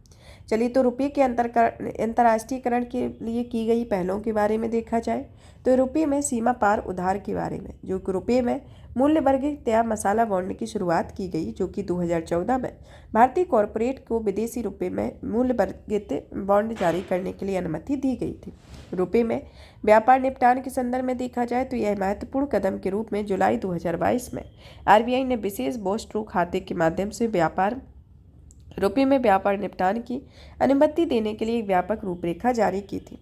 चलिए तो रुपये के अंतर्राष्ट्रीयकरण के लिए की गई पहलों के बारे में देखा जाए तो रुपये में सीमा पार उधार के बारे में, जो कि रुपये में मूल्य वर्गित या मसाला बॉन्ड की शुरुआत की गई, जो कि 2014 में भारतीय कॉरपोरेट को विदेशी रुपये में मूल्य वर्गित बॉन्ड जारी करने के लिए अनुमति दी गई थी। रुपये में व्यापार निपटान के संदर्भ में देखा जाए तो यह महत्वपूर्ण कदम के रूप में जुलाई 2022 में आरबीआई ने विशेष बॉस ट्रू खाते के माध्यम से रुपये में व्यापार निपटान की अनुमति देने के लिए एक व्यापक रूपरेखा जारी की थी।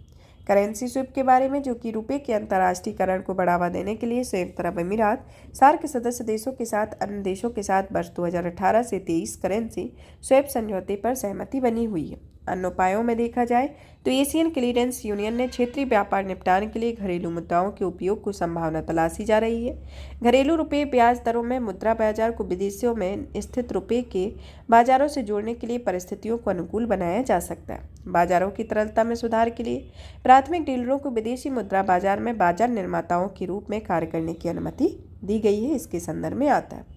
करेंसी स्विप के बारे में, जो कि रुपये के अंतर्राष्ट्रीयकरण को बढ़ावा देने के लिए संयुक्त अरब अमीरात सार्क सदस्य देशों के साथ अन्य देशों के साथ वर्ष 2018 से 23 करेंसी स्विप समझौते पर सहमति बनी हुई है। अन्य उपायों में देखा जाए तो एशियन क्लीयरेंस यूनियन ने क्षेत्रीय व्यापार निपटान के लिए घरेलू मुद्राओं के उपयोग को संभावना तलाशी जा रही है। घरेलू रुपये ब्याज दरों में मुद्रा बाजार को विदेशों में स्थित रुपये के बाजारों से जोड़ने के लिए परिस्थितियों को अनुकूल बनाया जा सकता है। बाजारों की तरलता में सुधार के लिए प्राथमिक डीलरों को विदेशी मुद्रा बाजार में बाजार निर्माताओं के रूप में कार्य करने की अनुमति दी गई है। इसके संदर्भ में आता है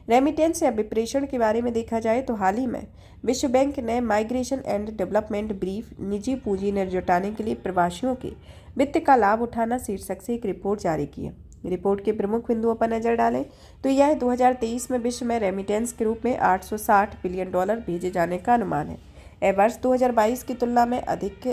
रेमिटेंस या विप्रेषण के बारे में देखा जाए तो हाल ही में विश्व बैंक ने माइग्रेशन एंड डेवलपमेंट ब्रीफ निजी पूंजी न जुटाने के लिए प्रवासियों के वित्त का लाभ उठाना शीर्षक से एक रिपोर्ट जारी की है। रिपोर्ट के प्रमुख बिंदुओं पर नजर डालें तो यह 2023 में विश्व में रेमिटेंस के रूप में $860 बिलियन भेजे जाने का अनुमान है। यह वर्ष 2022 की तुलना में अधिक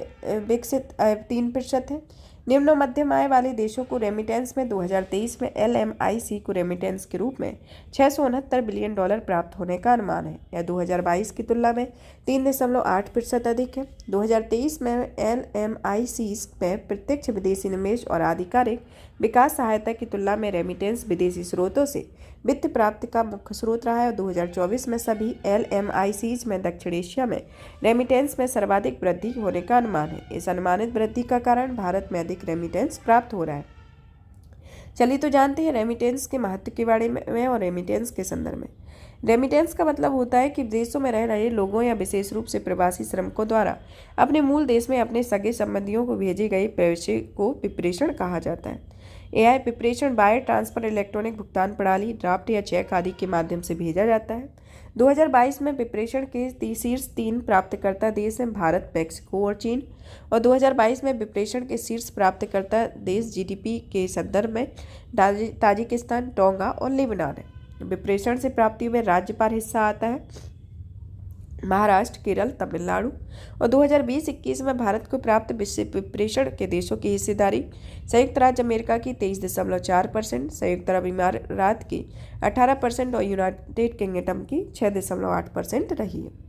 विकसित 3% है। निम्न मध्यम आय वाले देशों को रेमिटेंस में 2023 में LMIC को रेमिटेंस के रूप में $669 बिलियन प्राप्त होने का अनुमान है। यह 2022 की तुलना में 3.8% अधिक है। 2023 में LMIC में प्रत्यक्ष विदेशी निवेश और आधिकारिक विकास सहायता की तुलना में रेमिटेंस विदेशी स्रोतों से वित्त प्राप्ति का मुख्य स्रोत रहा है। और 2024 में सभी LMICs में दक्षिण एशिया में रेमिटेंस में सर्वाधिक वृद्धि होने का अनुमान है। इस अनुमानित वृद्धि का कारण भारत में अधिक रेमिटेंस प्राप्त हो रहा है। चलिए तो जानते हैं रेमिटेंस के महत्व के बारे में और रेमिटेंस के संदर्भ में। रेमिटेंस का मतलब होता है कि विदेशों में रह रहे लोगों या विशेष रूप से प्रवासी श्रमिकों द्वारा अपने मूल देश में अपने सगे संबंधियों को भेजे गए पैसे को विप्रेषण कहा जाता है। यह विप्रेषण वायर ट्रांसफर, इलेक्ट्रॉनिक भुगतान प्रणाली, ड्राफ्ट या चेक आदि के माध्यम से भेजा जाता है। 2022 में विप्रेषण के शीर्ष 3 प्राप्तकर्ता देश हैं भारत, मेक्सिको और चीन। और 2022 में विप्रेषण के शीर्ष प्राप्तकर्ता देश जीडीपी के संदर्भ में ताजिकिस्तान, टोंगा और लेबनान है। विप्रेषण से प्राप्ति में राज्य पर हिस्सा आता है महाराष्ट्र, केरल, तमिलनाडु। और 2020-21 में भारत को प्राप्त विश्व विप्रेषण के देशों की हिस्सेदारी संयुक्त राज्य अमेरिका की 23.4%, संयुक्त अरब अमीरात की 18% और यूनाइटेड किंगडम की 6.8% रही है।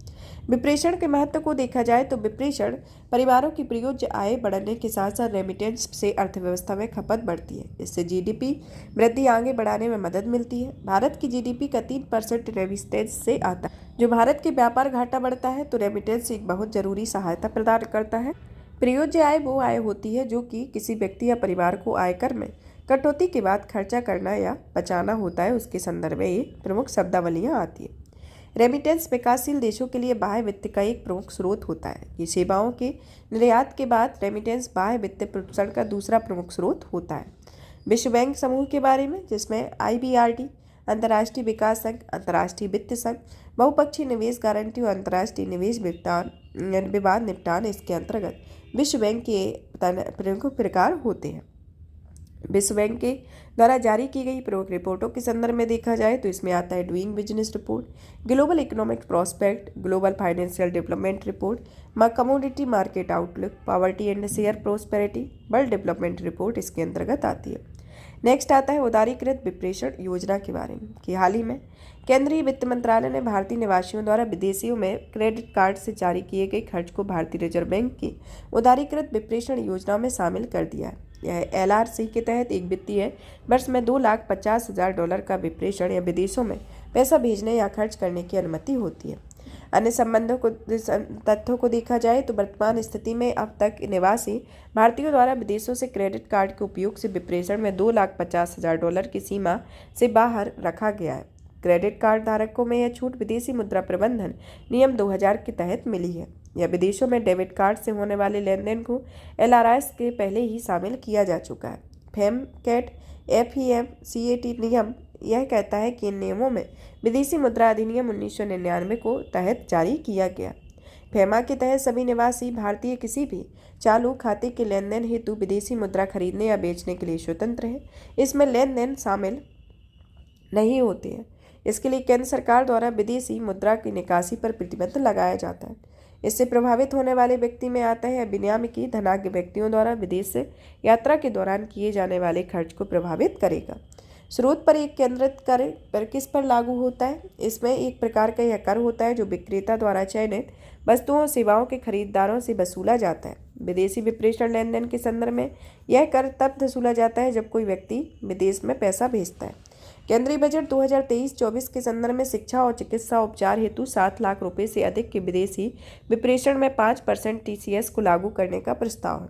विप्रेषण के महत्व को देखा जाए तो विप्रेषण परिवारों की प्रयोज्य आय बढ़ने के साथ साथ रेमिटेंस से अर्थव्यवस्था में खपत बढ़ती है। इससे जीडीपी वृद्धि आगे बढ़ाने में मदद मिलती है। भारत की जीडीपी का 3% रेमिटेंस से आता है। जो भारत के व्यापार घाटा बढ़ता है तो रेमिटेंस एक बहुत जरूरी सहायता प्रदान करता है। प्रयोज्य आय वो आय होती है जो कि किसी व्यक्ति या परिवार को आयकर में कटौती के बाद खर्चा करना या बचाना होता है। उसके संदर्भ में ये प्रमुख शब्दावलियाँ आती है। रेमिटेंस विकासशील देशों के लिए बाह्य वित्त का एक प्रमुख स्रोत होता है। ये सेवाओं के निर्यात के बाद रेमिटेंस बाह्य वित्त प्रोत्साहन का दूसरा प्रमुख स्रोत होता है। विश्व बैंक समूह के बारे में, जिसमें IBRD, अंतर्राष्ट्रीय विकास संघ, अंतर्राष्ट्रीय वित्त संघ, बहुपक्षीय निवेश गारंटी और अंतर्राष्ट्रीय निवेश विवाद निपटान, इसके अंतर्गत विश्व बैंक के प्रमुख प्रकार होते हैं। विश्व बैंक के द्वारा जारी की गई प्रमुख रिपोर्टों के संदर्भ में देखा जाए तो इसमें आता है doing business report, global economic prospect, global financial development report, commodity market outlook, poverty and share prosperity, world development report इसके अंतर्गत आती है। नेक्स्ट आता है उदारीकृत विप्रेषण योजना के बारे में कि हाल ही में केंद्रीय वित्त मंत्रालय ने भारतीय निवासियों द्वारा विदेशियों में क्रेडिट कार्ड से जारी किए गए खर्च को भारतीय रिजर्व बैंक की उदारीकृत विप्रेषण योजना में शामिल कर दिया है। यह LRC के तहत एक वित्तीय वर्ष में $2,50,000 का विप्रेषण या विदेशों में पैसा भेजने या खर्च करने की अनुमति होती है। अन्य तथ्यों को देखा जाए तो वर्तमान स्थिति में अब तक निवासी भारतीयों द्वारा विदेशों से क्रेडिट कार्ड के उपयोग से विप्रेषण में $2,50,000 की सीमा से बाहर रखा गया है। क्रेडिट कार्ड धारकों में यह छूट विदेशी मुद्रा प्रबंधन नियम 2000 के तहत मिली है। यह विदेशों में डेबिट कार्ड से होने वाले लेनदेन को LRS के पहले ही शामिल किया जा चुका है। FEMCAT FEMCAT नियम यह कहता है कि इन नियमों में विदेशी मुद्रा अधिनियम 1999 को तहत जारी किया गया। फेमा के तहत सभी निवासी भारतीय किसी भी चालू खाते के लेन देन हेतु विदेशी मुद्रा खरीदने या बेचने के लिए स्वतंत्र है। इसमें लेन देन शामिल नहीं होते हैं। इसके लिए केंद्र सरकार द्वारा विदेशी मुद्रा की निकासी पर प्रतिबंध लगाया जाता है। इससे प्रभावित होने वाले व्यक्ति में आता है विनियामकी धनाढ्य व्यक्तियों द्वारा विदेश से यात्रा के दौरान किए जाने वाले खर्च को प्रभावित करेगा। स्रोत पर एक केंद्रित कर पर किस पर लागू होता है? इसमें एक प्रकार का यह कर होता है जो विक्रेता द्वारा चयनित वस्तुओं और सेवाओं के खरीदारों से वसूला जाता है। विदेशी विप्रेषण लेन देन के संदर्भ में यह कर तब वसूला जाता है जब कोई व्यक्ति विदेश में पैसा भेजता है। केंद्रीय बजट 2023-24 के संदर्भ में शिक्षा और चिकित्सा उपचार हेतु 7 लाख रुपए से अधिक के विदेशी विप्रेषण में 5% TCS को लागू करने का प्रस्ताव है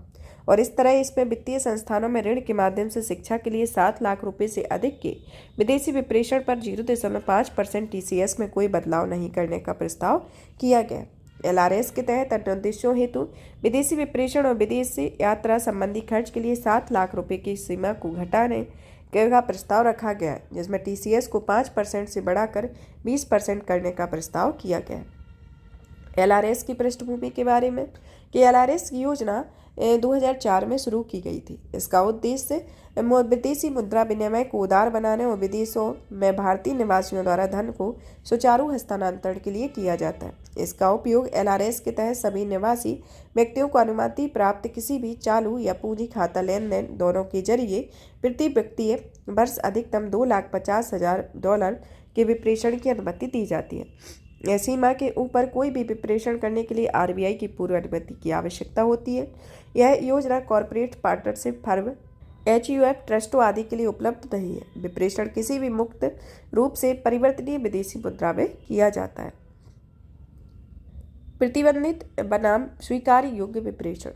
और इस तरह इसमें वित्तीय संस्थानों में ऋण के माध्यम से शिक्षा के लिए 7 लाख रुपए से अधिक के विदेशी विप्रेषण पर 0.5% TCS में कोई बदलाव नहीं करने का प्रस्ताव किया गया। LRS के तहत अन्य उद्देश्यों हेतु विदेशी विप्रेषण और विदेश से यात्रा संबंधी खर्च के लिए 7 लाख रुपए की सीमा को घटाने का प्रस्ताव रखा गया है, जिसमें TCS को 5% से बढ़ाकर 20% करने का प्रस्ताव किया गया है। LRS की पृष्ठभूमि के बारे में कि LRS की योजना 2004 में शुरू की गई थी। इसका उद्देश्य विदेशी मुद्रा विनिमय को उदार बनाने और विदेशों में भारतीय निवासियों द्वारा धन को सुचारू हस्तांतरण के लिए किया जाता है। इसका उपयोग LRS के तहत सभी निवासी व्यक्तियों को अनुमति प्राप्त किसी भी चालू या पूंजी खाता लेन देन दोनों के जरिए प्रति व्यक्ति वर्ष अधिकतम $250,000 के विप्रेषण की अनुमति दी जाती है। सीमा के ऊपर कोई भी विप्रेषण करने के लिए RBI की पूर्व अनुमति की आवश्यकता होती है। यह योजना कॉरपोरेट पार्टनरशिप फर्म HUF ट्रस्टों आदि के लिए उपलब्ध नहीं है। विप्रेषण किसी भी मुक्त रूप से परिवर्तनीय विदेशी मुद्रा में किया जाता है। प्रतिबंधित बनाम स्वीकार योग्य विप्रेषण।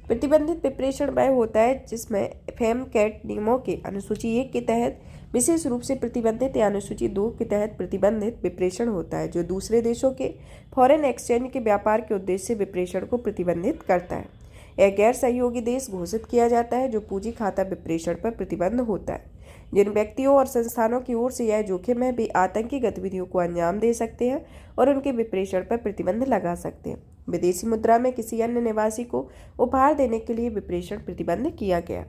प्रतिबंधित विप्रेषण वह होता है जिसमें FEMCAT नियमों के अनुसूची 1 के तहत विशेष रूप से प्रतिबंधित या अनुसूची 2 के तहत प्रतिबंधित विप्रेषण होता है, जो दूसरे देशों के फॉरेन एक्सचेंज के व्यापार के उद्देश्य से विप्रेषण को प्रतिबंधित करता है। यह गैर सहयोगी देश घोषित किया जाता है जो पूंजी खाता विप्रेषण पर प्रतिबंध होता है। जिन व्यक्तियों और संस्थानों की ओर से यह जोखिम है वे आतंकी गतिविधियों को अंजाम दे सकते हैं और उनके विप्रेषण पर प्रतिबंध लगा सकते हैं। विदेशी मुद्रा में किसी अन्य निवासी को उपहार देने के लिए विप्रेषण प्रतिबंध किया गया।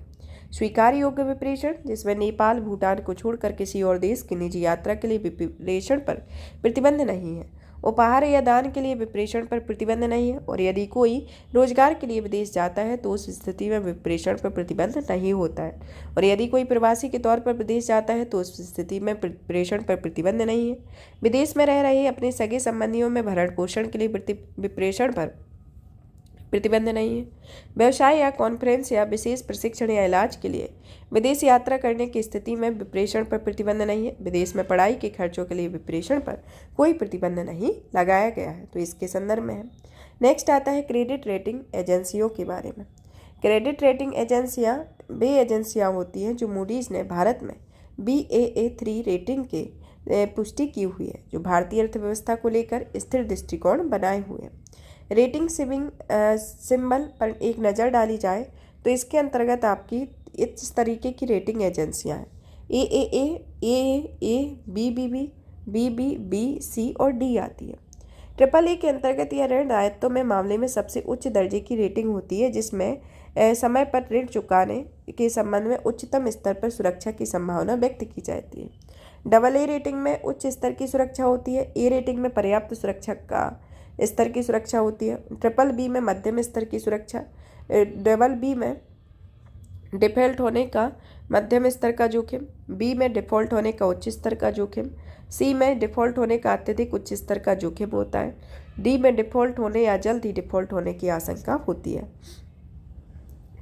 स्वीकार योग्य विप्रेषण, जिसमें नेपाल, भूटान को छोड़कर किसी और देश की निजी यात्रा के लिए विप्रेषण पर प्रतिबंध नहीं है। उपहार या दान के लिए विप्रेषण पर प्रतिबंध नहीं है और यदि कोई रोजगार के लिए विदेश जाता है तो उस स्थिति में विप्रेषण पर प्रतिबंध नहीं होता है और यदि कोई प्रवासी के तौर पर विदेश जाता है तो उस स्थिति में विप्रेषण पर प्रतिबंध नहीं है। विदेश में रह रहे अपने सगे संबंधियों में भरण पोषण के लिए विप्रेषण पर प्रतिबंध नहीं है। व्यवसाय या कॉन्फ्रेंस या विशेष प्रशिक्षण या इलाज के लिए विदेश यात्रा करने की स्थिति में विप्रेषण पर प्रतिबंध नहीं है। विदेश में पढ़ाई के खर्चों के लिए विप्रेषण पर कोई प्रतिबंध नहीं लगाया गया है, तो इसके संदर्भ में है। नेक्स्ट आता है क्रेडिट रेटिंग एजेंसियों के बारे में। क्रेडिट रेटिंग एजेंसियाँ वे एजेंसियाँ होती हैं जो मूडीज़ ने भारत में Baa3 रेटिंग के पुष्टि की हुई है, जो भारतीय अर्थव्यवस्था को लेकर स्थिर दृष्टिकोण बनाए हुए हैं। रेटिंग सिंबल पर एक नज़र डाली जाए तो इसके अंतर्गत आपकी इस तरीके की रेटिंग एजेंसियां हैं AAA, AAA, BBB, BB, B, C और D आती है। AAA के अंतर्गत यह ऋण दायित्वों में मामले में सबसे उच्च दर्जे की रेटिंग होती है, जिसमें समय पर ऋण चुकाने के संबंध में उच्चतम स्तर पर सुरक्षा की संभावना व्यक्त की जाती है। AA रेटिंग में उच्च स्तर की सुरक्षा होती है। A रेटिंग में पर्याप्त सुरक्षा का स्तर की सुरक्षा होती है। BBB में मध्यम स्तर की सुरक्षा, BB में डिफ़ॉल्ट होने का मध्यम स्तर का जोखिम, B में डिफ़ॉल्ट होने का उच्च स्तर का जोखिम, C में डिफ़ॉल्ट होने का अत्यधिक उच्च स्तर का जोखिम होता है, D में डिफ़ॉल्ट होने या जल्द ही डिफ़ॉल्ट होने की आशंका होती है।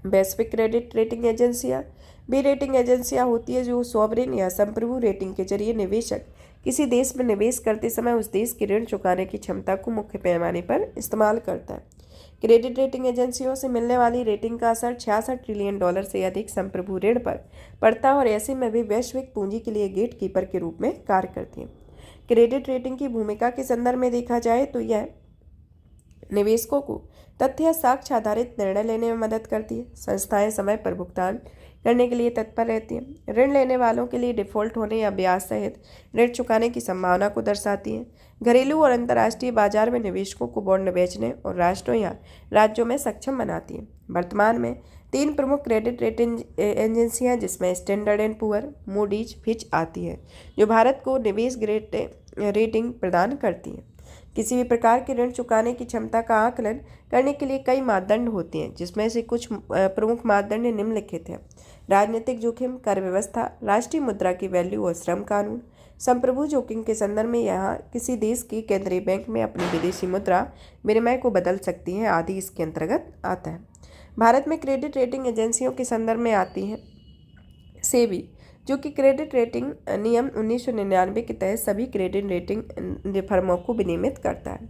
वैश्विक क्रेडिट रेटिंग एजेंसियाँ B रेटिंग एजेंसियाँ होती है जो सॉवरेन या संप्रभु रेटिंग के जरिए निवेशक किसी देश में निवेश करते समय उस देश की ऋण चुकाने की क्षमता को मुख्य पैमाने पर इस्तेमाल करता है। क्रेडिट रेटिंग एजेंसियों से मिलने वाली रेटिंग का असर $66 ट्रिलियन से अधिक संप्रभु ऋण पर पड़ता है और ऐसे में भी वैश्विक पूंजी के लिए गेट कीपर के रूप में कार्य करती है। क्रेडिट रेटिंग की भूमिका के संदर्भ में देखा जाए तो यह निवेशकों को तथ्य या साक्ष्य आधारित निर्णय लेने में मदद करती है। संस्थाएं समय पर भुगतान करने के लिए तत्पर रहती है। ऋण लेने वालों के लिए डिफ़ॉल्ट होने या ब्याज सहित ऋण चुकाने की संभावना को दर्शाती है। घरेलू और अंतर्राष्ट्रीय बाजार में निवेशकों को बॉन्ड बेचने और राष्ट्रों या राज्यों में सक्षम बनाती है। वर्तमान में 3 प्रमुख क्रेडिट रेटिंग एजेंसियां जिसमें standard and poor, Moody's, Fitch आती है, जो भारत को निवेश ग्रेड रेटिंग प्रदान करती है। किसी भी प्रकार के ऋण चुकाने की क्षमता का आकलन करने के लिए कई मापदंड होते हैं, जिसमें से कुछ प्रमुख मापदंड निम्नलिखित हैं। राजनीतिक जोखिम, कर व्यवस्था, राष्ट्रीय मुद्रा की वैल्यू और श्रम कानून। संप्रभु जोखिम के संदर्भ में यहाँ किसी देश की केंद्रीय बैंक में अपनी विदेशी मुद्रा विनिमय को बदल सकती है आदि इसके अंतर्गत आता है। भारत में क्रेडिट रेटिंग एजेंसियों के संदर्भ में आती हैं सेबी, जो कि क्रेडिट रेटिंग नियम 1999 के तहत सभी क्रेडिट रेटिंग फर्मों को विनियमित करता है।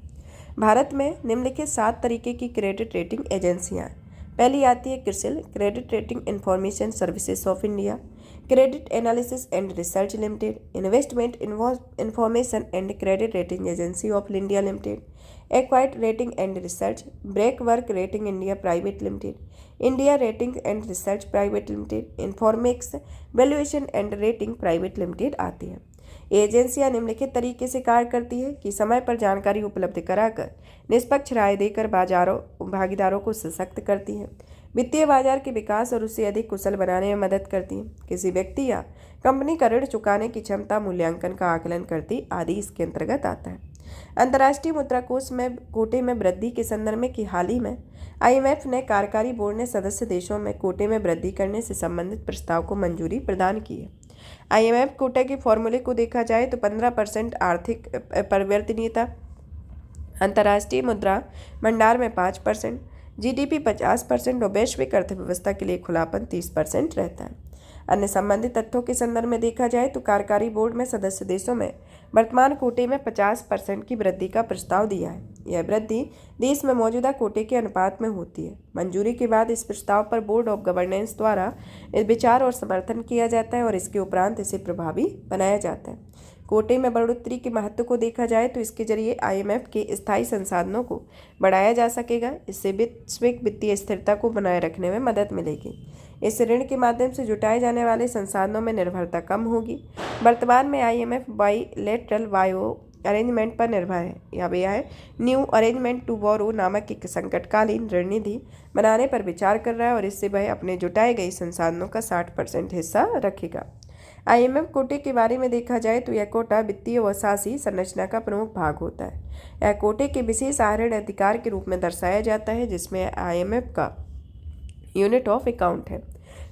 भारत में निम्नलिखित 7 तरीके की क्रेडिट रेटिंग एजेंसियां हैं। पहली आती है CRISIL, credit rating information services of India, credit analysis and research limited, investment information and credit rating agency of India limited, Acuite rating and research, Brickwork rating India private limited, India rating and research private limited, Infomerics valuation and rating private limited आती है। ये एजेंसियां निम्नलिखित तरीके से कार्य करती है कि समय पर जानकारी उपलब्ध कराकर निष्पक्ष राय देकर भागीदारों को सशक्त करती है, वित्तीय बाजार के विकास और उसे अधिक कुशल बनाने में मदद करती है, किसी व्यक्ति या कंपनी का ऋण चुकाने की क्षमता मूल्यांकन का आकलन करती आदि इसके अंतर्गत आता है। अंतर्राष्ट्रीय मुद्रा कोष में कोटे में वृद्धि के संदर्भ में कि हाल ही में IMF ने कार्यकारी बोर्ड ने सदस्य देशों में कोटे में वृद्धि करने से संबंधित प्रस्ताव को मंजूरी प्रदान की है। IMF कोटा के फॉर्मूले को देखा जाए तो 15% आर्थिक परिवर्तनीयता, अंतर्राष्ट्रीय मुद्रा भंडार में 5%, GDP 50% और वैश्विक अर्थव्यवस्था के लिए खुलापन 30% रहता है। अन्य संबंधित तथ्यों के संदर्भ में देखा जाए तो कार्यकारी बोर्ड में सदस्य देशों में वर्तमान कोटे में 50% की वृद्धि का प्रस्ताव दिया है। यह वृद्धि देश में मौजूदा कोटे के अनुपात में होती है। मंजूरी के बाद इस प्रस्ताव पर बोर्ड ऑफ गवर्नेंस द्वारा विचार और समर्थन किया जाता है और इसके उपरांत इसे प्रभावी बनाया जाता है। कोटे में बढ़ोतरी के महत्व को देखा जाए तो इसके जरिए IMF के स्थायी संसाधनों को बढ़ाया जा सकेगा। इससे वैश्विक वित्तीय स्थिरता को बनाए रखने में मदद मिलेगी। इस ऋण के माध्यम से जुटाए जाने वाले संसाधनों में निर्भरता कम होगी। वर्तमान में IMF बाइलेटरल वायो अरेंजमेंट पर निर्भर है। यह है न्यू अरेंजमेंट टू बोरो नामक एक संकटकालीन ऋण निधि बनाने पर विचार कर रहा है और इससे वह अपने जुटाए गए संसाधनों का 60% हिस्सा रखेगा। IMF कोटे के बारे में देखा जाए तो यह कोटा वित्तीय व शासी संरचना का प्रमुख भाग होता है। यह कोटे के विशेष आहरण अधिकार के रूप में दर्शाया जाता है, जिसमें IMF का यूनिट ऑफ अकाउंट है।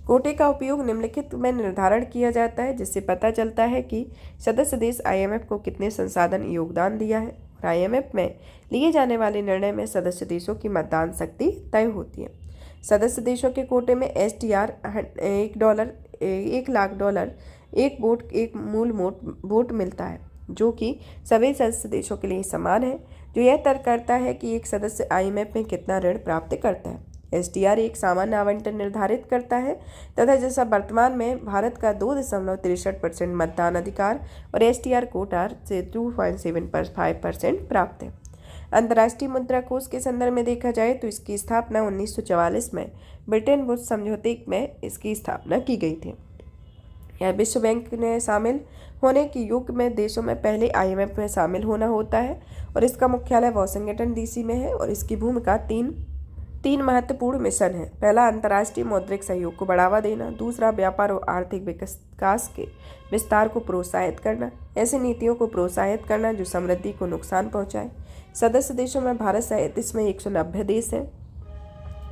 कोटे का उपयोग निम्नलिखित में निर्धारण किया जाता है, जिससे पता चलता है कि सदस्य देश IMF को कितने संसाधन योगदान दिया है और IMF में लिए जाने वाले निर्णय में सदस्य देशों की मतदान शक्ति तय होती है। सदस्य देशों के कोटे में STR $1 लाख एक मूल वोट मिलता है, जो कि सभी सदस्य देशों के लिए समान है, जो यह तय करता है कि एक सदस्य IMF में कितना ऋण प्राप्त करता है। STR एक सामान्य आवंटन निर्धारित करता है तथा जैसा वर्तमान में भारत का 2.63% मतदान अधिकार और STR कोटा से 2.75% प्राप्त है। अंतर्राष्ट्रीय मुद्रा कोष के संदर्भ में देखा जाए तो इसकी स्थापना 1944 में ब्रिटेन वुड्स समझौते में इसकी स्थापना की गई थी। यह विश्व बैंक ने शामिल होने के युग में देशों में पहले IMF में शामिल होना होता है और इसका मुख्यालय वॉशिंगटन DC में है और इसकी भूमिका तीन महत्वपूर्ण मिशन है। पहला, अंतर्राष्ट्रीय मौद्रिक सहयोग को बढ़ावा देना। दूसरा, व्यापार और आर्थिक विकास के विस्तार को प्रोत्साहित करना। ऐसी नीतियों को प्रोत्साहित करना जो समृद्धि को नुकसान पहुंचाए। सदस्य देशों में भारत सहित इसमें 190 देश हैं।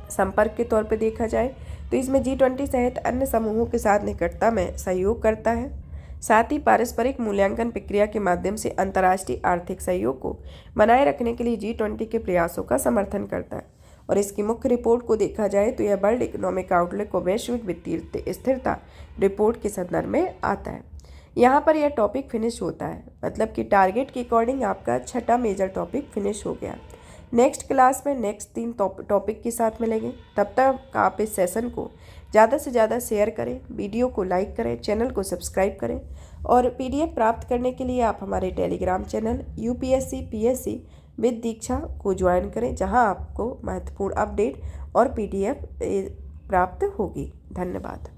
संपर्क के तौर पर देखा जाए तो इसमें G20 सहित अन्य समूहों के साथ निकटता में सहयोग करता है। साथ ही पारस्परिक मूल्यांकन प्रक्रिया के माध्यम से अंतर्राष्ट्रीय आर्थिक सहयोग को बनाए रखने के लिए G20 के प्रयासों का समर्थन करता है। और इसकी मुख्य रिपोर्ट को देखा जाए तो यह वर्ल्ड इकोनॉमिक आउटलुक और वैश्विक वित्तीय स्थिरता रिपोर्ट के संदर्भ में आता है। यहाँ पर यह टॉपिक फिनिश होता है, मतलब कि टारगेट के अकॉर्डिंग आपका 6ठा मेजर टॉपिक फिनिश हो गया। नेक्स्ट क्लास में नेक्स्ट 3 टॉपिक के साथ मिलेंगे। तब तक आप इस सेशन को ज़्यादा से ज़्यादा शेयर करें, वीडियो को लाइक करें, चैनल को सब्सक्राइब करें और PDF प्राप्त करने के लिए आप हमारे Telegram channel UPSC PSC with Diksha को ज्वाइन करें, जहां आपको महत्वपूर्ण अपडेट और PDF प्राप्त होगी। धन्यवाद।